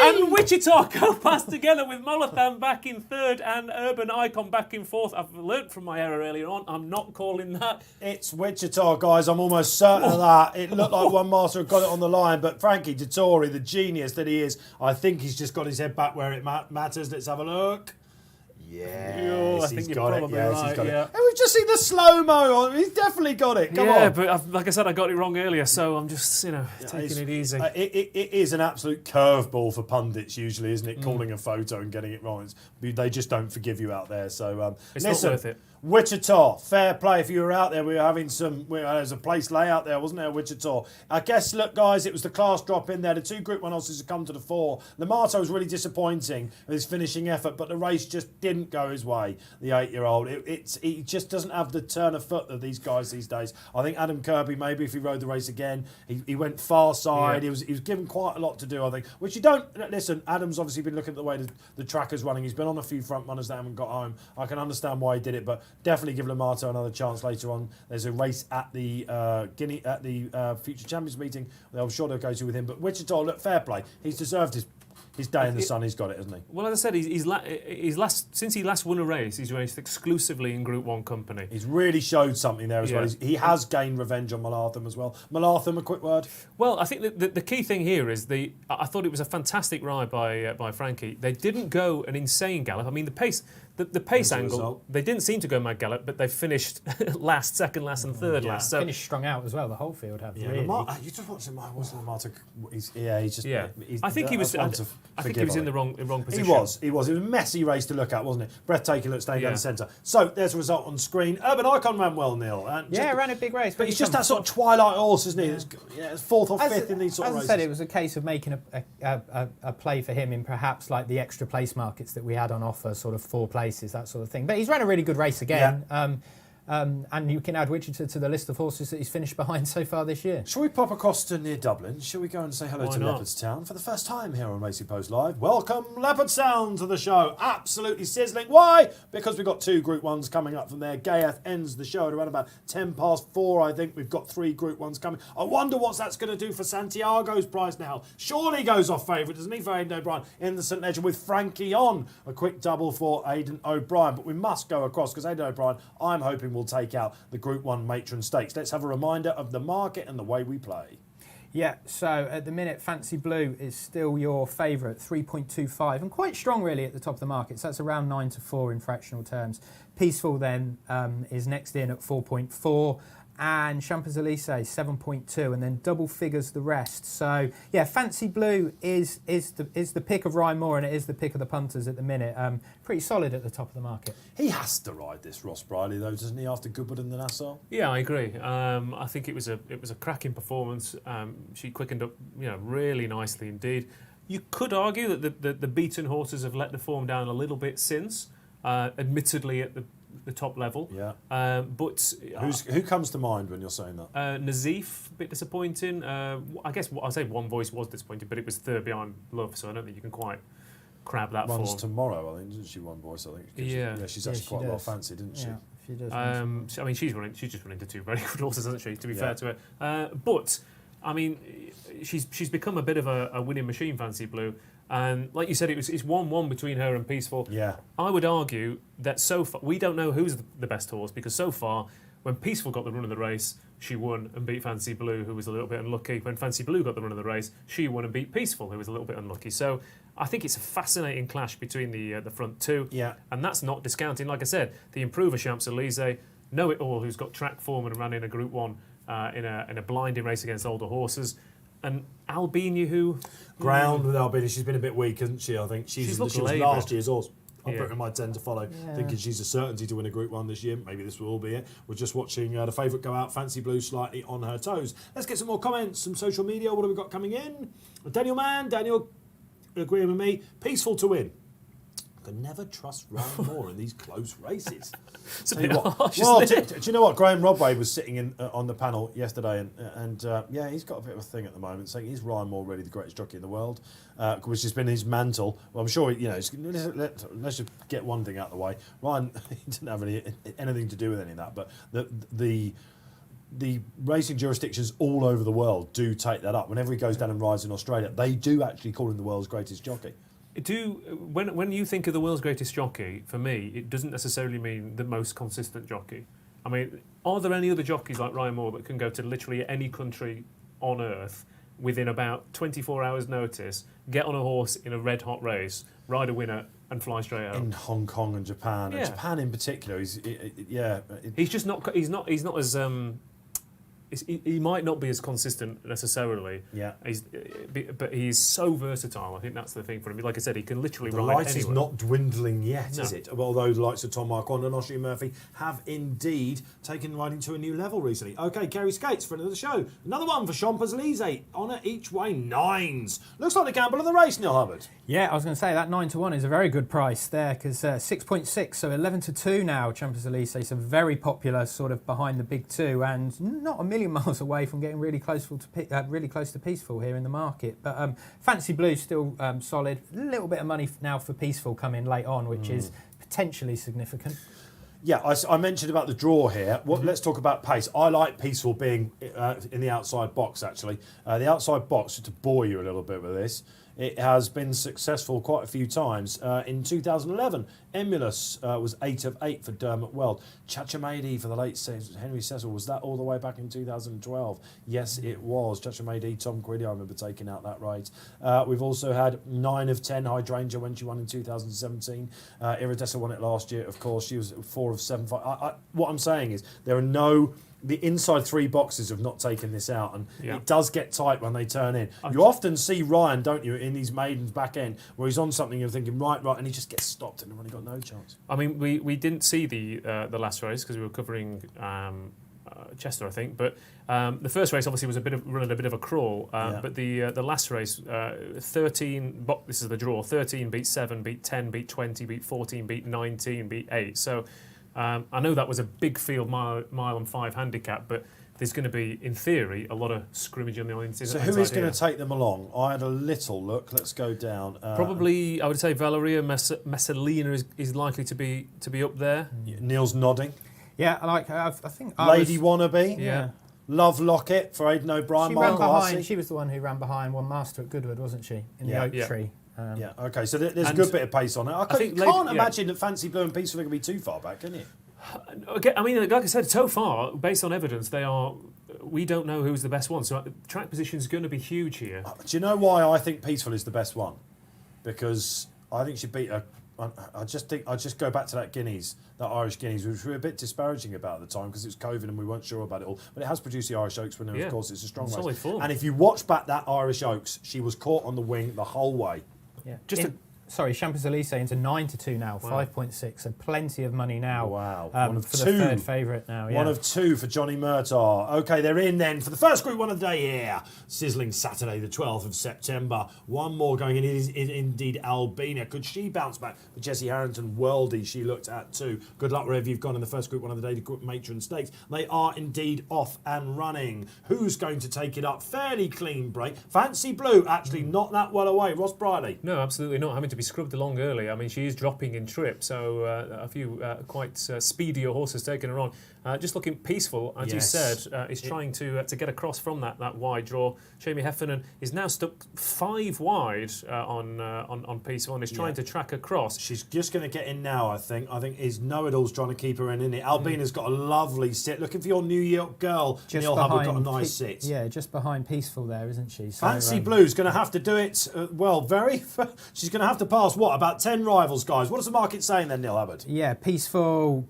And Wichita go past together with Molatham back in third and Urban Icon back in fourth. I've learnt from my error earlier on. I'm not calling that. It's Wichita, guys. I'm almost certain of that. It looked like one master had got it on the line, but Frankie Dettori, the genius that he is, I think he's just got his head back where it matters. Let's have a look. Yes, I think you're probably right. He's got it. And we've just seen the slow-mo. He's definitely got it. Come on. Yeah, but like I said, I got it wrong earlier, so I'm just, taking it easy. It is an absolute curveball for pundits usually, isn't it? Calling a photo and getting it wrong. They just don't forgive you out there. So it's listen, not worth it. Wichita, fair play. If you were out there, we were having there's a place layout there, wasn't there, Wichita? I guess, look, guys, it was the class drop in there. The 2 Group 1 horses have come to the fore. Lamato was really disappointing with his finishing effort, but the race just didn't go his way, the 8-year-old. He just doesn't have the turn of foot of these guys these days. I think Adam Kirby, maybe if he rode the race again, he went far side. Yeah. He was given quite a lot to do, I think, which you don't... Listen, Adam's obviously been looking at the way the track is running. He's been on a few front runners that haven't got home. I can understand why he did it, but definitely give Lamato another chance later on. There's a race at the Future Champions meeting. I'm sure they'll go to with him. But Wichita, look, fair play. He's deserved his day in the sun. He's got it, hasn't he? Well, as I said, since he last won a race, he's raced exclusively in Group 1 company. He's really showed something there as well. He has gained revenge on Molatham as well. Molatham, a quick word? Well, I think the key thing here is I thought it was a fantastic ride by Frankie. They didn't go an insane gallop. I mean, the pace angle, they didn't seem to go mad gallop, but they finished last, second last and third last. So finished strong out as well, the whole field have. Yeah, really. you just watched Lamato. I think he was in the wrong position. He was. It was a messy race to look at, wasn't it? Breathtaking look staying down the centre. So there's a result on screen. Urban Icon ran well, Neil. Ran a big race. But he's just that sort of twilight horse, isn't he? It's 4th or 5th in these sort of races. As I said, it was a case of making a play for him in perhaps like the extra place markets that we had on offer, sort of 4 places, that sort of thing. But he's ran a really good race again. And you can add Wichita to the list of horses that he's finished behind so far this year. Shall we pop across to near Dublin? Shall we go and say hello Why to not? Leopardstown for the first time here on Racing Post Live? Welcome Leopardstown to the show. Absolutely sizzling. Why? Because we've got 2 Group 1s coming up from there. Gayeth ends the show at around about 4:10, I think. We've got 3 Group 1s coming. I wonder what that's going to do for Santiago's price now. Surely goes off favourite, doesn't he, for Aidan O'Brien in the St Leger with Frankie on. A quick double for Aidan O'Brien. But we must go across because Aidan O'Brien, I'm hoping, will take out the Group 1 Matron Stakes. Let's have a reminder of the market and the way we play. Yeah, so at the minute, Fancy Blue is still your favourite, 3.25, and quite strong really at the top of the market. So that's around 9-4 in fractional terms. Peaceful then is next in at 4.4. And Champs-Élysées 7.2, and then double figures the rest. So yeah, Fancy Blue is the pick of Ryan Moore, and it is the pick of the punters at the minute. Pretty solid at the top of the market. He has to ride this Ross Brierley though, doesn't he? After Goodwood and the Nassau. Yeah, I agree. I think it was a cracking performance. She quickened up, really nicely indeed. You could argue that the beaten horses have let the form down a little bit since, admittedly at the top level. Yeah. But Who comes to mind when you're saying that? Nazif, a bit disappointing. I guess I'll say One Voice was disappointing, but it was third behind Love, so I don't think you can quite crab that Runs form. tomorrow, I think, doesn't she? One Voice, I think. Yeah. She's actually quite well does. fancied, isn't she? Yeah, she does. I mean, she's just run into 2 very good horses, hasn't she? To be fair to her, but I mean, she's become a bit of a winning machine, Fancy Blue. And like you said, it's 1-1 between her and Peaceful. Yeah. I would argue that so far we don't know who's the best horse, because so far, when Peaceful got the run of the race, she won and beat Fancy Blue, who was a little bit unlucky. When Fancy Blue got the run of the race, she won and beat Peaceful, who was a little bit unlucky. So I think it's a fascinating clash between the front 2. Yeah. And that's not discounting, like I said, the improver Champs-Élysées, know-it-all, who's got track form and ran in a Group 1 in a blinding race against older horses. And Albini, who... Ground with Albini, she's been a bit weak, hasn't she? I think she was laboured. last year's horse. I'm Yeah. putting my 10 to follow, thinking she's a certainty to win a Group 1 this year. Maybe this will all be it. We're just watching the favourite go out, Fancy Blue, slightly on her toes. Let's get some more comments, some social media. What have we got coming in? Daniel, agreeing with me. Peaceful to win. I can never trust Ryan Moore in these close races. It's a Tell you bit what. harsh, Well, isn't it? do you know what? Graham Rodway was sitting in on the panel yesterday, and yeah, he's got a bit of a thing at the moment, saying is Ryan Moore really the greatest jockey in the world, which has been his mantle. Well, I'm sure let's just get one thing out of the way. Ryan, he didn't have anything to do with any of that, but the racing jurisdictions all over the world do take that up. Whenever he goes down and rides in Australia, they do actually call him the world's greatest jockey. When you think of the world's greatest jockey, for me, it doesn't necessarily mean the most consistent jockey. I mean, are there any other jockeys like Ryan Moore that can go to literally any country on earth within about 24 hours' notice, get on a horse in a red-hot race, ride a winner, and fly straight out? In Hong Kong and Japan, Yeah. and Japan in particular, He's just not. He's not as. He might not be as consistent necessarily. Yeah. But he's so versatile. I think that's the thing for him. Like I said, he can literally The ride light anywhere. is not dwindling yet, No. is it? Although the likes of Tom Marquand and Oshie Murphy have indeed taken riding to a new level recently. Okay, Kerry Skates for another show. Another one for Champs-Élysées. Honour each way 9s. Looks like the gamble of the race, Neil Hubbard. Yeah, I was going to say that 9-1 is a very good price there, because 6.6, so 11-2 now. Champs-Élysées, so very popular, sort of behind the big 2, and not a million miles away from getting really close to Peaceful here in the market. But Fancy Blue still solid. A little bit of money now for Peaceful coming late on, which is potentially significant. Yeah, I mentioned about the draw here. Let's talk about pace. I like Peaceful being in the outside box, actually. The outside box, just to bore you a little bit with this, it has been successful quite a few times. In 2011, Emulous was 8 of 8 for Dermot Weld. Chachamady for the late Henry Cecil, was that all the way back in 2012? Yes, it was. Chachamady, Tom Quiddy, I remember taking out that race. We've also had 9 of 10 Hydrangea when she won in 2017. Iridessa won it last year, of course. She was 4 of 7. What I'm saying is there are the inside 3 boxes have not taken this out, and it does get tight when they turn in. You often see Ryan, don't you, in these maidens back end, where he's on something, you're thinking, right, and he just gets stopped and really got no chance. I mean, we didn't see the last race because we were covering Chester, I think. But the first race obviously was running a bit of a crawl. But the last race, 13. This is the draw. 13 beat 7, beat 10, beat 20, beat 14, beat 19, beat 8. So I know that was a big field mile and 5 handicap, but there's going to be, in theory, a lot of scrimmage on the inside. So who is going to take them along? I had a little look. Let's go down. Probably, I would say Valeria Messalina is likely to be up there. Neil's nodding. Yeah, I think Lady Wannabe. Yeah. Love Locket for Aidan O'Brien. She ran behind. She was the one who ran behind One Master at Goodwood, wasn't she? In the oak tree. Yeah. Okay. So there's a good bit of pace on it. I can't imagine that Fancy Blue and Peaceful are going to be too far back, can you? Okay, I mean, like I said, so far, based on evidence, we don't know who's the best one. So track position is going to be huge here. Do you know why I think Peaceful is the best one? Because I think she beat I just go back to that Irish Guineas, which we were a bit disparaging about at the time because it was COVID and we weren't sure about it all. But it has produced the Irish Oaks winner, of course, it's a strong solid race. form. And if you watch back that Irish Oaks, she was caught on the wing the whole way. Yeah. Champs-Élysées into 9-2 now, 5.6, so plenty of money now. Wow. For the third favourite now. Yeah. One of two for Johnny Murtagh. OK, they're in then for the first Group 1 of the day here. Sizzling Saturday, the 12th of September. One more going in. It is indeed Albina. Could she bounce back? For Jessie Harrington, Worldy, she looked at too. Good luck wherever you've gone in the first Group 1 of the day, the Matron Stakes. They are indeed off and running. Who's going to take it up? Fairly clean break. Fancy Blue, actually not that well away. Ross Brierley. No, absolutely not. Having to be scrubbed along early. I mean, she is dropping in trip, so a few quite speedier horses taking her on. Just looking peaceful, as you said, is trying to get across from that wide draw. Jamie Heffernan is now stuck 5 wide on peaceful and is trying to track across. She's just going to get in now, I think. I think is Know-It-All's trying to keep her in, isn't it? Albina's got a lovely sit. Looking for your New York girl. Just Neil Hubbard got a nice sit. Yeah, just behind Peaceful there, isn't she? So, Fancy Blue's going to have to do it, she's going to have to pass, about 10 rivals, guys. What is the market saying then, Neil Hubbard? Yeah, Peaceful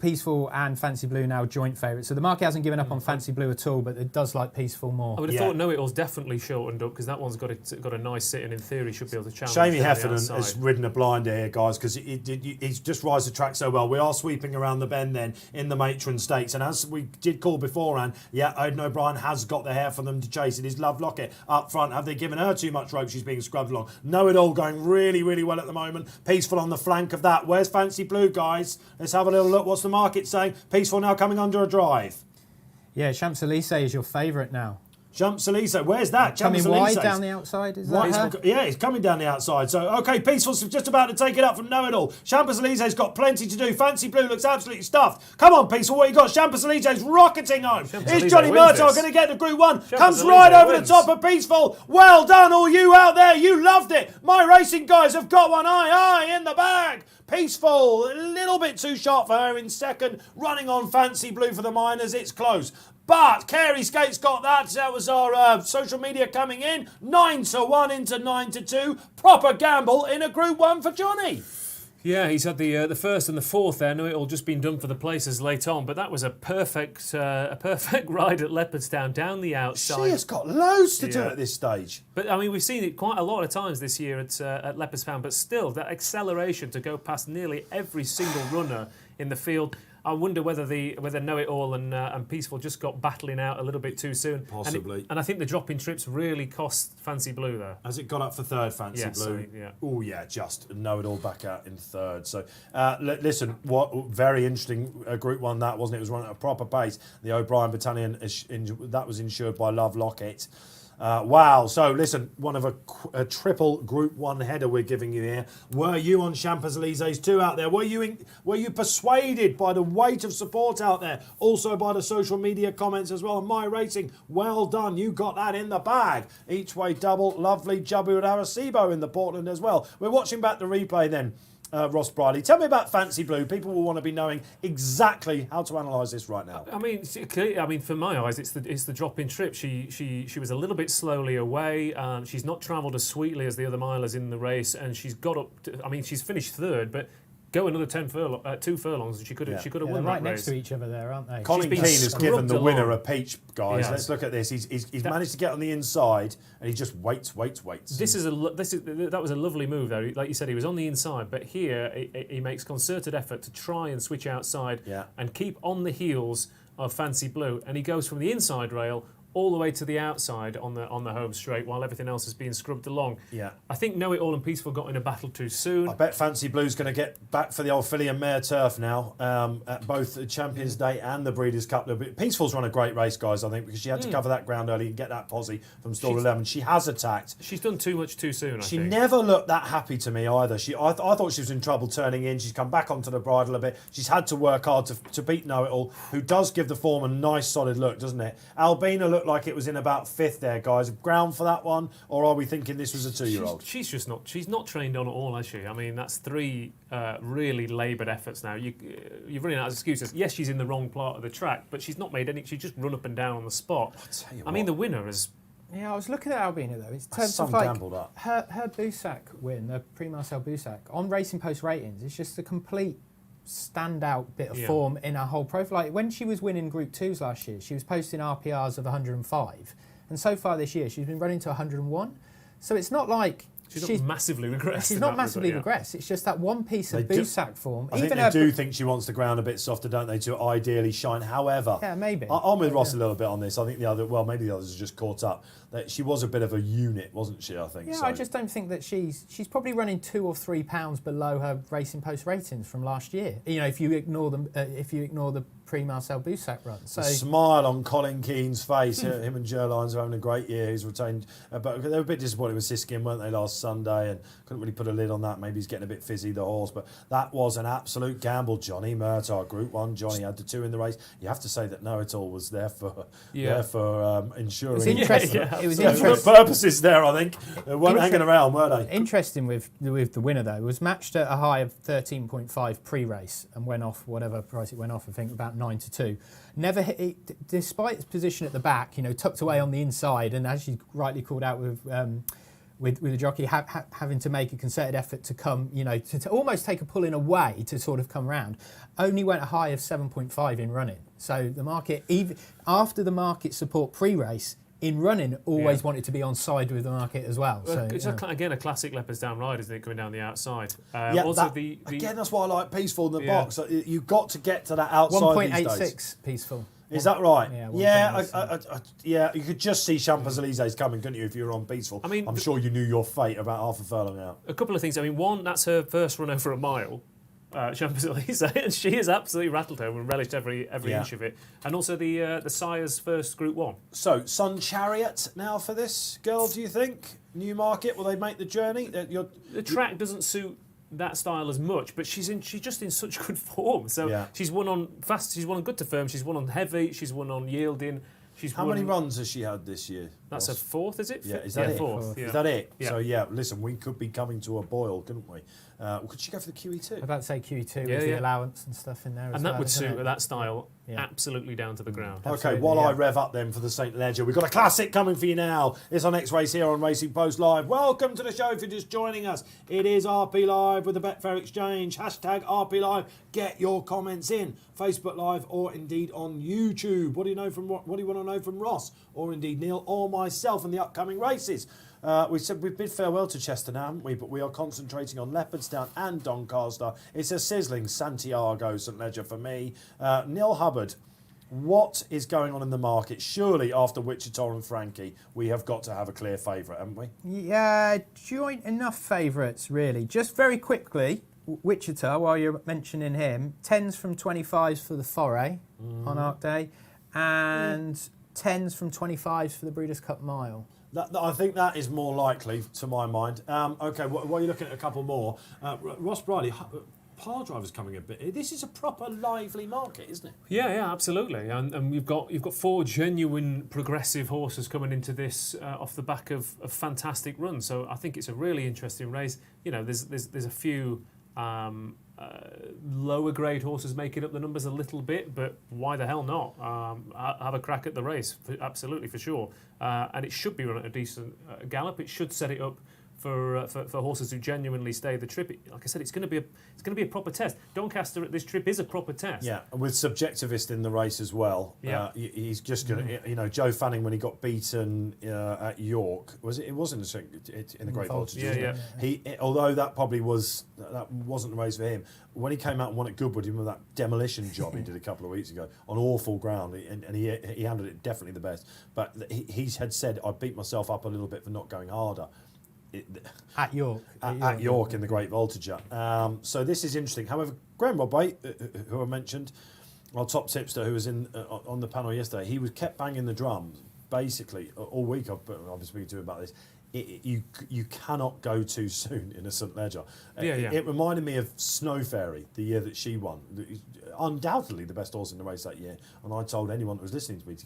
and Fancy Blue now joint favourites. So the market hasn't given up on Fancy Blue at all, but it does like Peaceful more. I would have thought Know-It-All's definitely shortened up because that one's got a nice sit and in theory should be able to challenge. Jamie Heffernan has ridden a blinder here, guys, because he's just rised the track so well. We are sweeping around the bend then in the Matron Stakes, and as we did call beforehand, Aidan O'Brien has got the hair for them to chase. It is Love Locket up front. Have they given her too much rope? She's being scrubbed along. Know-It-All going really, really well at the moment. Peaceful on the flank of that. Where's Fancy Blue, guys? Let's have a little look. What's the market saying? Peaceful now coming under a drive. Yeah, Champs-Élysées is your favourite now. Champs-Élysées, where's that? Coming wide down the outside, is that her? Yeah, it's coming down the outside. So, OK, Peaceful's just about to take it up from Know-It-All. Champs-Élysées got plenty to do. Fancy Blue looks absolutely stuffed. Come on, Peaceful, what you got? Champs-Élysées rocketing home. Is Johnny Murtagh going to get the Group 1? Comes right over the top of Peaceful. Well done, all you out there. You loved it. My racing guys have got one eye in the bag. Peaceful, a little bit too sharp for her in second. Running on Fancy Blue for the Miners. It's close. But Carey Skate's got that. That was our social media coming in. 9-1 into 9-2. Proper gamble in a Group 1 for Johnny. Yeah, he's had the first and the fourth there. No, it all just been done for the places late on, but that was a perfect ride at Leopardstown down the outside. She has got loads to do at this stage. But I mean, we've seen it quite a lot of times this year at Leopardstown. But still, that acceleration to go past nearly every single runner in the field. I wonder whether Know-It-All and Peaceful just got battling out a little bit too soon. Possibly. And I think the drop in trips really cost Fancy Blue there. Has it got up for third, Fancy Blue? Oh, yeah, just Know-It-All back out in third. So, listen, what very interesting Group 1 that, wasn't it? It was running at a proper pace. The O'Brien Battalion, that was insured by Love Locket. Wow. So, listen, one of a triple Group 1 header we're giving you here. Were you on Champs-Élysées too out there? Were you persuaded by the weight of support out there? Also by the social media comments as well. And My Racing, well done. You got that in the bag. Each way double. Lovely. Jabbu Arecibo in the Portland as well. We're watching back the replay then. Ross Brierley, tell me about Fancy Blue. People will want to be knowing exactly how to analyse this right now. I mean, for my eyes, it's the drop in trip. She was a little bit slowly away. She's not travelled as sweetly as the other milers in the race, and she's got up. She's finished third, but go another 2 furlongs, and she could have won that race. Right next to each other there, aren't they? Colin Keane has given the winner a peach, guys. Yeah. Let's look at this. He's managed to get on the inside, and he just waits. That was a lovely move there. Like you said, he was on the inside, but here he makes concerted effort to try and switch outside and keep on the heels of Fancy Blue, and he goes from the inside rail all the way to the outside on the home straight while everything else is being scrubbed along. Yeah. I think Know It All and Peaceful got in a battle too soon. I bet Fancy Blue's going to get back for the old filly and mare turf now at both the Champions Day and the Breeders' Cup. Peaceful's run a great race, guys, I think, because she had to cover that ground early and get that posse from stall 11. She has attacked. She's done too much too soon, I She think. never looked that happy to me either. I thought she was in trouble turning in. She's come back onto the bridle a bit. She's had to work hard to beat Know It All, who does give the form a nice solid look, doesn't it? Albina looked like it was in about fifth there, guys. Ground for that one, or are we thinking this was a 2-year-old? She's not trained on at all, has she? I mean, that's 3 really laboured efforts now. You're running out of excuses. Yes, she's in the wrong part of the track, but she's not made any. She's just run up and down on the spot. I mean, the winner is. Yeah, I was looking at Albina though. In terms Some of like gambled up. her Boussac win, the Prix Marcel Boussac on Racing Post ratings, it's just a complete standout bit of form in her whole profile. Like when she was winning Group 2s last year, she was posting RPRs of 105, and so far this year she's been running to 101. So it's not like she's not massively regressed. She's not massively regressed. It's just that one piece of Boussac form. I think they do think she wants the ground a bit softer, don't they, to ideally shine. However, yeah, maybe. I'm with Ross a little bit on this. I think maybe the others are just caught up. That she was a bit of a unit, wasn't she? I think. Yeah, so. I just don't think that she's probably running 2 or 3 pounds below her Racing Post ratings from last year. You know, if you ignore the Prix Marcel Boussac run. So the smile on Colin Keane's face. Him and Gerlines are having a great year. He's retained, but they were a bit disappointed with Siskin, weren't they, last Sunday, and couldn't really put a lid on that. Maybe he's getting a bit fizzy, the horse, but that was an absolute gamble. Johnny Murtagh, Group 1. Johnny had the 2 in the race. You have to say that Know It All was there for ensuring. It was interesting. It was interesting. Purposes there, I think. They weren't hanging around, were they? Interesting with the winner though, it was matched at a high of 13.5 pre-race and went off whatever price it went off. I think about 9-2. Never hit it, despite its position at the back. You know, tucked away on the inside, and as you rightly called out with the jockey having to make a concerted effort to come, you know, to almost take a pull in away to sort of come round. Only went a high of 7.5 in running. So the market, even after the market support pre-race, in running, always wanted to be on side with the market as well. So, it's again a classic Leopardstown ride, isn't it, coming down the outside? Again, that's why I like Peaceful in the box. You've got to get to that outside 1.86 Peaceful. Is that right? Yeah, you could just see Champs-Élysées coming, couldn't you, if you were on Peaceful? I mean, I'm sure you knew your fate about half a furlong out. A couple of things. I mean, one, that's her first run over a mile, Champs-Élysées, and she has absolutely rattled her and relished every inch of it. And also the Sire's first Group 1. So, Sun Chariot now for this girl, do you think? Newmarket, will they make the journey? The track doesn't suit that style as much, but she's just in such good form. So she's won on fast, she's won on good to firm, she's won on heavy, she's won on yielding. How many runs has she had this year? That's Ross? a 4th, is it? Yeah, is that it? Fourth. Is that it? Yeah. So listen, we could be coming to a boil, couldn't we? Could she go for the QE2? I was about to say QE2 with the allowance and stuff in there as well. And that would suit that style absolutely down to the ground. Okay, while I rev up then for the St. Ledger, we've got a classic coming for you now. It's our next race here on Racing Post Live. Welcome to the show if you're just joining us. It is RP Live with the Betfair Exchange. Hashtag RP Live. Get your comments in. Facebook Live or indeed on YouTube. What do you want to know from Ross or indeed Neil or myself in the upcoming races? We said we've bid farewell to Chester now, haven't we? But we are concentrating on Leopardstown and Doncaster. It's a sizzling Santiago St. Ledger for me. Neil Hubbard, what is going on in the market? Surely after Wichita and Frankie, we have got to have a clear favourite, haven't we? Yeah, joint enough favourites, really. Just very quickly, Wichita, while you're mentioning him, 10s from 25s for the Foray on Arc Day, and 10s from 25s for the Breeders' Cup Mile. I think that is more likely, to my mind. Okay, while you're looking at a couple more, Ross Brierley, Pile Driver's coming a bit. This is a proper lively market, isn't it? Yeah, absolutely. And you've got 4 genuine progressive horses coming into this off the back of fantastic runs. So I think it's a really interesting race. You know, there's a few lower grade horses making up the numbers a little bit, but why the hell not? Have a crack at the race, absolutely, for sure. And it should be run at a decent gallop. It should set it up for horses who genuinely stay the trip. Like I said, it's going to be a proper test. Doncaster at this trip is a proper test. Yeah, with Subjectivist in the race as well. Yeah. He's just going to, Joe Fanning, when he got beaten at York, it wasn't in the Great Voltage. Although that wasn't the race for him. When he came out and won at Goodwood, you remember that demolition job he did a couple of weeks ago on awful ground, and he handled it definitely the best. But he had said, I beat myself up a little bit for not going harder. At York. At York in the Great Voltage. So this is interesting. However, Graham Rodway, who I mentioned, our top tipster, who was on the panel yesterday, he was kept banging the drum basically all week. I've been speaking to him about this. You cannot go too soon in a St Ledger. It reminded me of Snow Fairy, the year that she won. Undoubtedly the best horse in the race that year. And I told anyone that was listening to me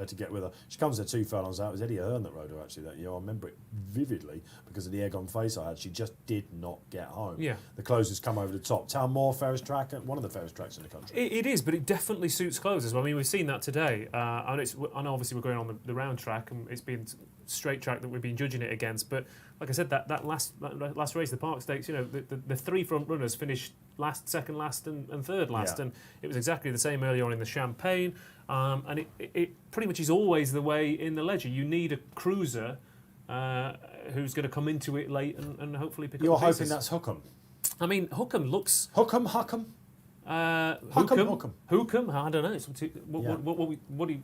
to get with her. She comes there 2 furlongs out. It was Eddie Ahern that rode her actually that year. I remember it vividly because of the egg on face I had. She just did not get home. Yeah. The closers come over the top. Town Moor, fairest track, one of the fairest tracks in the country. It is, but it definitely suits closers. I mean, we've seen that today. I know obviously we're going on the round track and it's been straight track that we've been judging it against, but like I said, that last race, the Park Stakes, the 3 front runners finished last, second last, and third last, and it was exactly the same earlier on in the Champagne, and it pretty much is always the way in the Ledger. You need a cruiser who's going to come into it late and hopefully pick up the pieces. You're hoping that's Hookham? I mean, Hookham looks... Hookham? Hookham? I don't know. What do you...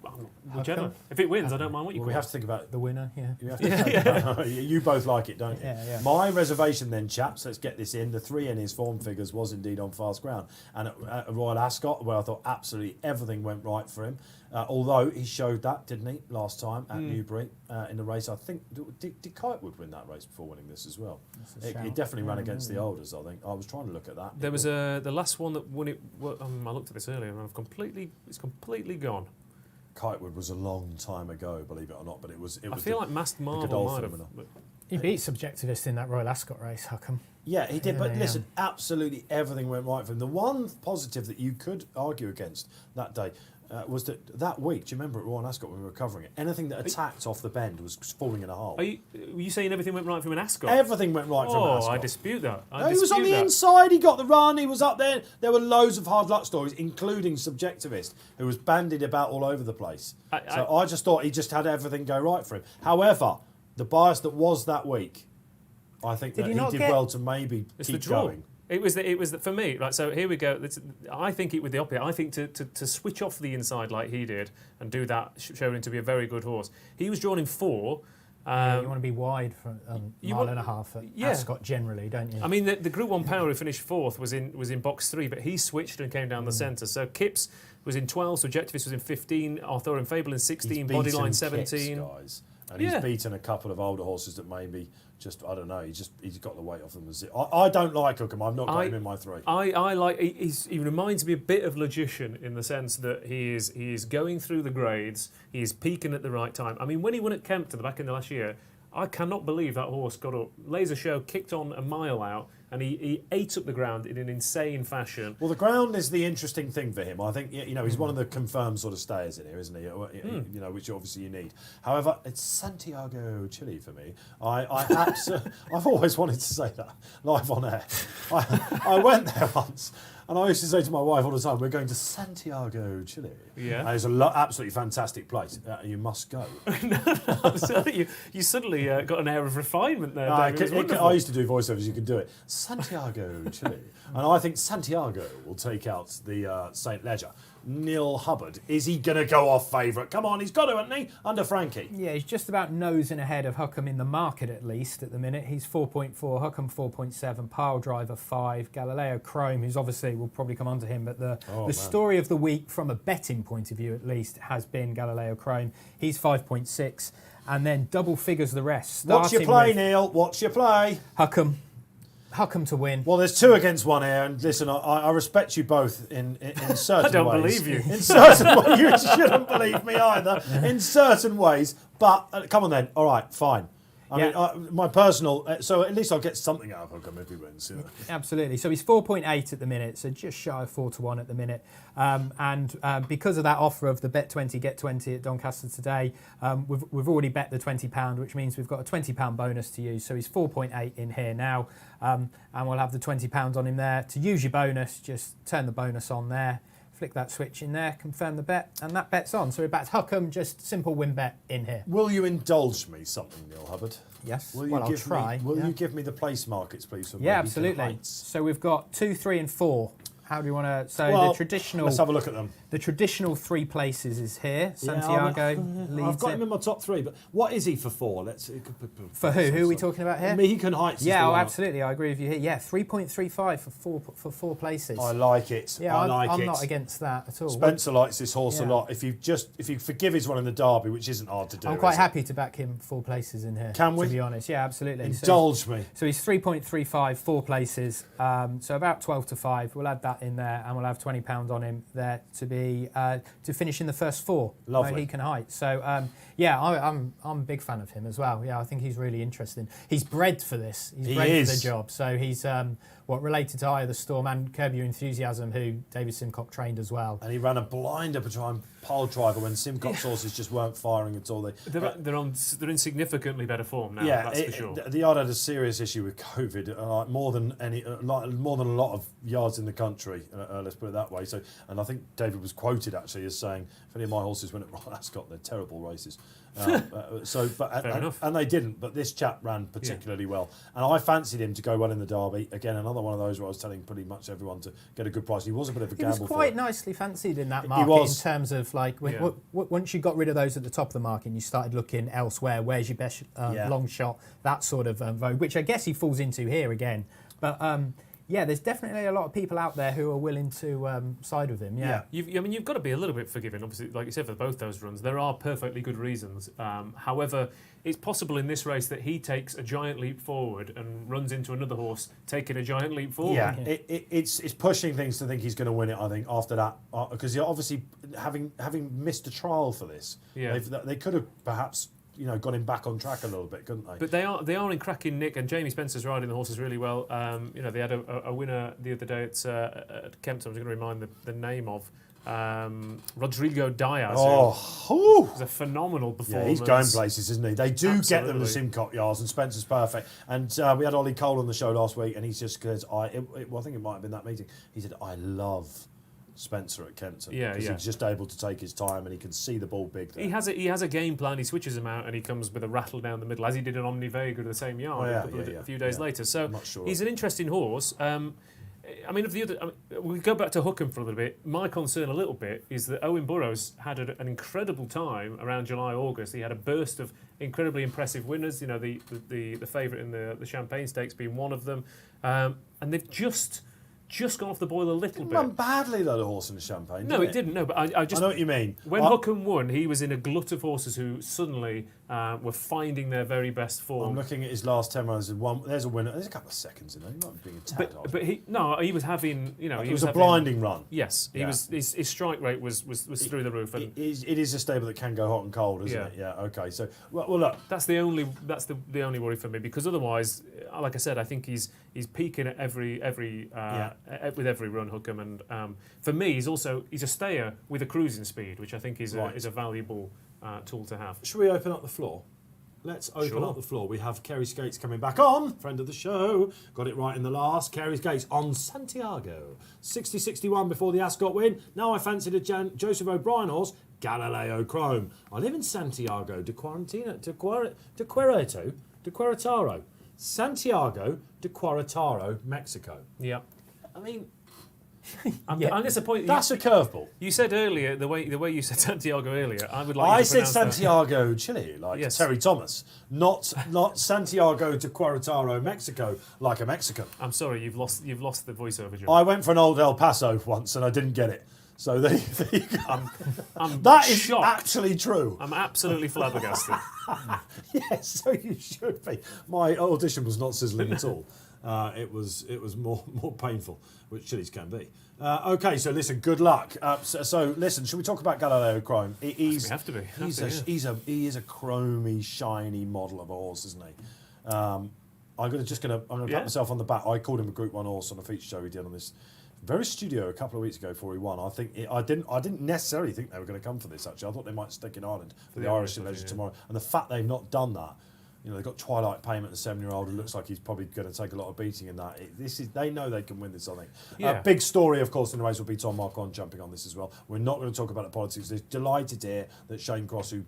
Whichever. If it wins, I don't mind what you call it. We have to think about the winner, You both like it, don't you? Yeah. My reservation then, chaps, let's get this in. The 3 in his form figures was indeed on fast ground. And at Royal Ascot, where I thought absolutely everything went right for him, although he showed that, didn't he, last time at Newbury in the race. I think, did Kitewood win that race before winning this as well? He definitely ran against the Olders, I think. I was trying to look at that. There was the last one that won it. Well, I looked at this earlier and it's completely gone. Kitewood was a long time ago, believe it or not, but it was. I feel like Masked Marvel might have. He beat Subjectivist in that Royal Ascot race, Hookham. Yeah, he did. But listen, absolutely everything went right for him. The one positive that you could argue against that day was that week, do you remember at Royal Ascot when we were covering it? Anything that attacked off the bend was falling in a hole. Were you saying everything went right from an Ascot? Everything went right from an Ascot. I dispute that. He was on the inside, he got the run, he was up there. There were loads of hard luck stories, including Subjectivist, who was bandied about all over the place. I just thought he just had everything go right for him. However, the bias that was that week, I think that he did well to maybe keep going. It was for me. Right, so here we go. I think it was the opposite. I think to switch off the inside like he did and do that showed him to be a very good horse. He was drawn in 4. You want to be wide for mile and a half at Ascot generally, don't you? I mean, the Group 1 Power who finished 4th was in box 3, but he switched and came down the centre. So Kipps was in 12, Subjectivist was in 15, Arthur and Fable in 16, Bodyline 17. Kipps, guys. And he's beaten a couple of older horses that maybe just, I don't know, he's got the weight off them. I don't like Hookham. I've not got him in my 3. I like, he reminds me a bit of Logician in the sense that he is going through the grades, he is peaking at the right time. I mean, when he won at Kempton the back end of last year, I cannot believe that horse got up, laser show, kicked on a mile out, and he ate up the ground in an insane fashion. Well, the ground is the interesting thing for him. I think he's one of the confirmed sort of stayers in here, isn't he? Which obviously you need. However, it's Santiago, Chile for me. I've always wanted to say that live on air. I went there once. And I used to say to my wife all the time, we're going to Santiago, Chile. Yeah. And it's an absolutely fantastic place. You must go. You suddenly got an air of refinement there, David. I used to do voiceovers, you could do it. Santiago, Chile. And I think Santiago will take out the St Ledger. Neil Hubbard, is he going to go off favourite? Come on, he's got to, hasn't he? Under Frankie. Yeah, he's just about nosing ahead of Hookham in the market at least at the minute. He's 4.4, Hookham 4.7, Pile Driver 5, Galileo Chrome, who's obviously, we'll probably come on to him, but the story of the week from a betting point of view at least has been Galileo Chrome. He's 5.6, and then double figures the rest. What's your play, Neil? What's your play? Hookham to win. Well, there's 2 against 1 here, and listen, I respect you both in certain ways. I don't believe you. In certain ways, you shouldn't believe me either. In certain ways, but come on then. All right, fine. I mean, my personal. So at least I'll get something out of Hookham if he wins. You know. Absolutely. So he's 4.8 at the minute, so just shy of 4-1 at the minute. And because of that offer of the bet 20 get 20 at Doncaster today, we've already bet the £20, which means we've got a £20 bonus to use. So he's 4.8 in here now, and we'll have the £20 on him there. To use your bonus, just turn the bonus on there. Flick that switch in there, confirm the bet, and that bet's on. So we're back to Hookham, just simple win bet in here. Will you indulge me something, Neil Hubbard? Yes. Will you well, I'll give try. Me, will you give me the place markets, please? For Yeah, Beacon absolutely. Heights? So we've got 2, 3, and 4. How do you want to? So Well, the traditional. Let's have a look at them. The traditional 3 places is here. Santiago leads I've got it. him in my top 3, but what is he for 4? For who? Who are we talking about here? Beacon Heights. Yeah, is the absolutely. I agree with you here. Yeah, 3.35 for 4 places. I like it. Yeah, I'm not against that at all. Spencer likes this horse a Yeah. lot. If you forgive his one in the Derby, which isn't hard to do. I'm quite is it? happy to back him 4 places in here. Can we? To be honest, yeah, absolutely. Indulge me. So he's 3.35, 4 places. So about 12 to 5. We'll add that in there, and we'll have £20 on him there to be to finish in the first 4. Lovely. Beacon Heights. So I'm a big fan of him as well. Yeah, I think he's really interesting. He's bred for this. He's bred for the job. So he's related to Eye of the Storm and Curb Your Enthusiasm, who David Simcock trained as well. And he ran a blinder behind Pile Driver when Simcock's horses just weren't firing at all. They're in significantly better form now. Yeah, that's for sure. The yard had a serious issue with COVID, more than a lot of yards in the country. Let's put it that way. So, and I think David was quoted actually as saying, "If any of my horses win at Royal Ascot, they're terrible races." And they didn't. But this chap ran particularly well, and I fancied him to go well in the Derby. Again, another one of those where I was telling pretty much everyone to get a good price. He was a bit of a gamble. He was quite nicely fancied in that He market was. in terms of once you got rid of those at the top of the market and you started looking elsewhere, where's your best long shot, that sort of vogue, which I guess he falls into here again. But there's definitely a lot of people out there who are willing to side with him. Yeah. You've got to be a little bit forgiving. Obviously, like you said, for both those runs, there are perfectly good reasons. However, it's possible in this race that he takes a giant leap forward and runs into another horse taking a giant leap forward. Yeah, it's pushing things to think he's going to win it. I think after that, because you're obviously having missed a trial for this. Yeah. They could have perhaps got him back on track a little bit, couldn't they? But they are in cracking nick, and Jamie Spencer's riding the horses really well. They had a winner the other day at Kempton. I was going to remind the name of Rodrigo Diaz. It was a phenomenal performance. Yeah, he's going places, isn't he? They do get them to Absolutely. Simcock yards, and Spencer's perfect. And we had Ollie Cole on the show last week, and he just goes, I think it might have been that meeting. He said, I love Spencer at Kempton because he's just able to take his time and he can see the ball big there. He has a game plan. He switches him out and he comes with a rattle down the middle, as he did at Omni Vega the same yard a few days later. So he's an interesting horse. We go back to Hookham for a little bit. My concern a little bit is that Owen Burrows had an incredible time around July, August. He had a burst of incredibly impressive winners. The favourite in the Champagne Stakes being one of them, and they've just gone off the boil a little bit. Run badly though, the horse in the Champagne. No, it didn't. No, but I know what you mean. When Hookham won, he was in a glut of horses who suddenly were finding their very best form. I'm looking at his last 10 runs. There's a winner. There's a couple of seconds in there. He might be being a tad hard. But he was having. It was a blinding run. Yes, he was. His strike rate was through the roof. And it is a stable that can go hot and cold, isn't it? Yeah. Okay. So well, look. That's the only worry for me, because otherwise, like I said, I think he's peaking at with every run, Hookham, and for me, he's a stayer with a cruising speed, which I think is a valuable tool to have. Should we open up the floor? Let's open up the floor. We have Kerry Skates coming back on, friend of the show. Got it right in the last. Kerry Skates on Santiago. 60-61 before the Ascot win. Now I fancied a Joseph O'Brien horse, Galileo Chrome. I live in Santiago de Querétaro. Santiago de Querétaro, Mexico. Yeah. I mean, I'm disappointed. That's a curveball. You said earlier the way you said Santiago earlier. I would like. I you to said pronounce Santiago, Chile, like Terry Thomas, not Santiago de Querétaro, Mexico, like a Mexican. I'm sorry, you've lost the voiceover job. I went for an old El Paso once and I didn't get it. So there you go. I'm that is shocked. actually true. I'm absolutely flabbergasted. Yes, so you should be. My audition was not sizzling at all. it was more painful, which chilies can be. Okay, so listen, good luck. So listen, should we talk about Galileo Chrome? We have to be. He is a chromy, shiny model of a horse, isn't he? I'm gonna pat myself on the back. I called him a Group 1 horse on a feature show we did on this very studio a couple of weeks ago before he won. I didn't necessarily think they were going to come for this. Actually, I thought they might stick in Ireland for the Irish Leisure tomorrow. And the fact they've not done that, they've got Twilight Payment, the 7-year-old, who looks like he's probably going to take a lot of beating in that. They know they can win this, I think. Yeah. Big story, of course, in the race will be Tom Marquand jumping on this as well. We're not going to talk about the politics. They're delighted to hear that Shane Cross, who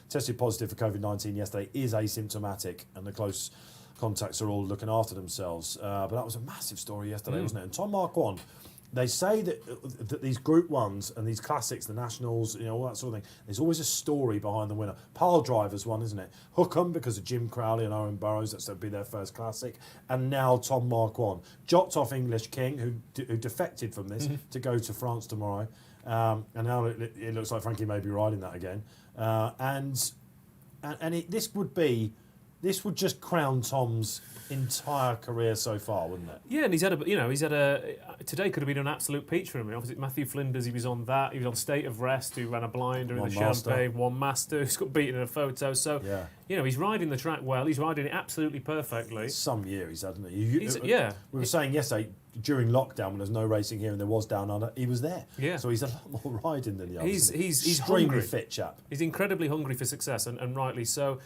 tested positive for COVID-19 yesterday, is asymptomatic, and the close contacts are all looking after themselves. But that was a massive story yesterday, wasn't it? And Tom Marquand, they say that these Group 1s and these classics, the Nationals, all that sort of thing, there's always a story behind the winner. Pile Driver's one, isn't it? Hookham, because of Jim Crowley and Owen Burrows, that's going to be their first classic. And now Tom Marquand, dropped off English King, who defected from this to go to France tomorrow. And now it looks like Frankie may be riding that again. This would just crown Tom's entire career so far, wouldn't it? Yeah, and today could have been an absolute peach for him. Obviously, Matthew Flinders, he was on that. He was on State of Rest, who ran a blinder in the Champagne, won Master, who's got beaten in a photo. So, he's riding the track well. He's riding it absolutely perfectly. Some year he's had, hasn't he? We were saying yesterday, during lockdown, when there's no racing here and there was Down Under, he was there. Yeah. So he's a lot more riding than the others. He's extremely hungry. fit chap. He's incredibly hungry for success, and rightly so.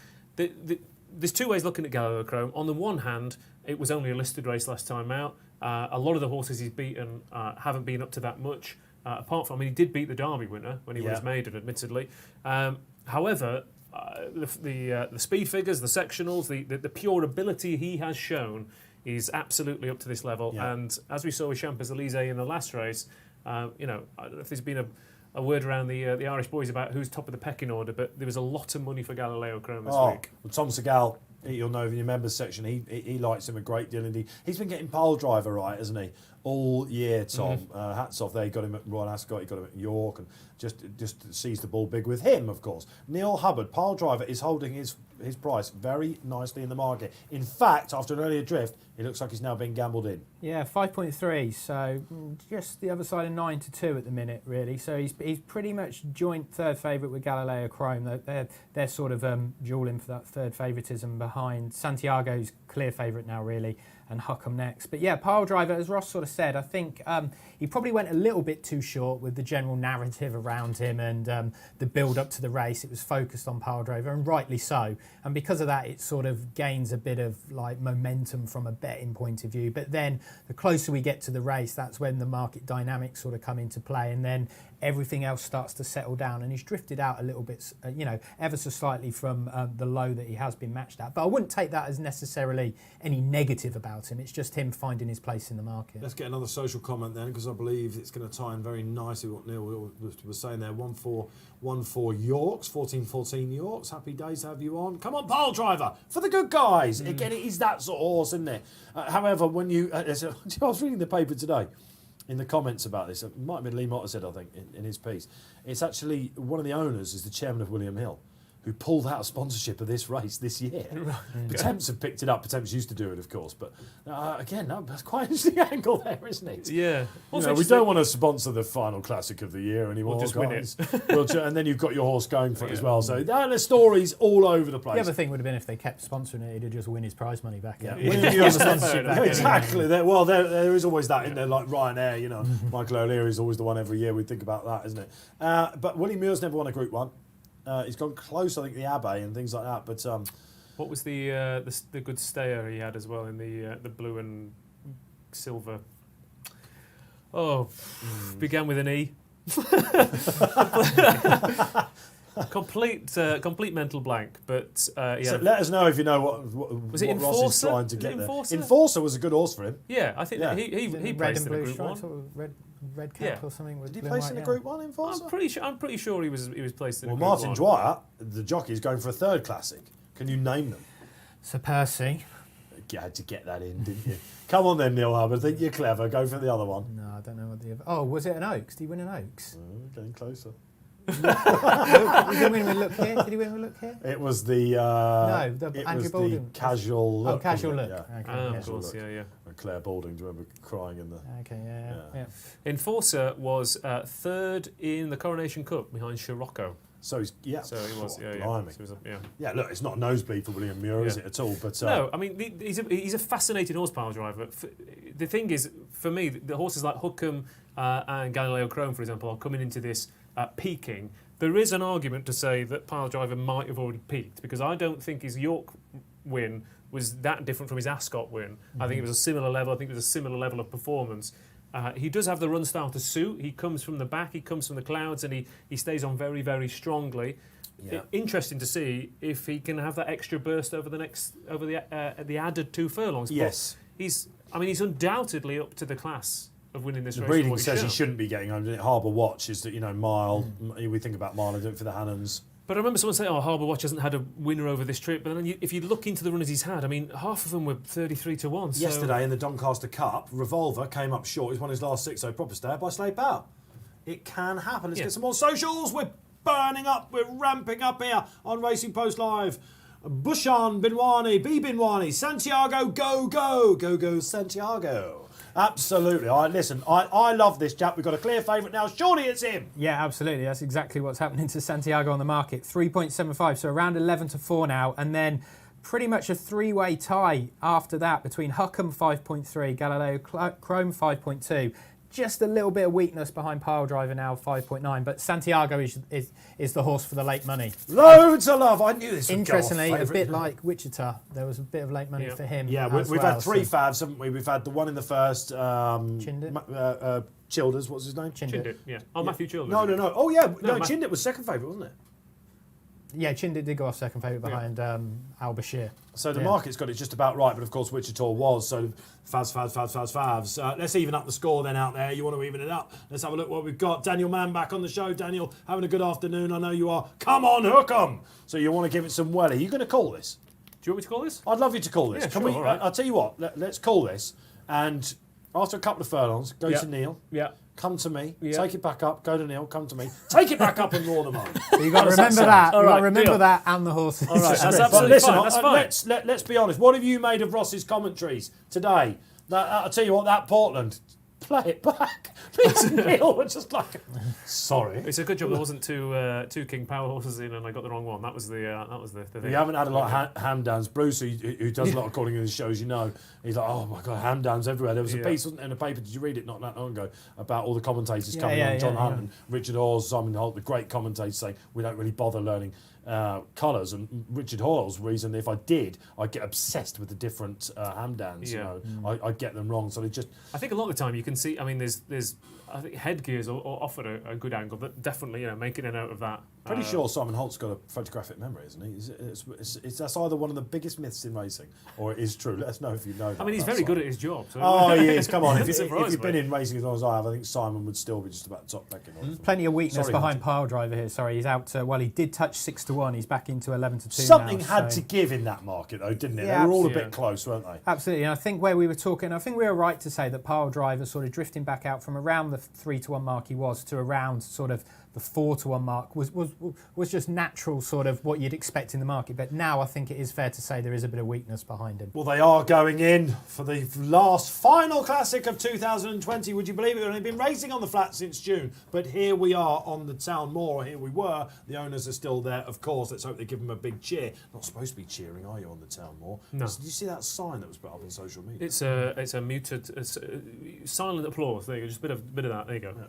There's two ways looking at Galileo Chrome. On the one hand, it was only a listed race last time out. A lot of the horses he's beaten haven't been up to that much. Apart from, he did beat the Derby winner when he was maiden, admittedly. However, the speed figures, the sectionals, the pure ability he has shown is absolutely up to this level. Yeah. And as we saw with Champs-Élysées in the last race, I don't know if there's been a word around the Irish boys about who's top of the pecking order, but there was a lot of money for Galileo Chrome this week. Well, Tom Segal, you'll know in your members section, he likes him a great deal indeed. He's been getting pole driver right, hasn't he? All year, Tom. Hats off there. He got him at Royal Ascot, he got him at York, and just seized the ball big with him, of course. Neil Hubbard, pole driver, is holding his price very nicely in the market. In fact, after an earlier drift, it looks like he's now being gambled in. Yeah, 5.3, so just the other side of 9 to 2 at the minute, really. So he's pretty much joint third favourite with Galileo Chrome. They're sort of duelling for that third favouritism behind Santiago's clear favourite now, really, and Huckham next. But yeah, pile driver, as Ross sort of said, I think he probably went a little bit too short with the general narrative around him and the build up to the race. It was focused on pile driver, and rightly so. And because of that, it sort of gains a bit of like momentum from a betting point of view. But then the closer we get to the race, that's when the market dynamics sort of come into play, and then everything else starts to settle down. And he's drifted out a little bit, ever so slightly from the low that he has been matched at. But I wouldn't take that as necessarily any negative about him. It's just him finding his place in the market. Let's get another social comment then, because I believe it's going to tie in very nicely what Neil was saying there. 1-4 Yorks, 14-14 Yorks. Happy days to have you on. Come on, pile driver, for the good guys. Again, it is that sort of horse, isn't it? However, when I was reading the paper today, in the comments about this, it might have been Lee Motter said, I think, in his piece, it's actually one of the owners is the chairman of William Hill, who pulled out sponsorship of this race this year. Potemps have picked it up. Potemps used to do it, of course, but again, that's quite an interesting angle there, isn't it? Yeah. We don't want to sponsor the final classic of the year anymore. We'll just guys. Win it. And then you've got your horse going for it as well. So there's stories all over the place. The other thing would have been if they kept sponsoring it, he'd just win his prize money back. Yeah. Exactly. Well, there is always that in there, like Ryanair. Michael O'Leary's always the one every year. We think about that, isn't it? But Willie Muir's never won a Group 1. He's gone close, I think, the Abbey and things like that. But what was the good stayer he had as well in the blue and silver? Began with an E. Complete mental blank. But so let us know if you know what was it what Ross is trying to get there. Enforcer? Enforcer was a good horse for him. Yeah, I think he placed in a Group 1. Red cap or something. Did he place in a Group 1 Enforcer? I'm pretty sure he was placed in a Group 1. Well, Martin Dwyer, the jockey, is going for a third classic. Can you name them? Sir Percy. You had to get that in, didn't you? Come on then, Neil Hubbard. I think you're clever. Go for the other one. No, I don't know what the other... Oh, was it an Oaks? Did he win an Oaks? Getting closer. He didn't win with Look Here. Did he win with Look Here? It was the No, the it Andrew was Baldwin. the casual look. Oh, Casual wasn't Look. it? Yeah. Okay, Of yeah. course, yeah. And Claire Balding, do you remember crying in the? Okay, yeah. Enforcer was third in the Coronation Cup behind Scirocco. So he's So he was, Oh, yeah. blimey. So he was, yeah. Yeah, look, it's not a nosebleed for William Muir, is Yeah. it at all? But No, I mean, he's a fascinating horsepower driver. The thing is, for me, the horses like Hookham and Galileo Chrome, for example, are coming into this peaking. There is an argument to say that Pile Driver might have already peaked, because I don't think his York win was that different from his Ascot win. I think it was a similar level. I think it was a similar level of performance. He does have the run style to suit. He comes from the back, he comes from the clouds, and he stays on very, very strongly. Yeah. Interesting to see if he can have that extra burst over the added 2 furlongs. yes, But he's undoubtedly up to the class of winning this the race. breeding from what he's says he shown. shouldn't be getting home. Harbour Watch is that Mile. We think about Mile and do it for the Hannons. But I remember someone saying, Harbour Watch hasn't had a winner over this trip. But then if you look into the runners he's had, I mean, half of them were 33-1. So Yesterday in the Doncaster Cup, Revolver came up short. He's won his last 6, so proper stare by Slade Power. It can happen. Let's Yeah. get some more socials. We're burning up. We're ramping up here on Racing Post Live. Bushan Binwani, B Binwani, Santiago, go Santiago. Absolutely. I love this chap. We've got a clear favourite now. Surely it's him. Yeah, absolutely. That's exactly what's happening to Santiago on the market. 3.75, so around 11-4 now, and then pretty much a 3-way tie after that between Huckham 5.3, Galileo Chrome 5.2. Just a little bit of weakness behind Pile Driver now, 5.9, but Santiago is the horse for the late money. Loads of love. I knew this would Interestingly, go a off bit favourite. like Wichita, there was a bit of late money Yeah. for him. Yeah, as we've well, had 3 so- fads, haven't we? We've had the one in the first. Chindit? Childers, what's his name? Chindit, yeah. Oh, Matthew Childers. No. Oh, yeah. No, Ma- Chindit was second favourite, wasn't it? Yeah, Chindit did go off second favourite behind Al Bashir. So the Yeah. market's got it just about right, but of course Wichita was. So favs. Let's even up the score then out there. You want to even it up? Let's have a look what we've got. Daniel Mann back on the show. Daniel, having a good afternoon. I know you are. Come on, hook 'em. So you want to give it some welly. Are you going to call this? Do you want me to call this? I'd love you to call this. Yeah, Can sure, we? all right. I'll tell you what. Let's call this. And after a couple of furlongs, go Yeah. to Neil. Yeah. Come to me. Yeah. Take it back up. Go to Neil. Come to me. Take it back up and roar them on. So you've got to How does remember sound? that. All You've got right, to remember deal. that and the horses. All right, that's But absolutely listen, fine. That's fine. Let's be honest. What have you made of Ross's commentaries today? I'll tell you what. That Portland, play it back. Please, Neil. We're just like, sorry. It's a good job there wasn't two King Power horses in and I got the wrong one. That was the thing. We haven't had a lot of hand downs. Bruce, who does a lot of calling in his shows, he's like, oh my God, hand downs everywhere. There was a piece, wasn't there, in the paper, did you read it not that long ago, about all the commentators coming on, John Hunt and Richard Hawes, Simon Holt, the great commentators saying, we don't really bother learning colours. And Richard Hawes' reason, if I did, I'd get obsessed with the different hamdans. Yeah. I'd get them wrong. So they just... I think a lot of the time you can see. I mean, there's I think headgears are offered a good angle, but definitely making a note of that. Pretty sure Simon Holt's got a photographic memory, isn't he? That's either one of the biggest myths in racing, or it is true. Let us know if you know that. I mean, he's very good at his job. So Oh, he is. Come on. If Surprise you've me. been in racing as long as I have, I think Simon would still be just about top pecking order. Plenty of weakness Sorry, behind Hunter. Pile Driver here. Sorry, he's out. He did touch 6-1. He's back into 11-2 Something now, had so- to give in that market, though, didn't it? Yeah, They were all a absolutely. bit close, weren't they? Absolutely, and I think where we were talking, I think we were right to say that Pile Driver sort of drifting back out from around the 3-1 mark he was to around sort of the 4-1 mark was just natural, sort of what you'd expect in the market. But now I think it is fair to say there is a bit of weakness behind him. Well, they are going in for the last final classic of 2020. Would you believe it? We've only been racing on the flat since June, but here we are on the Town Moor. Here we were. The owners are still there, of course. Let's hope they give them a big cheer. Not supposed to be cheering, are you, on the Town Moor? No. Did you see that sign that was put up on social media? It's a muted, silent applause. There you go. Just a bit of that. There you go. Yeah.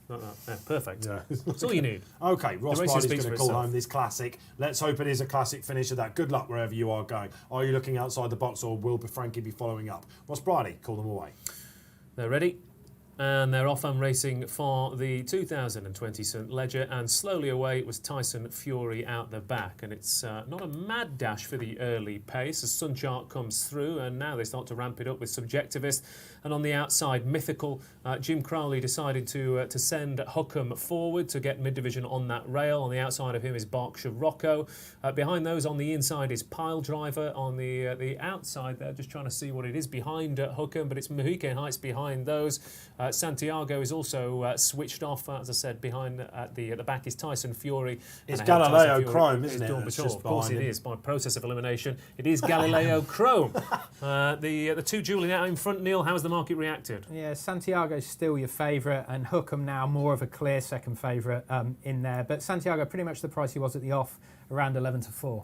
Like that. Yeah, perfect. Yeah. That's all you need. Okay, Ross The racing Bridley's speaks going to for call itself. home this classic. Let's hope it is a classic finish of that. Good luck wherever you are going. Are you looking outside the box, or will Frankie be following up? Ross Bridley, call them away. They're ready. And they're off and racing for the 2020 St Ledger, and slowly away was Tyson Fury out the back. And it's not a mad dash for the early pace as Sunchart comes through, and now they start to ramp it up with Subjectivist. And on the outside, Mythical, Jim Crowley decided to send Hookham forward to get mid-division on that rail. On the outside of him is Berkshire Rocco. Behind those on the inside is Pile Driver. On the outside there, just trying to see what it is behind Hookham, but it's Mohican Heights behind those. Santiago is also switched off, as I said. Behind at the back is Tyson Fury. It's And ahead of Galileo Tyson Fury Chrome, is isn't it? Dawn That's Patrol. just Of course it behind him. is, by process of elimination. It is Galileo Chrome. The two dueling out in front. Neil, how has the market reacted? Yeah, Santiago's still your favourite, and Hookham now more of a clear second favourite in there. But Santiago pretty much the price he was at the off, around 11 to 4.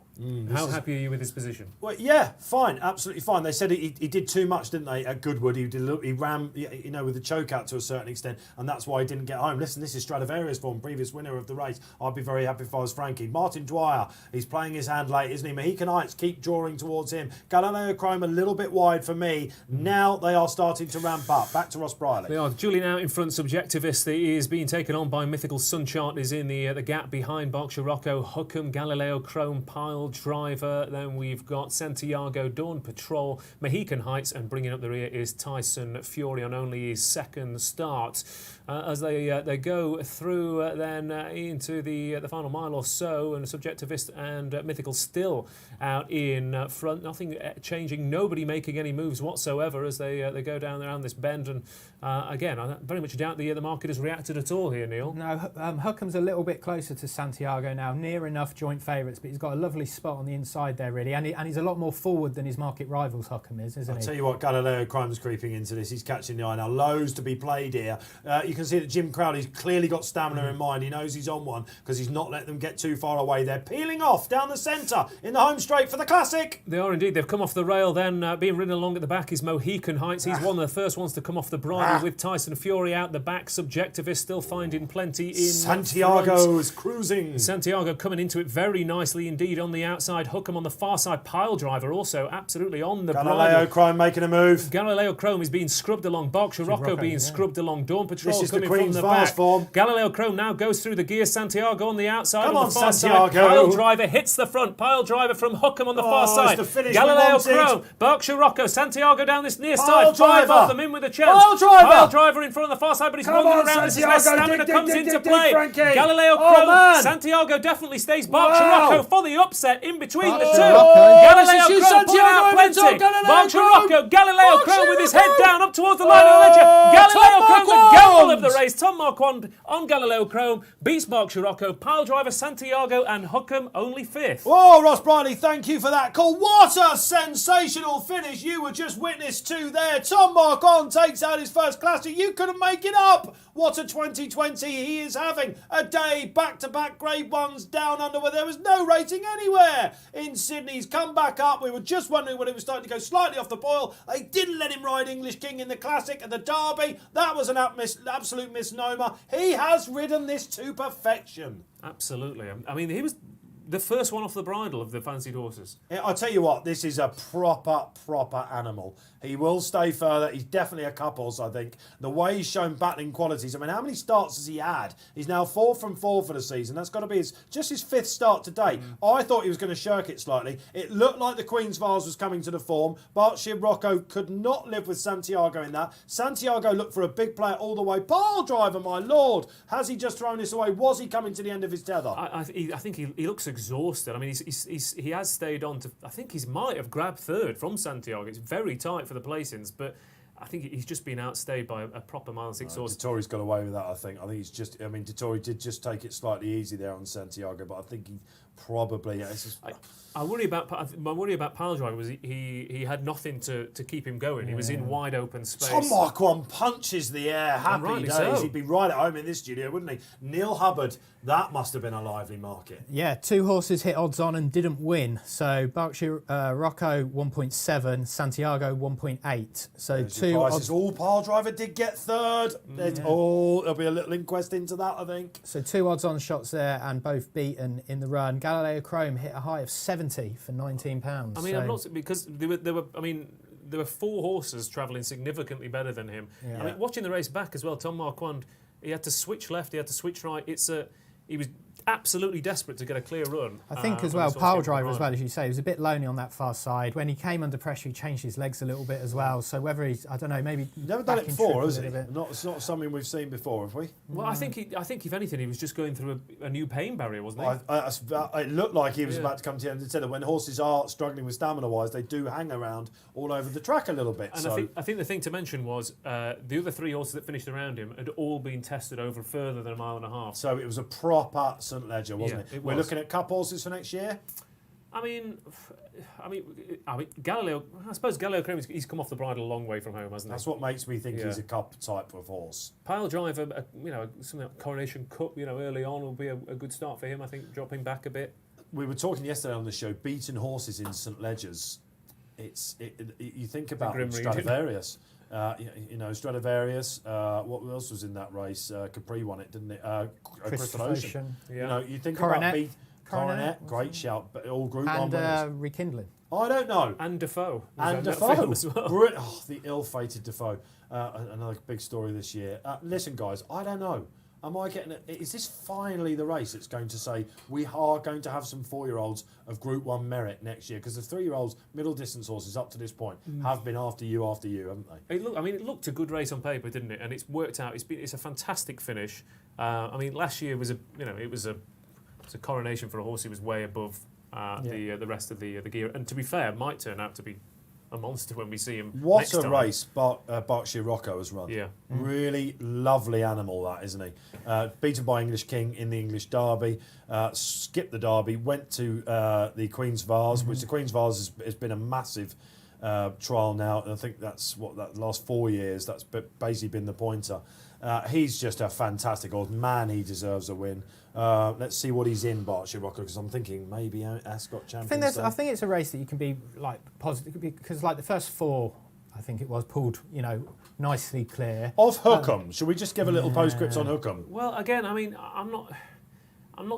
How happy are you with this position? Well, yeah, fine, absolutely fine. They said he did too much, didn't they, at Goodwood? He ran, with the choke out to a certain extent, and that's why he didn't get home. Listen, this is Stradivarius form, previous winner of the race. I'd be very happy if I was Frankie. Martin Dwyer, he's playing his hand late, isn't he? Mohican Heights keep drawing towards him. Galileo Chrome a little bit wide for me. Now they are starting to ramp up. Back to Ross Brierley. They are. Julian out in front, Subjectivist is being taken on by Mythical Sunchart, is in the gap behind Berkshire Rocco, Hookham, Galileo Chrome, Pile Driver. Then we've got Santiago, Dawn Patrol, Mohican Heights, and bringing up the rear is Tyson Fury on only his second start. As they go through into the final mile or so, and Subjectivist and Mythical still out in front. Nothing changing, nobody making any moves whatsoever as they go down around this bend. And again, I very much doubt the market has reacted at all here, Neil. No, Hookham's a little bit closer to Santiago now, near enough joint favourites, but he's got a lovely spot on the inside there, really, and he's a lot more forward than his market rivals, Hookham isn't he? I'll tell you what, Galileo Chrome's creeping into this. He's catching the eye now. Lows to be played here. You can see that Jim Crowley's clearly got stamina in mind. He knows he's on one because he's not letting them get too far away. They're peeling off down the centre in the home straight for the Classic. They are indeed. They've come off the rail then. Being ridden along at the back is Mohican Heights. He's one of the first ones to come off the bridle with Tyson Fury out the back. Subjectivist still finding plenty in Santiago is cruising. Santiago coming into it very nicely indeed on the outside. Hookham on the far side. Pile Driver also absolutely on the Galileo bridle. Chrome making a move. Galileo Chrome is being scrubbed along. Berkshire Rocco being scrubbed along. Dawn Patrol This is coming the Queen's from the fast back. form. Galileo Chrome now goes through the gears. Santiago on the outside. Come on on, the far Santiago. side. Pile Driver hits the front. Pile Driver from Hookham on the far side. It's the finish we Galileo wanted. Chrome. Berkshire Rocco. Santiago down this near Pile side. Five Driver. of them in with a chance. Pile Driver. Pile Driver in front of the far side, but he's Come wandering on, around. This is where Santiago. stamina Dig, comes dig, into dig, play. Frankie. Galileo Oh, Chrome. man. Santiago definitely stays. Berkshire Wow. Rocco for the upset in between the two. Rocco. Galileo This is Chrome pulling Santiago out over the top. plenty. Galileo Berkshire Chrome. Rocco. Galileo Berkshire Chrome with his Rocco. head down up towards the line of the ledger. Oh, Galileo Tom Chrome, the Marquand. gamble of the race. Tom Marquand on Galileo Chrome beats Berkshire Rocco. Pile Driver, Santiago and Hookham only fifth. Oh, Ross Brierley, thank you for that call. What a sensational finish you were just witness to there. Tom Marquand takes out his first Classic. You couldn't make it up. What a 2020 he is having. A day back-to-back Grade 1s down under where there was no rating anywhere in Sydney. He's come back up. We were just wondering when it was starting to go slightly off the boil. They didn't let him ride English King in the Classic and the Derby. That was an absolute misnomer. He has ridden this to perfection. Absolutely. I mean, he was the first one off the bridle of the fancied horses. I'll tell you what, this is a proper animal. He will stay further. He's definitely a couples, I think. The way he's shown battling qualities. I mean, how many starts has he had? He's now 4 from 4 for the season. That's got to be just his 5th start to date. I thought he was going to shirk it slightly. It looked like the Queen's Vase was coming to the form. Berkshire Rocco could not live with Santiago in that. Santiago looked for a big player all the way. Pile Driver, my lord. Has he just thrown this away? Was he coming to the end of his tether? I think he looks exhausted. I mean, he has stayed on to. I think he might have grabbed third from Santiago. It's very tight for the placings, but I think he's just been outstayed by a proper mile 6 horse. Dettori's got away with that, I think. I think he's just. I mean, Dettori did just take it slightly easy there on Santiago, but I think he probably. Yeah, it's just, my worry about Pile Driver was he had nothing to keep him going. He was in wide open space. Tom Marquand punches the air. Happy rightly days. so. He'd be right at home in this studio, wouldn't he? Neil Hubbard. That must have been a lively market. Yeah, 2 horses hit odds on and didn't win. So Berkshire Rocco 1.7, Santiago 1.8. So There's 2 your odds. prices. All Pile Driver did get third. There'll be a little inquest into that, I think. So 2 odds on shots there and both beaten in the run. Galileo Chrome hit a high of 70 for £19. I mean, I'm not because there were. I mean, there were 4 horses travelling significantly better than him. Yeah. I mean, watching the race back as well, Tom Marquand, he had to switch left, he had to switch right. He was absolutely desperate to get a clear run. I think as well, pile driver as well, as you say, he was a bit lonely on that far side. When he came under pressure, he changed his legs a little bit as well. So whether he's, I don't know, maybe never done it before, has he? It's not something we've seen before, have we? Well, I think if anything, he was just going through a new pain barrier, wasn't he? It looked like he was about to come to the end. Instead of when horses are struggling with stamina-wise, they do hang around all over the track a little bit. And I think the thing to mention was the other 3 horses that finished around him had all been tested over further than a mile and a half. So it was a proper St Ledger, wasn't it? We're looking at cup horses for next year. I mean, Galileo. I suppose Galileo Creme, he's come off the bridle a long way from home, hasn't he? That's what makes me think he's a cup type of horse. Pile driver, something like Coronation Cup, early on will be a good start for him. I think dropping back a bit. We were talking yesterday on the show, beaten horses in St Ledgers. You think about Stradivarius. Stradivarius. What else was in that race? Capri won it, didn't it? Crystal Ocean. Yeah. You think Coronet. about Coronet, great shout, but all Group 1 winners. And Rekindling. I don't know. And Defoe. And Defoe as well. The ill-fated Defoe. Another big story this year. Listen, guys, I don't know. Am I getting it? Is this finally the race that's going to say we are going to have some 4-year-olds of Group 1 merit next year? Because the 3-year-olds, middle distance horses up to this point, have been after you, haven't they? It looked a good race on paper, didn't it? And it's worked out. It's a fantastic finish. Last year was a coronation for a horse who was way above the rest of the gear. And to be fair, might turn out to be a monster when we see him. What next a time. Race Berkshire Rocco has run. Yeah. Really lovely animal, that, isn't he? Beaten by English King in the English Derby, skipped the Derby, went to the Queen's Vase, which the Queen's Vase has been a massive trial now. And I think that's that last 4 years, that's basically been the pointer. He's just a fantastic horse. Man, he deserves a win. Let's see what he's in, Berkshire Rocco, because I'm thinking maybe Ascot Champions. I think it's a race that you can be positive, because the first 4, I think it was, pulled nicely clear. Of Hookham, should we just give a little postscript on Hookham? Well, again, I'm not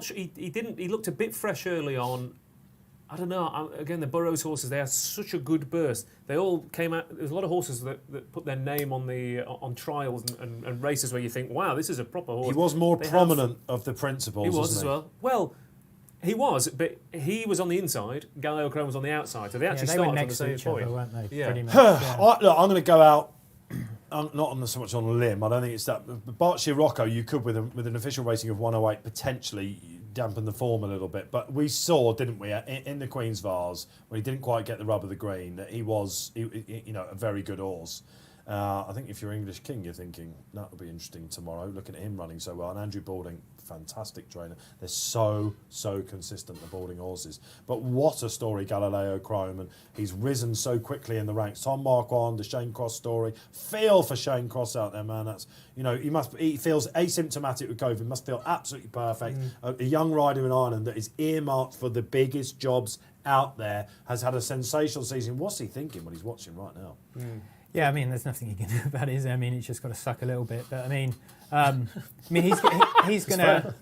sure. He looked a bit fresh early on. I don't know. Again, the Burrows horses, they had such a good burst. They all came out. There's a lot of horses that put their name on trials and races where you think, wow, this is a proper horse. He was more prominent of the principals, he was wasn't as well. Well, he was, but he was on the inside. Galileo Crome was on the outside. So they actually started from the same point. Weren't they? Yeah. Pretty much, Look, I'm going to go out. I'm not so much on a limb. I don't think it's that. Berkshire Rocco, you could with an official rating of 108 potentially dampen the form a little bit, but we saw, didn't we, in the Queen's Vase when he didn't quite get the rub of the green, that he was, a very good horse. I think if you're English King, you're thinking that'll be interesting tomorrow. Looking at him running so well, and Andrew Balding, fantastic trainer. They're so consistent, the Balding horses. But what a story, Galileo Crome, and he's risen so quickly in the ranks. Tom Marquand, the Shane Cross story. Feel for Shane Cross out there, man. That's he feels asymptomatic with COVID. Must feel absolutely perfect. A young rider in Ireland that is earmarked for the biggest jobs out there has had a sensational season. What's he thinking when he's watching right now? Yeah, there's nothing you can do about it, is there? He's just got to suck a little bit. But he's going to.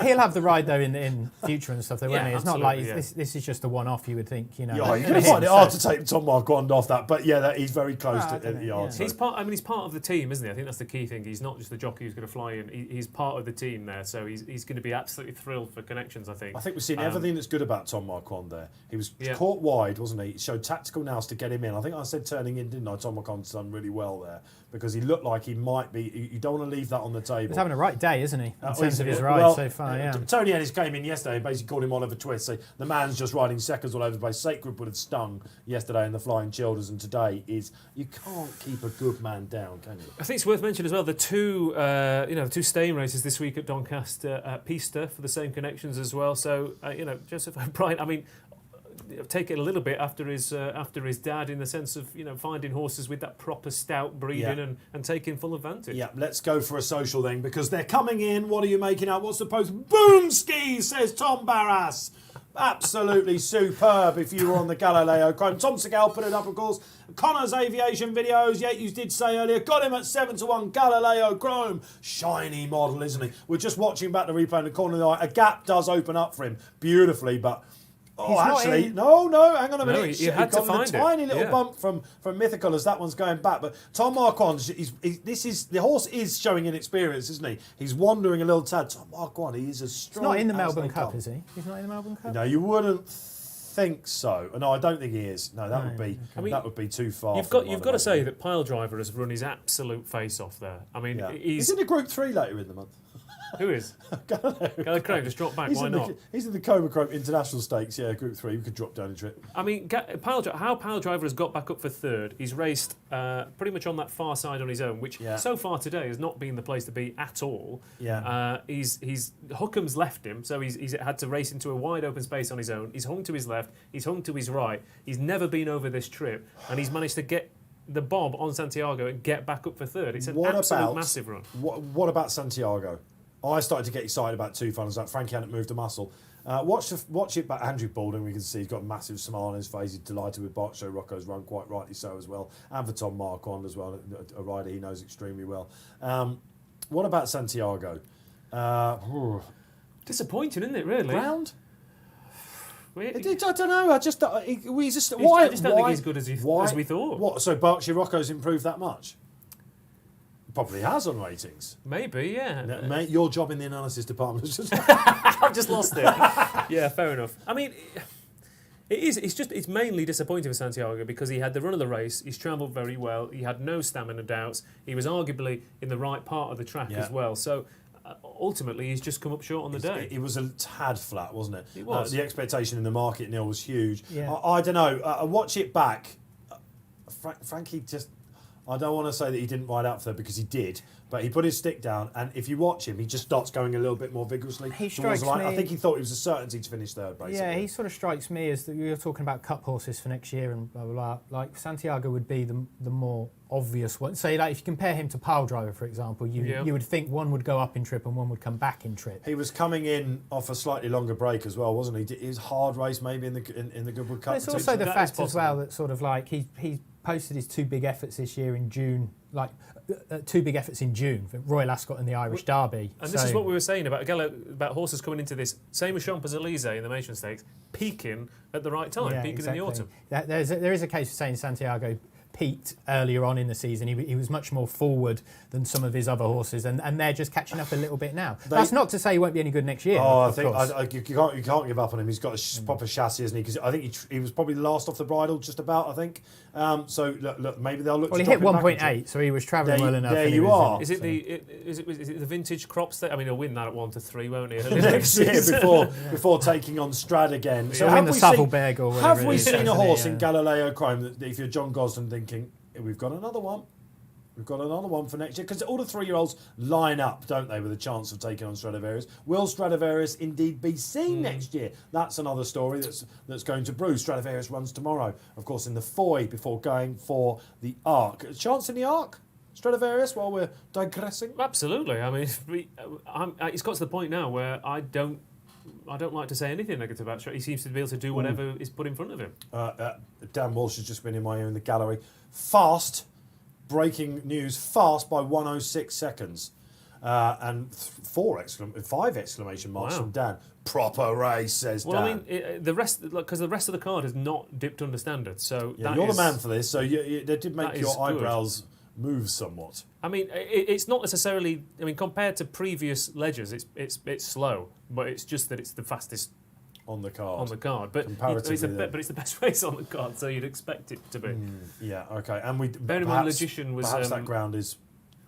He'll have the ride though in future and stuff, though, won't he? It's not like this is just a one-off. You would think, you're going to find it hard to take Tom Marquand off that, but he's very close to the yard. He's part. He's part of the team, isn't he? I think that's the key thing. He's not just the jockey who's going to fly in. He's part of the team there, so he's going to be absolutely thrilled for connections. I think we've seen everything that's good about Tom Marquand there. He was caught wide, wasn't he? He showed tactical nous to get him in. I think I said turning in, didn't I? Tom Marquand's done really well there because he looked like he might be. You don't want to leave that on the table. He's having a right day, isn't he? In terms of his ride so far, Tony Ennis came in yesterday and basically called him Oliver Twist. So the man's just riding seconds all over the place. Sacred would have stung yesterday in the Flying Childers, and today is you can't keep a good man down, can you? I think it's worth mentioning as well the two staying races this week at Doncaster, Pista for the same connections as well. So Joseph O'Brien. Take it a little bit after his dad in the sense of finding horses with that proper stout breeding and taking full advantage. Yeah, let's go for a social then because they're coming in. What are you making out? What's the post? Boom skis, says Tom Barras. Absolutely superb if you were on the Galileo Chrome. Tom Segal put it up, of course. Connor's aviation videos, you did say earlier, got him at 7-1 Galileo Chrome. Shiny model, isn't he? We're just watching back the replay in the corner of the eye. A gap does open up for him beautifully, but Oh, actually, no, hang on a minute. No, he He's had to got find a tiny little yeah. bump from Mythical as that one's going back. But Tom Marquand, the horse is showing inexperience, isn't he? He's wandering a little tad. Tom Marquand, he is as strong. He's not in the as Melbourne they Cup, come. is he? He's not in the Melbourne Cup? No, you wouldn't think so. No, I don't think he is. No, that would be I mean, that would be too far. You've got to say that Piledriver has run his absolute face off there. I mean, he's in the Group 3 later in the month. Who is? Gallagher Crane just dropped back. Why not? He's in the Coma Crope International Stakes. Yeah, Group 3. We could drop down a trip. I mean, how Piledriver has got back up for third. He's raced pretty much on that far side on his own, which so far today has not been the place to be at all. Yeah. He's Hookham's left him, so he's had to race into a wide open space on his own. He's hung to his left. He's hung to his right. He's never been over this trip, and he's managed to get the bob on Santiago and get back up for third. It's an absolute massive run. What about Santiago? I started to get excited about two finals. Like Frankie hadn't moved a muscle. Watch it back. Andrew Baldwin, we can see he's got a massive smile on his face. He's delighted with Bok Show Rocco's run, quite rightly so as well. And for Tom Marquand as well, a rider he knows extremely well. What about Santiago? Disappointing, isn't it, really? Ground? I don't know. I just don't think he's as good as we thought. What? So Berkshire Rocco's improved that much? Probably has on ratings. Maybe, yeah. No, mate, your job in the analysis department is just... I've just lost it. Yeah, fair enough. I mean, it's mainly disappointing for Santiago because he had the run of the race. He's travelled very well. He had no stamina doubts. He was arguably in the right part of the track as well. So ultimately, he's just come up short on the day. It was a tad flat, wasn't it? It was. The expectation in the market, Neil, was huge. Yeah. I don't know. Watch it back. Frankie just... I don't want to say that he didn't ride out for that because he did, but he put his stick down, and if you watch him, he just starts going a little bit more vigorously. He strikes me. I think he thought it was a certainty to finish third, basically. Yeah, he sort of strikes me as that you're talking about cup horses for next year and blah blah blah. Like Santiago would be the more obvious one. Say, like if you compare him to Piledriver, for example, you would think one would go up in trip and one would come back in trip. He was coming in off a slightly longer break as well, wasn't he? His hard race maybe in the Goodwood Cup. But it's also the fact as well that sort of like he posted his two big efforts this year in June, like two big efforts in June, for Royal Ascot and the Irish Derby. And this is what we were saying about horses coming into this, same as Champs-Élysées in the Matron Stakes, peaking at the right time, peaking in the autumn. There is a case for saying Santiago peaked earlier on in the season. He was much more forward than some of his other horses, and they're just catching up a little bit now. That's not to say he won't be any good next year. Oh, I think you can't give up on him. He's got a proper chassis, isn't he? Because I think he was probably the last off the bridle, just about. I think. So look, maybe they'll look. Well, to he hit drop him 1.8, so he was travelling well enough. There you are. Is it the vintage crops? I mean, he'll win that at 1-3, won't he? Next year before taking on Strad again. So win the Saddlebag or whatever. Have we seen a horse in Galileo Chrome that if you're John Gosden thinking, we've got another one. We've got another one for next year. Because all the 3-year-olds line up, don't they, with a chance of taking on Stradivarius. Will Stradivarius indeed be seen next year? That's another story that's going to brew. Stradivarius runs tomorrow, of course, in the Foy before going for the Arc. A chance in the Arc? Stradivarius, while we're digressing? Absolutely. I mean, it's got to the point now where I don't like to say anything negative about Strad. He seems to be able to do whatever is put in front of him. Dan Walsh has just been in my ear in the gallery. Fast. Breaking news, fast by 106 seconds. And 5 exclamation marks from Dan. Proper race, says Dan. Well, I mean, the rest of the card has not dipped under standard. So you're the man for this. So that did make your eyebrows move somewhat. I mean, it's not necessarily. I mean, compared to previous ledgers, it's slow, but it's just that it's the fastest on the card. But it's the best race on the card, so you'd expect it to be. Yeah, okay. And bear in mind, Logician was perhaps that ground is.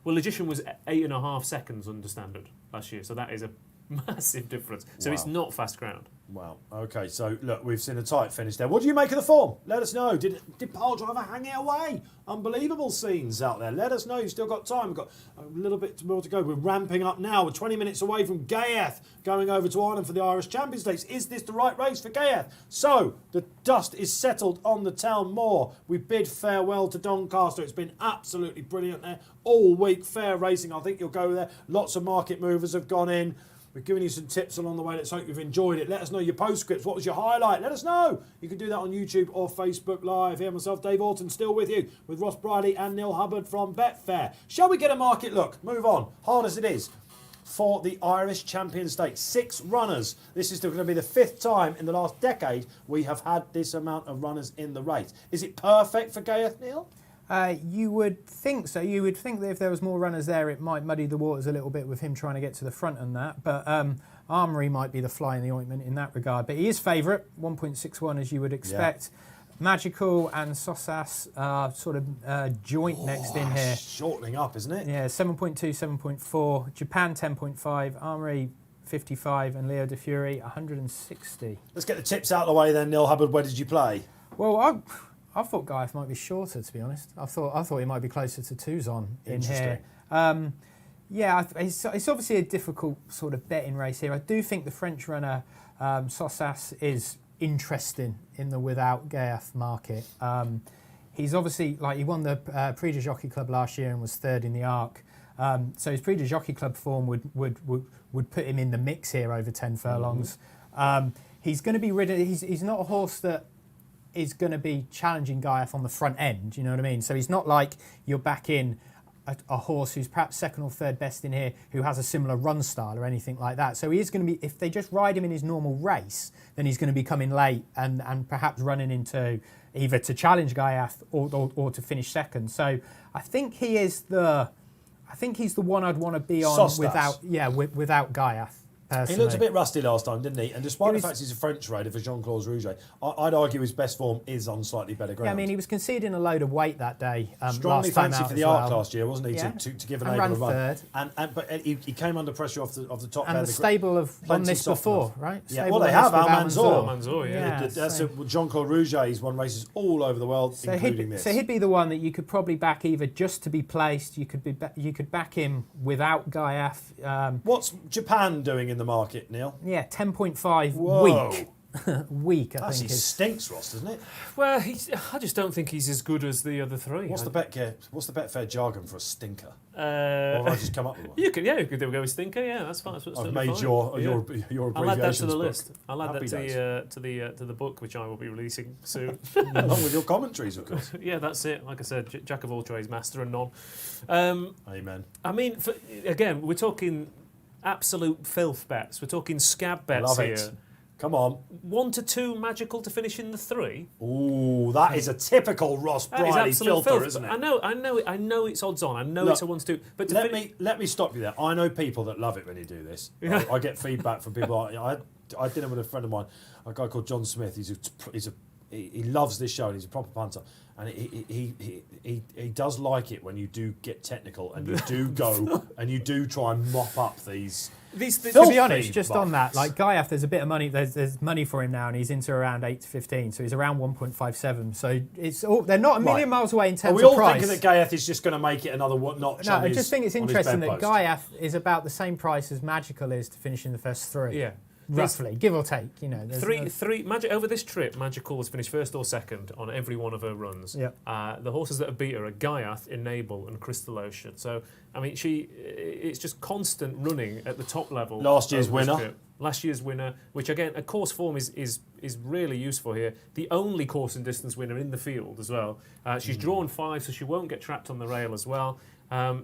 Well, Logician was 8.5 seconds under standard last year, so that is a massive difference. So it's not fast ground. Wow. Okay, so look, we've seen a tight finish there. What do you make of the form? Let us know. Did Piledriver hang it away? Unbelievable scenes out there. Let us know. You've still got time. We've got a little bit more to go. We're ramping up now. We're 20 minutes away from Gayeth going over to Ireland for the Irish Champions Stakes. Is this the right race for Gayeth? So the dust is settled on the town moor. We bid farewell to Doncaster. It's been absolutely brilliant there all week. Fair racing. I think you'll go there. Lots of market movers have gone in. We've given you some tips along the way. Let's hope you've enjoyed it. Let us know your postscripts. What was your highlight? Let us know. You can do that on YouTube or Facebook Live. Here myself, Dave Orton, still with you, with Ross Brierley and Neil Hubbard from Betfair. Shall we get a market look? Move on. Hard as it is. for the Irish Champion Stakes. 6 runners. This is going to be the 5th time in the last decade we have had this amount of runners in the race. Is it perfect for Gayeth, Neil? You would think so. You would think that if there was more runners there, it might muddy the waters a little bit with him trying to get to the front and that. But Armory might be the fly in the ointment in that regard. But he is favourite, 1.61 as you would expect. Yeah. Magical and Sosas are sort of joint next in here. Shortening up, isn't it? Yeah, 7.2, 7.4. Japan 10.5. Armory 55 and Leo de Fury 160. Let's get the tips out of the way then, Neil Hubbard. Where did you play? Well, I thought Gaieth might be shorter, to be honest. I thought he might be closer to 2s on in here. Yeah, it's obviously a difficult sort of betting race here. I do think the French runner Sosas is interesting in the without Gaieth market. He's obviously, he won the Prix de Jockey Club last year and was 3rd in the Arc. So his Prix de Jockey Club form would put him in the mix here over 10 furlongs. He's going to be ridden. He's not a horse that is going to be challenging Gaieth on the front end, you know what I mean? So he's not like you're back in a horse who's perhaps 2nd or 3rd best in here who has a similar run style or anything like that. So he is going to be, if they just ride him in his normal race, then he's going to be coming late and perhaps running into either to challenge Gaieth or to finish 2nd. So I think he's the one I'd want to be on without Gaieth. Personally. He looked a bit rusty last time, didn't he? And despite the fact he's a French raider for Jean-Claude Rouget, I'd argue his best form is on slightly better ground. Yeah, I mean, he was conceding a load of weight that day. Strongly last time fancy out for the Arc last year, wasn't he? Yeah. To give an and able a run. 3rd. But he came under pressure off the top. And the stable have done this before, right? Yeah, Stable they have. Almanzor, yeah. That's Jean-Claude Rouget. He's won races all over the world, including this. So he'd be the one that you could probably back either just to be placed. You could back him without Gaieth. What's Japan doing in the market, Neil? Yeah, 10.5 weak. Weak, I think. He stinks, Ross, doesn't it? Well, I just don't think he's as good as the other 3. What's the Betfair jargon for a stinker? Or have I just come up with one? You could go with stinker. Yeah, that's fine. I've made your abbreviations. I'll add that to the list. I'll add Happy that to the book, which I will be releasing soon, along with your commentaries, of course. Yeah, that's it. Like I said, jack of all trades, master of none. Amen. I mean, again, we're talking absolute filth bets. We're talking scab bets Love here. it. Come on. 1 to 2 Magical to finish in the 3. Ooh, that is a typical Ross Brierley filter, isn't it? I know it's odds on. I know it's a 1 to 2. But let me stop you there. I know people that love it when you do this. Yeah. I get feedback from people. I had dinner with a friend of mine, a guy called John Smith. He loves this show and he's a proper punter. And he does like it when you do get technical and you do go and you do try and mop up these. To be honest, just on that, Gaieth, there's a bit of money. There's money for him now, and he's into around 8 to 15, so he's around 1.57. So they're not a million miles away in terms of price. Are we all thinking that Gaieth is just going to make it another notch? No, I just think it's interesting that Gaieth is about the same price as Magical is to finish in the first 3. Yeah. Roughly, give or take, over this trip, Magical has finished 1st or 2nd on every one of her runs. Yeah. The horses that have beat her are Gaieth, Enable, and Crystal Ocean. So, I mean, it's just constant running at the top level. Last year's winner, which again, a course form is really useful here. The only course and distance winner in the field as well. She's drawn 5, so she won't get trapped on the rail as well. I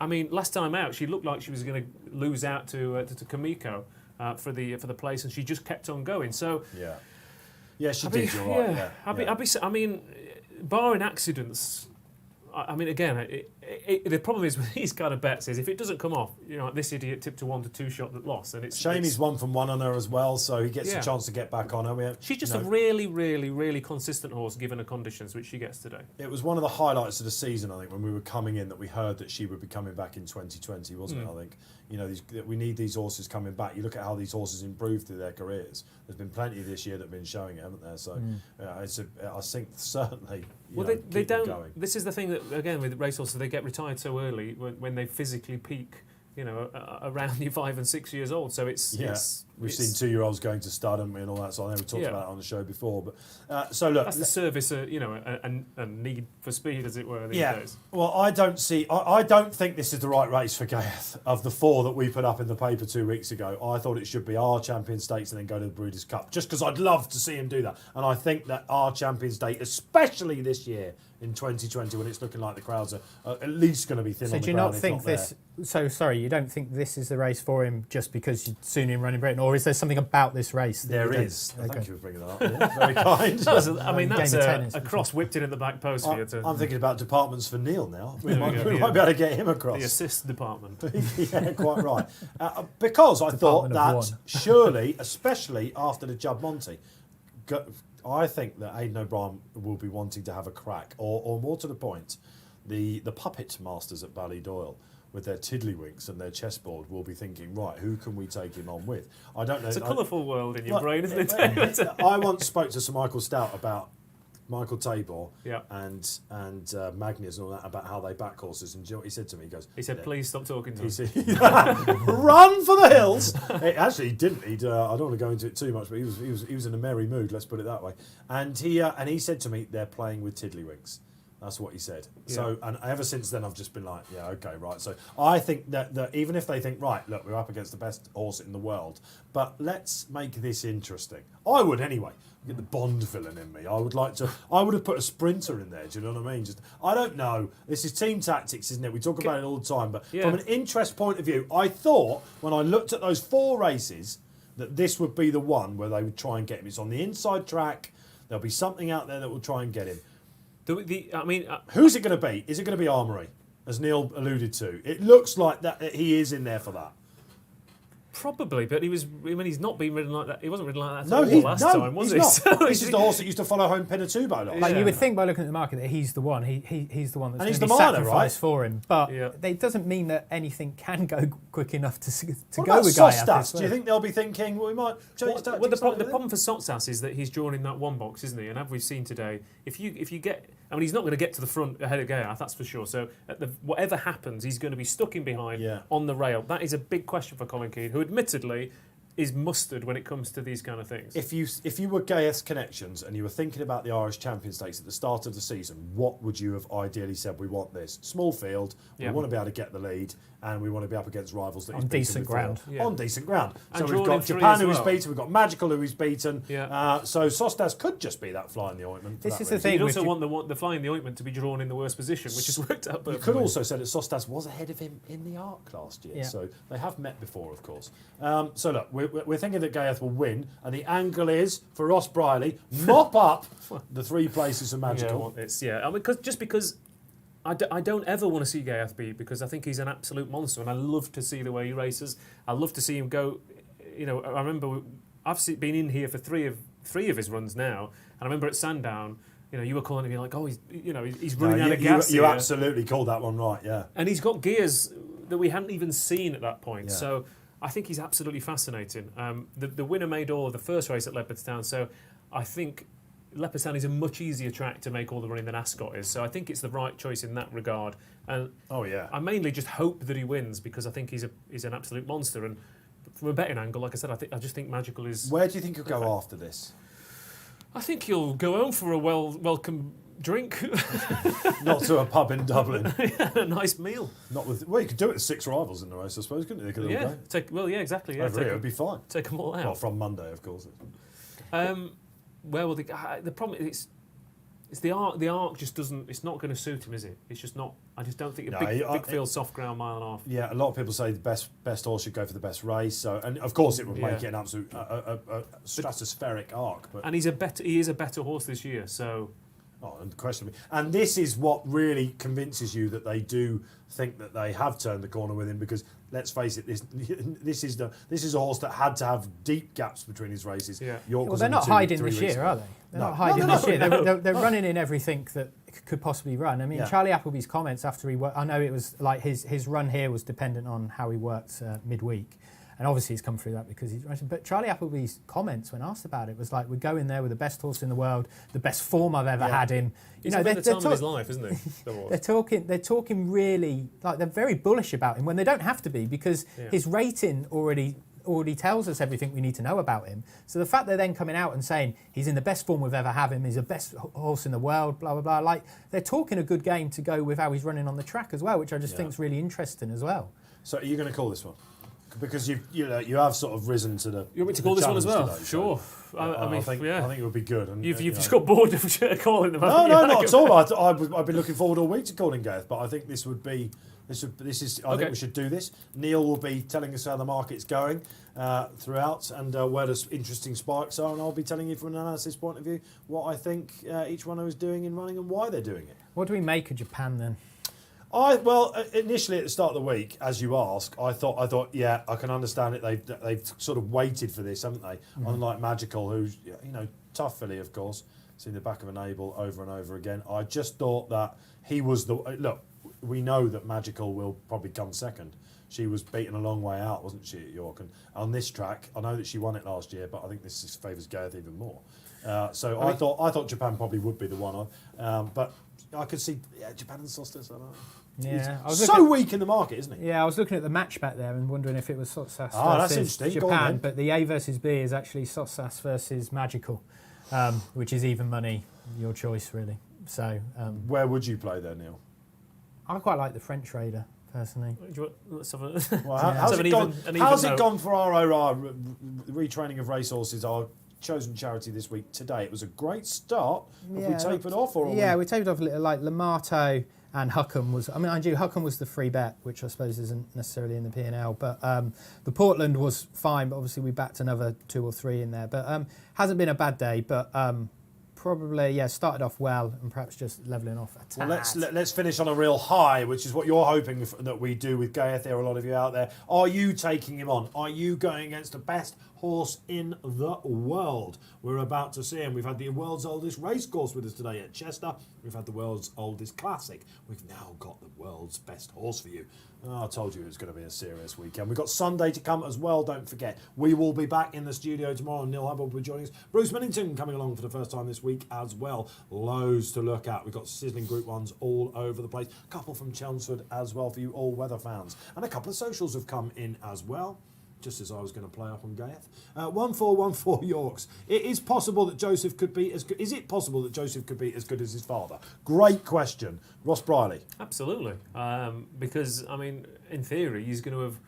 mean, last time out, she looked like she was going to lose out to Kamiko. For the place, and she just kept on going. So she did. You're right. I mean, barring accidents, I mean, again, the problem is with these kind of bets is if it doesn't come off, this idiot tipped a 1 to 2 shot that lost, and it's shame he's 1 from 1 on her as well, so he gets a chance to get back on her. She's just a really, really, really consistent horse given her conditions, which she gets today. It was one of the highlights of the season, I think, when we were coming in that we heard that she would be coming back in 2020, wasn't it? I think we need these horses coming back. You look at how these horses improved through their careers. There's been plenty this year that have been showing it, haven't there? So I think certainly. They don't. Going. This is the thing that again with racehorses, they get retired so early when they physically peak. Around your 5 and 6 years old. So it's We've seen 2-year-olds going to stud, haven't we, and all that. So I know we talked about it on the show before. But so look, that's the service, a need for speed, as it were, these days. Well, I don't think this is the right race for Gaeth. Of the 4 that we put up in the paper 2 weeks ago, I thought it should be our Champion Stakes and then go to the Breeders' Cup, just because I'd love to see him do that. And I think that our Champions Day, especially this year in 2020, when it's looking like the crowds are at least going to be thin on the ground. So do you not think this? So sorry, you don't think this is the race for him just because you've seen him running Britain, or is there something about this race? There is. Okay. Thank you for bringing that up. Yeah, very kind. That's a cross whipped in at the back post for you. I'm thinking about departments for Neil now. We might be able to get him across. The assist department. Yeah, quite right. Because I thought that surely, especially after the Judd Monty, I think that Aidan O'Brien will be wanting to have a crack, or more to the point, the puppet masters at Ballydoyle with their tiddlywinks and their chessboard will be thinking, right, who can we take him on with? I don't know. It's a colourful world in your brain, isn't it? I once spoke to Sir Michael Stout about Michael Tabor and Magnus and all that, about how they back horses, and do you know what he said to me? He said, please stop talking to me. He said, run for the hills. Actually, he didn't. I don't want to go into it too much, but he was in a merry mood, let's put it that way. And he said to me, they're playing with tiddlywinks. That's what he said. Yeah. So, and ever since then, I've just been like, yeah, okay, right. So I think that even if they think, right, look, we're up against the best horse in the world, but let's make this interesting. I would anyway. Get the Bond villain in me. I would have put a sprinter in there. Do you know what I mean? I don't know. This is team tactics, isn't it? We talk about it all the time. But from an interest point of view, I thought when I looked at those 4 races that this would be the one where they would try and get him. It's on the inside track. There'll be something out there that will try and get him. Who's it going to be? Is it going to be Armoury, as Neil alluded to? It looks like that he is in there for that. Probably, but he's not been ridden like that. He wasn't ridden like that at all last time, was he? Not. So this is the horse that used to follow home Pinatubo. Like you would think by looking at the market that he's the one. He's the one that's going to be sacrificed for him. But it doesn't mean that anything can go quick enough to go with Gaeth. Do you think they'll be thinking, we might change tactics? Well, the problem for Sotsas is that he's drawn in that one box, isn't he? And as we've seen today, if you get... he's not going to get to the front ahead of Gaeth, that's for sure. So whatever happens, he's going to be stuck in behind on the rail. That is a big question for Colin Keane, who admittedly is mustard when it comes to these kind of things. If you were Gaeth's connections and you were thinking about the Irish Champion Stakes at the start of the season, what would you have ideally said? We want this small field. We want to be able to get the lead, and we want to be up against rivals that on decent ground. On decent ground. And so we've got Japan who he's beaten. We've got Magical who he's beaten. So Sostas could just be that fly in the ointment. This is the thing. You'd also want the fly in the ointment to be drawn in the worst position, which has worked out perfectly. You could also say that Sostas was ahead of him in the Arc last year. So they have met before, of course. So look, we're thinking that Gaeth will win, and the angle is for Ross Brierley mop up the 3 places of Magical. Because I don't ever want to see Gaeth beat, because I think he's an absolute monster, and I love to see the way he races. I love to see him go. I remember I've been in here for three of his runs now, and I remember at Sandown. You were calling him like, he's running out of gas. You absolutely called that one right, yeah. And he's got gears that we hadn't even seen at that point. Yeah. So I think he's absolutely fascinating. The winner made all of the first race at Leopardstown, so I think Leopardstown is a much easier track to make all the running than Ascot is. So I think it's the right choice in that regard. And I mainly just hope that he wins, because I think he's an absolute monster. And from a betting angle, like I said, I just think Magical is... Where do you think he'll go after this? I think he'll go home for a welcome drink. Not to a pub in Dublin. A nice meal. You could do it with 6 rivals in the race, I suppose, couldn't you? They could all go. Exactly. Over here, it would be fine. Take them all out. Well, from Monday, of course. Where will the problem is? It's the arc. The arc just doesn't. It's not going to suit him, is it? It's just not. I just don't think big field, soft ground, mile and a half. Yeah, a lot of people say the best horse should go for the best race. So, and of course, it would make it an absolute stratospheric arc. But and he is a better horse this year. So. Unquestionably. And this is what really convinces you that they do think that they have turned the corner with him, because let's face it, this is a horse that had to have deep gaps between his races. Yeah. Well, they're not hiding this year, are they? They're not hiding this year. They're running in everything that could possibly run. I mean, Charlie Appleby's comments after he worked, I know it was like his run here was dependent on how he worked midweek. And obviously he's come through that because he's racing. But Charlie Appleby's comments when asked about it was like, we're going there with the best horse in the world, the best form I've ever had him. He's having the time of his life, isn't he? They're talking really, like they're very bullish about him when they don't have to be, because his rating already already tells us everything we need to know about him. So the fact they're then coming out and saying he's in the best form we've ever had him, he's the best horse in the world, blah, blah, blah. Like, they're talking a good game to go with how he's running on the track as well, which I just think is really interesting as well. So are you going to call this one? Because you have sort of risen to the. You want me to call this one as well? Today, Sure. So, I think it would be good. And, you've just got bored of calling them. No, not at all. I've been looking forward all week to calling Gareth, but I think this would be. I think we should do this. Neil will be telling us how the market's going throughout and where the interesting spikes are, and I'll be telling you from an analysis point of view what I think each one of us is doing in running and why they're doing it. What do we make of Japan then? Initially at the start of the week, as you ask, I thought, yeah, I can understand it. They've sort of waited for this, haven't they? Unlike Magical, who's tough filly, of course, seen the back of an able over and over again. I just thought that he was look. We know that Magical will probably come second. She was beaten a long way out, wasn't she, at York? And on this track, I know that she won it last year, but I think this favours Gareth even more. I thought Japan probably would be the one, but I could see Japan and Sostas. I don't know. Yeah, He's so weak in the market, isn't he? Yeah, I was looking at the match bet there and wondering if it was Sotsas that's versus interesting. Japan, but the A versus B is actually Sotsas versus Magical, which is even money, your choice really. So where would you play there, Neil? I quite like the French Raider personally. Let's have a, well, how's it gone for our retraining of racehorses? Our chosen charity this week today. It was a great start. Have we tapered off? Or we tapered off a little. Like Lamato and Huckham was. I mean, Huckham was the free bet, which I suppose isn't necessarily in the P&L. But the Portland was fine. But obviously we backed another 2 or 3 in there. But hasn't been a bad day. But probably started off well and perhaps just levelling off a tad. Well, let's finish on a real high, which is what you're hoping that we do with Gareth. There are a lot of you out there. Are you taking him on? Are you going against the best horse in the world? We're about to see him. We've had the world's oldest racecourse with us today at Chester. We've had the world's oldest classic. We've now got the world's best horse for you. I told you it was going to be a serious weekend. We've got Sunday to come as well, don't forget. We will be back in the studio tomorrow. Neil Hubbard will be joining us. Bruce Millington coming along for the first time this week as well. Loads to look at. We've got sizzling Group 1s all over the place. A couple from Chelmsford as well for you all-weather fans. And a couple of socials have come in as well, just as I was going to play up on Gareth. 1414 Yorks. It is possible that Joseph could be as good. Is it possible that Joseph could be as good as his father? Great question. Ross Brierley. Absolutely. Because, I mean, in theory, he's going to have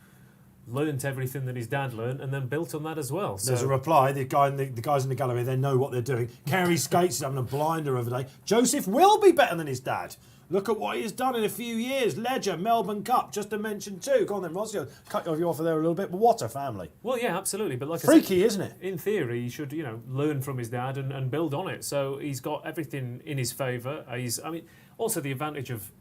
learnt everything that his dad learnt and then built on that as well. So. There's a reply. The guys in the gallery, they know what they're doing. Kerry Skates is having a blinder of a day. Joseph will be better than his dad. Look at what he's done in a few years. Ledger, Melbourne Cup, just to mention 2. Go on then, Ross. Cut you off there a little bit, but what a family. Well, yeah, absolutely. But like freaky, I said, isn't it? In theory, he should, learn from his dad and build on it. So he's got everything in his favour. Also the advantage of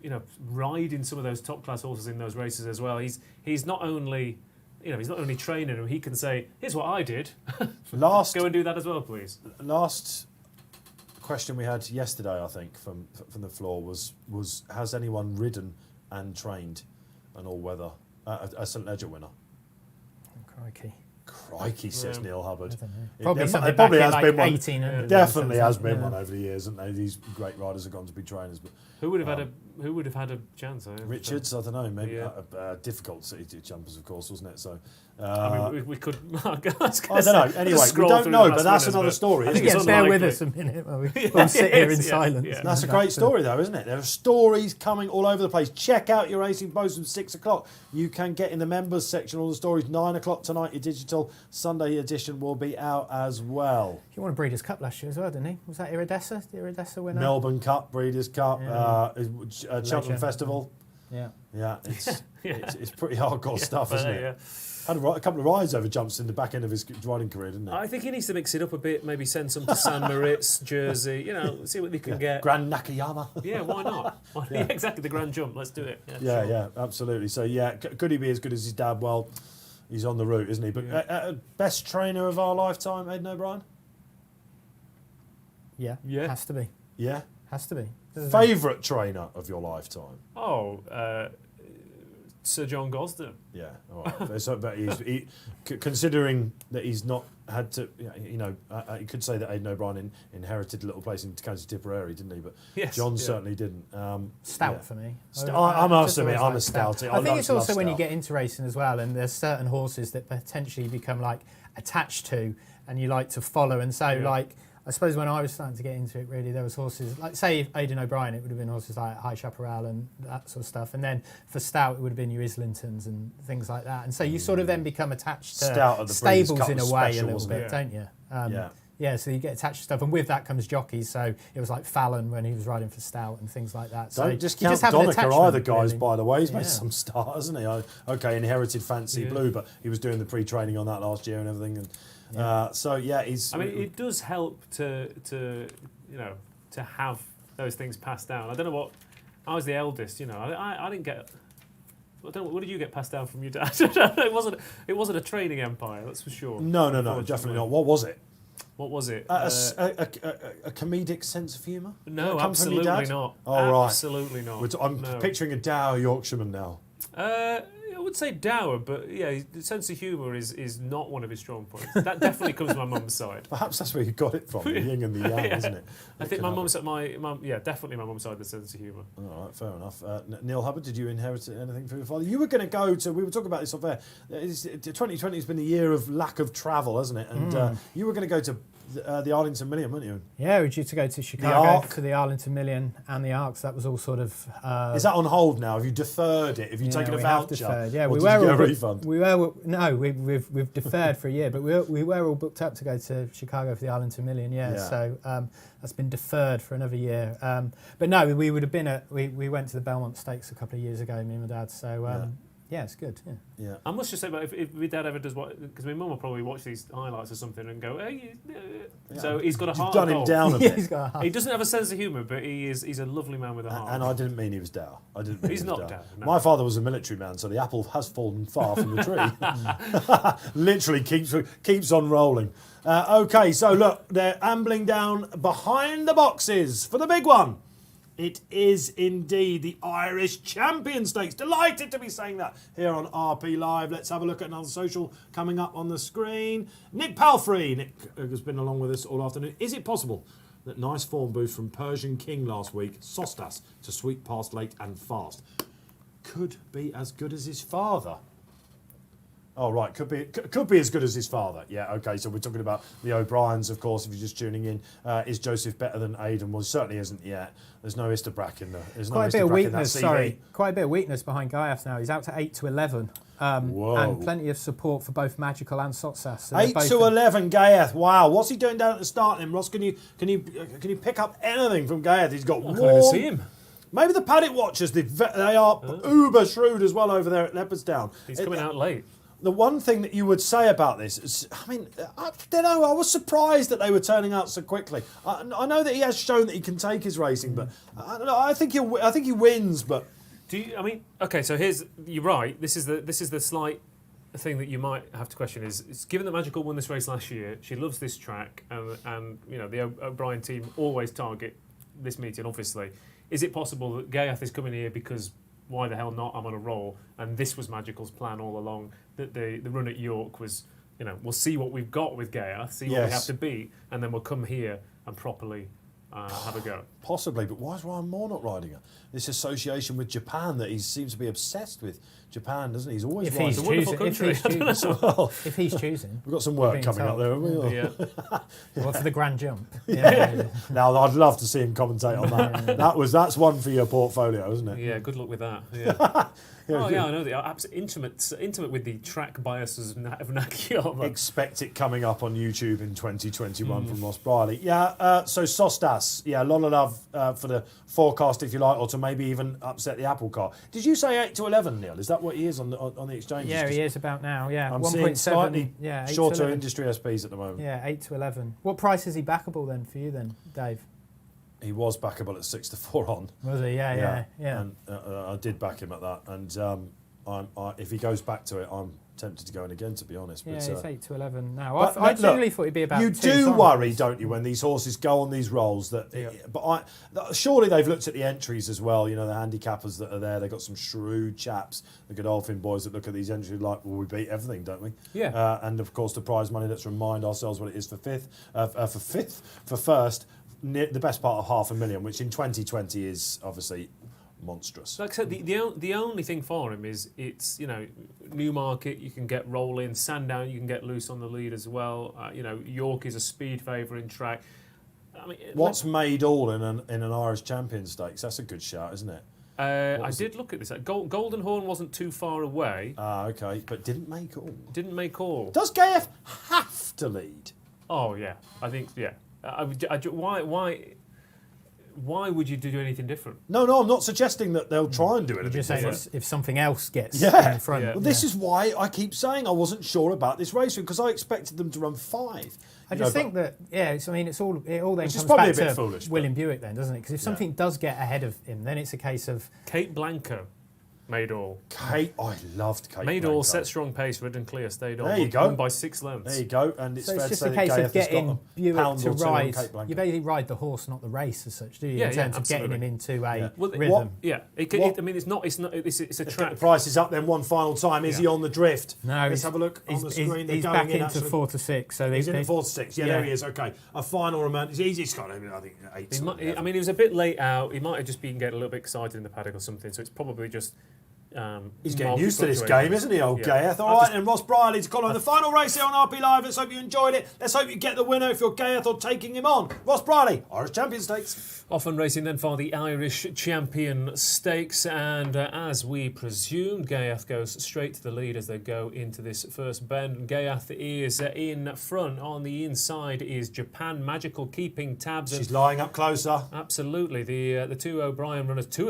riding some of those top class horses in those races as well. He's not only he's not only training them. He can say, "Here's what I did. Go and do that as well, please." Last question we had yesterday, I think, from the floor was has anyone ridden and trained an all-weather a St Ledger winner? Crikey, says Neil Hubbard. Probably has been one. 1800. Definitely has been one over the years, haven't they? These great riders have gone to be trainers. But who would have had a chance? Richards, I don't know. Maybe difficult city to jumpers, of course, wasn't it? So we could. I don't know. Anyway, we don't know, but that's another story. Bear with us a minute while we sit here in silence. Yeah. That's a great story, though, isn't it? There are stories coming all over the place. Check out your Racing Post from 6 o'clock. You can get in the members section all the stories. 9 o'clock tonight, your digital Sunday edition will be out as well. He won a Breeders' Cup last year as well, didn't he? Was that Iridessa? The Iridessa winner? Melbourne Cup, Breeders' Cup, Cheltenham Festival. Yeah. Yeah, it's pretty hardcore stuff, isn't it? Yeah. Had a couple of rides over jumps in the back end of his riding career, didn't he? I think he needs to mix it up a bit. Maybe send some to San Moritz, Jersey. See what they can get. Grand Nakayama. Yeah, why not? Yeah, exactly, the Grand Jump. Let's do it. Yeah, absolutely. So could he be as good as his dad? Well, he's on the route, isn't he? But best trainer of our lifetime, Aidan O'Brien. Yeah, has to be. Yeah, has to be. Favourite trainer of your lifetime? Sir John Gosden. Yeah, all right. So, but considering that he's not had to, you could say that Aidan O'Brien inherited a little place in County Tipperary, didn't he? But Yes, John certainly didn't. Stout for me. I must admit, I'm a stouty. I think it's also when you get into racing as well, and there's certain horses that potentially become like attached to, and you like to follow. And so, like, I suppose when I was starting to get into it, really, there was horses like, say, Aidan O'Brien, it would have been horses like High Chaparral and that sort of stuff. And then for Stout, it would have been your Islingtons and things like that. And so you sort of then become attached to stables in a way a little bit, don't you? Yeah, so you get attached to stuff, and with that comes jockeys. So it was like Fallon when he was riding for Stout and things like that. So don't just count Donecker either, guys. Really. By the way, he's made some start, hasn't he? Okay, inherited Fancy Blue, but he was doing the pre-training on that last year and everything. And he's. I mean, it does help to have those things passed down. I don't know what. I was the eldest, I didn't get. I don't know, what did you get passed down from your dad? It wasn't a training empire, that's for sure. No, definitely not. What was it? What was it? A comedic sense of humour? No, absolutely not. Oh, right. Absolutely not. I'm picturing a dour Yorkshireman now. I would say dour, but yeah, the sense of humour is not one of his strong points. That definitely comes from my mum's side. Perhaps that's where you got it from, the yin and the yang, isn't it? I think my mum's definitely my mum's side, the sense of humour. All right, fair enough. Neil Hubbard, did you inherit anything from your father? You were going to go to, we were talking about this off air, 2020 has been a year of lack of travel, hasn't it? And you were going to go to the Arlington Million, weren't you? Yeah, we were due to go to Chicago to the Arlington Million and the Arc. So that was all sort of. Is that on hold now? Have you deferred it? Have you taken a voucher? Deferred. Yeah, we were. Did you get a refund? We've deferred for a year, but we were all booked up to go to Chicago for the Arlington Million. Yeah. So that's been deferred for another year. But no, we would have been we went to the Belmont Stakes a couple of years ago, me and my dad. So. Yeah, it's good. Yeah. I must just say, but if my dad ever does what, because my mum will probably watch these highlights or something and go, "Hey," so he's got a heart. You've done him down a bit. He's got a heart. He doesn't have a sense of humour, but he's a lovely man with a heart. And I didn't mean he was dour. He's not dour. No. My father was a military man, so the apple has fallen far from the tree. Literally keeps on rolling. Okay, so look, they're ambling down behind the boxes for the big one. It is indeed the Irish Champion Stakes. Delighted to be saying that here on RP Live. Let's have a look at another social coming up on the screen. Nick Palfrey. Nick has been along with us all afternoon. Is it possible that nice form boost from Persian King last week, Sostas, to sweep past late and fast, could be as good as his father? Oh, right, could be as good as his father. Yeah, okay, so we're talking about the O'Briens, of course, if you're just tuning in. Is Joseph better than Aidan? Well, certainly isn't yet. There's no Istabrack in there. There's quite no a bit of weakness, CV. Quite a bit of weakness behind Gaiath now. He's out to 8 to 11. And plenty of support for both Magical and Sotsas. So 8 to 11, Gaiath. Wow, what's he doing down at the start then, Ross? Can you pick up anything from Gaiath? He's got warm. I can't see him. Maybe the paddock watchers, they are uber shrewd as well over there at Leopardstown. He's coming out late. The one thing that you would say about this is, I don't know, I was surprised that they were turning out so quickly. I know that he has shown that he can take his racing, but I don't know, I think he wins, but... Okay, so you're right, this is the slight thing that you might have to question is given that Magical won this race last year, she loves this track, and the O'Brien team always target this meeting, obviously. Is it possible that Gaiath is coming here because... why the hell not? I'm on a roll, and this was Magical's plan all along. That the run at York was, we'll see what we've got with Gaiath, see what we have to beat, and then we'll come here and properly have a go. Possibly, but why is Ryan Moore not riding her? This association with Japan that he seems to be obsessed with. Japan, doesn't he? He's always if riding. he's it's a wonderful country. If he's choosing. We've got some work coming up there, haven't we? Yeah. Well, for the Grand Jump. Now, I'd love to see him commentate on that. That's one for your portfolio, isn't it? Yeah, good luck with that. Yeah. I know. They are absolutely intimate with the track biases of Nakayama. Expect it coming up on YouTube in 2021 from Ross Brierley. Yeah, so Sostas, a lot of love for the forecast, if you like, or to maybe even upset the apple cart. Did you say 8 to 11, Neil? Is that what he is on the exchange? Yeah, he is about now, yeah. I'm seeing slightly shorter 11. Industry SPs at the moment. Yeah, 8 to 11. What price is he backable then for you then, Dave? He was backable at 6 to 4 on. Was he? Yeah. And I did back him at that. And if he goes back to it, I'm tempted to go in again, to be honest. Yeah, But, it's 8-11 now. but I look, generally thought it'd be about you 2 do songs. worry, don't you, when these horses go on these rolls? Surely they've looked at the entries as well. You know, the handicappers that are there. They've got some shrewd chaps, the Godolphin boys, that look at these entries like, well, we beat everything, don't we? Yeah. And of course, the prize money. Let's remind ourselves what it is for first. The best part of $500,000, which in 2020 is obviously monstrous. Like I said, the only thing for him is it's, you know, Newmarket, you can get rolling, Sandown, you can get loose on the lead as well. You know, York is a speed favouring track. I mean, What's made all in an Irish Champion Stakes? That's a good shout, isn't it? I did look at this. Golden Horn wasn't too far away. Okay, but didn't make all. Didn't make all. Does Gayeth have to lead? Oh yeah, I think yeah. Why would you do anything different? No, I'm not suggesting that they'll try and do anything Just saying different. if something else gets Yeah. in front. Yeah. Well, this is why I keep saying I wasn't sure about this race because I expected them to run 5. I just think that it all then Which is comes probably back a bit to foolish, William Buick then, doesn't it? Because if something does get ahead of him, then it's a case of Kate Blanco made all. Kate, I loved Kate. Made Blanco. all, set strong pace, ridden clear, stayed on. There you go. Won by 6 lengths. There you go, and it's so fair it's just to a say case that of Gayeth has getting got Buick pound to or two on ride. Kate Blanco. You basically ride the horse, not the race as such, do you? Yeah, in terms of getting absolutely. him into a Well, rhythm. Yeah, I mean, it's a Let's get the track. prices up then one final time. Is he on the drift? No, Let's he's- have a look on the screen. They're He's going back in, into actually. 4 to 6. So He's in they, at 4 to 6. Yeah, yeah. there he is. Okay, a final amount. He's got, I think, 8. I mean, he was a bit late out. He might have just been getting a little bit excited in the paddock or something. So it's probably just. He's getting market used to this fluctuations. game, isn't he, old Yeah. Gayeth? All right, and Ross Brierley to call on the final race here on RP Live. Let's hope you enjoyed it. Let's hope you get the winner if you're Gayeth or taking him on. Ross Brierley, Irish Champion Stakes. Often racing then for the Irish Champion Stakes, and as we presumed, Gayeth goes straight to the lead as they go into this first bend. Gayeth is in front. On the inside is Japan Magical keeping tabs. She's lying up closer. Absolutely, the two of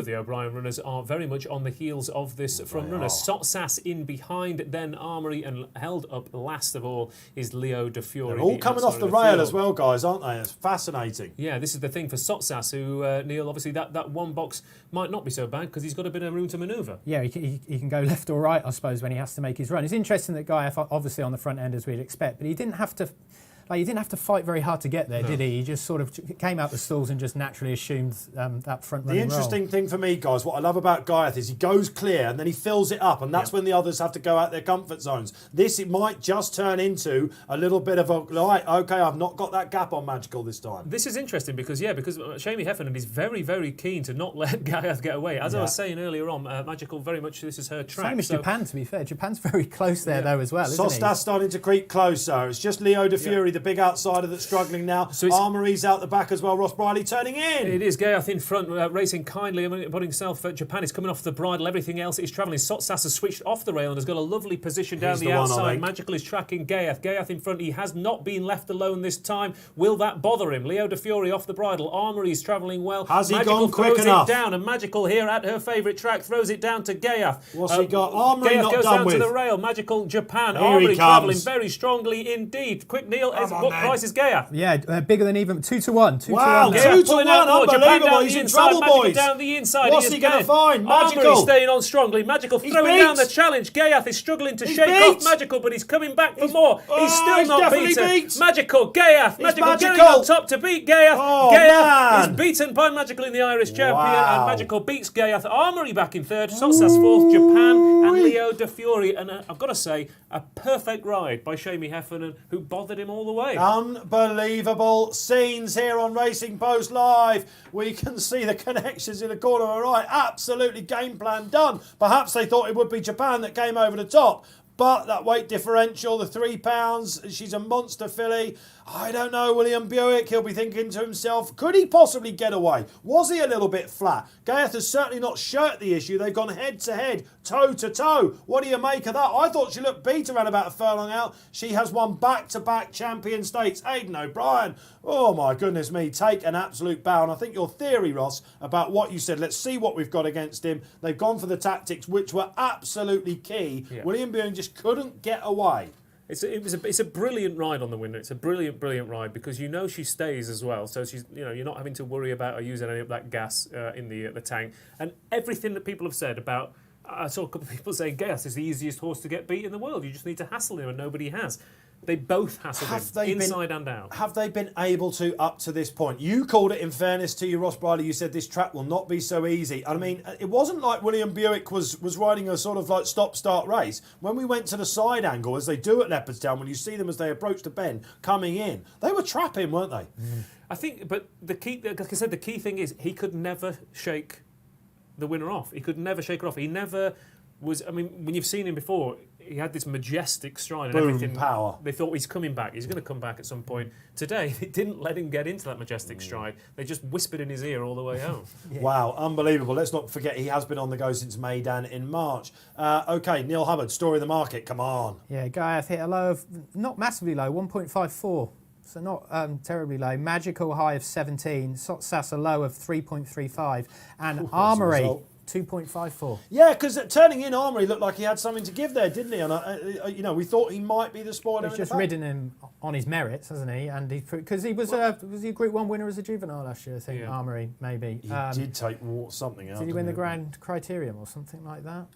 the O'Brien runners are very much on the heels of this front runner. Sotsas in behind, then Armory, and held up last of all is Leo De Fiore. They're all coming off the rail as well, guys, aren't they? It's fascinating. Yeah, this is the thing for Sotsas, who, Neil, obviously that one box might not be so bad because he's got a bit of room to manoeuvre. Yeah, he can go left or right, I suppose, when he has to make his run. It's interesting that Guy, obviously on the front end as we'd expect, but he didn't have to fight very hard to get there, did he? He just sort of came out the stalls and just naturally assumed that front running The interesting thing for me, guys, what I love about Gayeth is he goes clear and then he fills it up, and that's when the others have to go out their comfort zones. It might just turn into a little bit of a, right, okay, I've not got that gap on Magical this time. This is interesting because Shamie Heffernan is very, very keen to not let Gayeth get away. As I was saying earlier on, Magical very much, this is her track. Same as Japan, to be fair. Japan's very close there, though, as well, isn't he? Sostas starting to creep closer. It's just Leo De Fiore, the big outsider that's struggling now. So Armory's out the back as well. Ross Brierley turning in. It is Gayeth in front, racing kindly, putting himself. Japan is coming off the bridle. Everything else is travelling. Sotsas has switched off the rail and has got a lovely position down He's the the one, I outside. think. Magical is tracking Gayeth. Gayeth in front. He has not been left alone this time. Will that bother him? Leo De Fiore off the bridle. Armory is travelling well. Has he Magical gone quick throws enough? it down, and Magical here at her favourite track throws it down to Gayeth. What's he got? Armory Gayeth not goes done down with. to the rail. Magical Japan. Here he Armory travelling comes. very strongly indeed. Quick, Neil. Come on, What then. price is Gayeth? Yeah, bigger than even 2 to 1. 2 Wow, to 1. two now. to Pulling one, out more. Japan unbelievable. down He's the in inside, trouble, Magical boys. down the inside. What's is he gonna Gayeth. find? Armory Magical. staying on strongly. Magical He's throwing beat. down the challenge. Gayeth is struggling to shake beat. off Magical, but he's coming back for more. He's still he's not definitely beaten. beat. Magical, Gayeth. Magical getting Magical. on top to beat Gayeth. Oh, Gayeth man. is beaten by Magical in the Irish Champion, Wow. and Magical beats Gayeth. Armory back in third. Sotsas fourth. Japan and Leo De Fiore. And I've got to say, a perfect ride by Shamie Heffernan, who bothered him all the way. Unbelievable scenes here on Racing Post Live. We can see the connections in the corner of the right. Absolutely game plan done. Perhaps they thought it would be Japan that came over the top. But that weight differential, the £3, she's a monster filly. I don't know, William Buick, he'll be thinking to himself, could he possibly get away? Was he a little bit flat? Gayeth has certainly not shirked the issue. They've gone head to head, toe to toe. What do you make of that? I thought she looked beat around about a furlong out. She has won back-to-back Champion Stakes. Aidan O'Brien, oh my goodness me, take an absolute bow. And I think your theory, Ross, about what you said, let's see what we've got against him. They've gone for the tactics, which were absolutely key. Yeah. William Buick just couldn't get away. It's a brilliant ride on the winner. It's a brilliant ride because you know she stays as well. So she's you're not having to worry about her using any of that gas in the tank. And everything that people have said about I saw a couple of people saying Gaius is the easiest horse to get beat in the world. You just need to hassle him, and nobody has. They both hassled him, inside and out. Have they been able to up to this point? You called it, in fairness to you, Ross Brierley, you said this track will not be so easy. I mean, it wasn't like William Buick was riding a sort of like stop-start race. When we went to the side angle, as they do at Leopardstown, when you see them as they approach the bend coming in, they were trapping, weren't they? I think, but the key, like I said, the key thing is he could never shake the winner off. He could never shake her off. He never was, I mean, when you've seen him before, he had this majestic stride and Boom, everything. power. They thought he's coming back. He's going to come back at some point. Today, they didn't let him get into that majestic stride. They just whispered in his ear all the way home. Wow, unbelievable. Let's not forget he has been on the go since Maidan in March. OK, Neil Hubbard, story of the market, come on. Yeah, Gaiath hit a low of, not massively low, 1.54. So not terribly low. Magical high of 17. Sotsas a low of 3.35. And Armory, 2.54. Yeah, because turning in Armory looked like he had something to give there, didn't he? And we thought he might be the spoiler. He's just ridden him on his merits, hasn't he? And because he was he a Group 1 winner as a juvenile last year, I think. Armory, maybe. He did take something out. Did he win the Grand Criterium or something like that?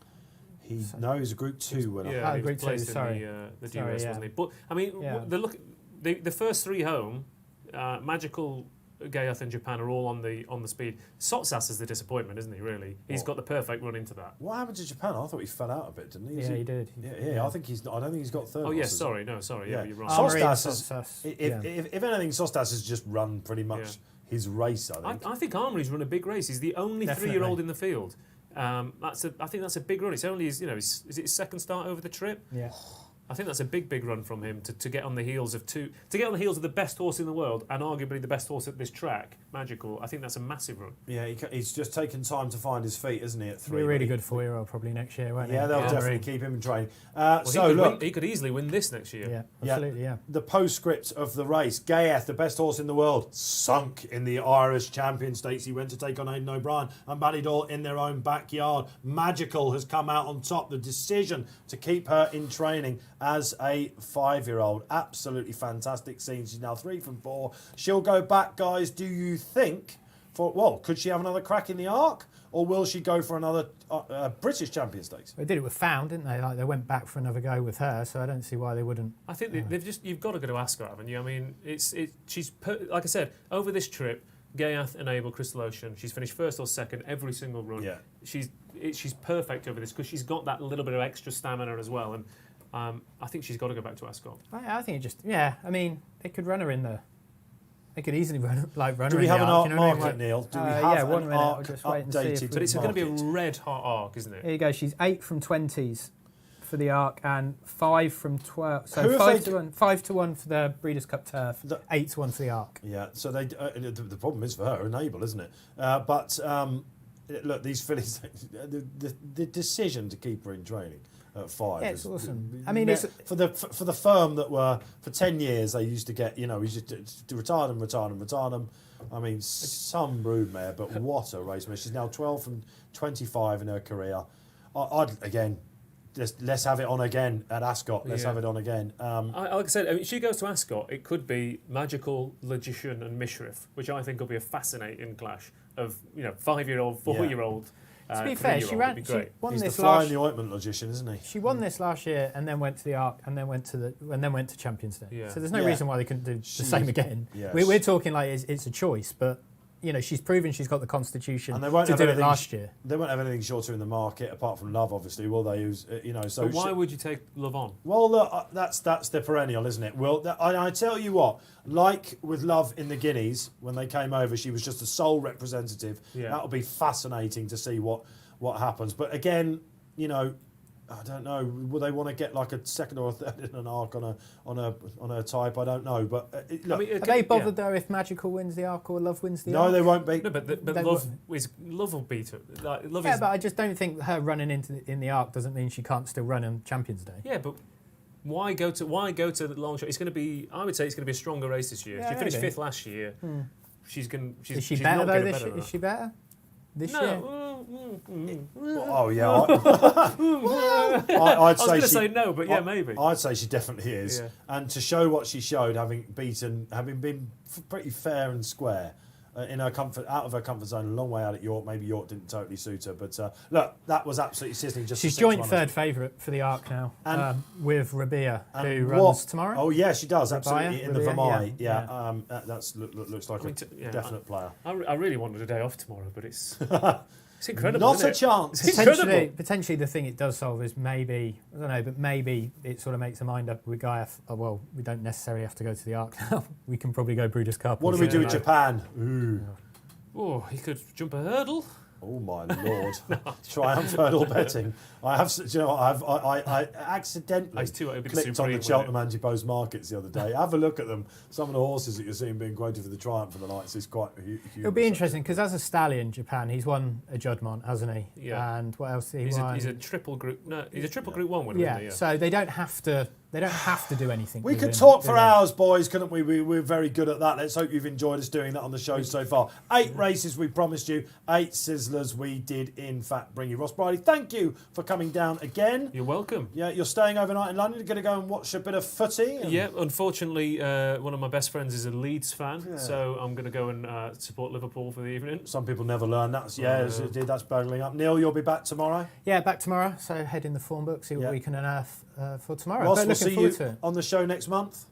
No, he was a Group 2 winner. Yeah, he was Group 2, placed sorry. in the GS, wasn't he? But I mean, the first three home, Magical, Gaiath and Japan are all on the speed. Sotsas is the disappointment, isn't he? Really, he's got the perfect run into that. What happened to Japan? I thought he fell out a bit, didn't he? Yeah, he did. Yeah. I think he's. I don't think he's got third. Oh yes, sorry, yeah, you're right. Sostas, if anything, Sostas has just run pretty much his race. I think Armory's run a big race. He's the only three-year-old in the field. I think that's a big run. It's only is it his second start over the trip? Yeah. I think that's a big run from him to get on the heels of the best horse in the world and arguably the best horse at this track, Magical. I think that's a massive run. Yeah, he's just taken time to find his feet, isn't he? At 3, be a really good 4-year-old probably next year, won't he? Yeah, they'll definitely keep him in training. He could easily win this next year. Yeah, absolutely. Yeah. The postscript of the race: Gaiath, the best horse in the world, sunk in the Irish Champion Stakes. He went to take on Aidan O'Brien and Ballydoyle in their own backyard. Magical has come out on top. The decision to keep her in training as a 5-year-old. Absolutely fantastic scene. She's now 3 from 4. She'll go back, guys, do you think? Could she have another crack in the Arc? Or will she go for another British Champion Stakes? They did it with Found, didn't they? Like they went back for another go with her, so I don't see why they wouldn't. I think you've got to go to Ascot, haven't you? I mean, like I said, over this trip, Gaiath enabled Crystal Ocean. She's finished first or second every single run. Yeah. She's perfect over this because she's got that little bit of extra stamina as well. And I think she's got to go back to Ascot. I think I mean, they could run her in the. They could easily run her in the Arc. Do we have an Arc market, Neil? Do we have an Arc updated? But it's going to be a red-hot Arc, isn't it? Here you go. She's 8 from 20s for the Arc and 5 from 12. So 5 to 1 for the Breeders' Cup Turf. 8 to 1 for the Arc. Yeah. So the problem is for her, Enable, isn't it? Look, these fillies. The decision to keep her in training at 5. Yeah, it's awesome. I mean, it's for the firm that were for 10 years they used to get, we used to retire them. I mean, some broodmare, but what a race mare. She's now 12 from 25 in her career. Let's have it on again at Ascot. Let's have it on again. Like I said, if she goes to Ascot, it could be Magical, Logician and Mishriff, which I think will be a fascinating clash of 5-year-old, 4-year-old. To be fair, she won He's this the fly last. in the ointment logician, isn't he? She won this last year, and then went to the Arc, and then went to Champions Day. Yeah. So there's no reason why they couldn't do the same again. Yeah, we're talking like it's a choice, but she's proven she's got the constitution to do it last year. They won't have anything shorter in the market apart from Love, obviously, will they? So but why would you take Love on? Well, look, that's the perennial, isn't it? Well, I tell you what, like with Love in the Guineas, when they came over, she was just a sole representative. Yeah. That'll be fascinating to see what happens. But again, I don't know. Will they want to get like a second or a third in an Arc on a type? I don't know. But look, are they bothered though if Magical wins the Arc or Love wins the Arc? No, they won't be. No, but Love will beat her. Love but I just don't think her running in the Arc doesn't mean she can't still run on Champions Day. Yeah, but why go to the long shot? It's going to be. I would say it's going to be a stronger race this year. Yeah, she finished 5th last year. She's Is she better though? Is she better this year? Oh yeah. I was going to say no, but maybe. I'd say she definitely is. Yeah. And to show what she showed, having been pretty fair and square in her out of her comfort zone, a long way out at York. Maybe York didn't totally suit her, but look, that was absolutely sizzling. She's joint third favourite for the Arc now, with Rabia, who runs tomorrow. Oh yeah, she does, absolutely, in the Vermeil. Yeah. That looks like a definite player. I really wanted a day off tomorrow, but it's it's incredible. Not isn't a it? chance. It's incredible. Potentially, the thing it does solve is maybe, I don't know, but maybe it sort of makes a mind up with Guy. Well, we don't necessarily have to go to the Arc now. We can probably go Breeders' Cup. What do we do in Japan? Oh, he could jump a hurdle. Oh my lord! Triumph hurdle betting. I have, I accidentally clicked on the Cheltenham Anti-Post markets the other day. Have a look at them. Some of the horses that you're seeing being quoted for the Triumph for the nights is quite huge. It'll be interesting because as a stallion, Japan, he's won a Judmont, hasn't he? Yeah. And what else did he won? He's a triple group. No, he's a triple group one winner. Yeah. So they don't have to. They don't have to do anything. We could talk for hours, boys, couldn't we? We're very good at that. Let's hope you've enjoyed us doing that on the show so far. 8 races we promised you, 8 sizzlers we did in fact bring you. Ross Brierley, thank you for coming down again. You're welcome. Yeah, you're staying overnight in London. You're going to go and watch a bit of footy. Yeah, unfortunately, one of my best friends is a Leeds fan, so I'm going to go and support Liverpool for the evening. Some people never learn. That's that's burgling up. Neil, you'll be back tomorrow. Yeah, back tomorrow. So head in the form book, see what we can unearth for tomorrow. Ross, but we'll looking see forward you to it. on the show next month.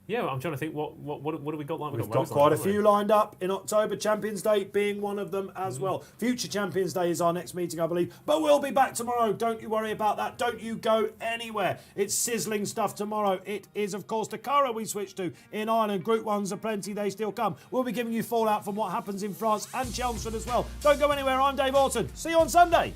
Yeah, I'm trying to think what have we got like? We've got quite a few lined up in October, Champions Day being one of them as well. Future Champions Day is our next meeting, I believe. But we'll be back tomorrow. Don't you worry about that. Don't you go anywhere. It's sizzling stuff tomorrow. It is, of course, the Curragh we switch to in Ireland. Group 1s are plenty. They still come. We'll be giving you fallout from what happens in France and Chelmsford as well. Don't go anywhere. I'm Dave Orton. See you on Sunday.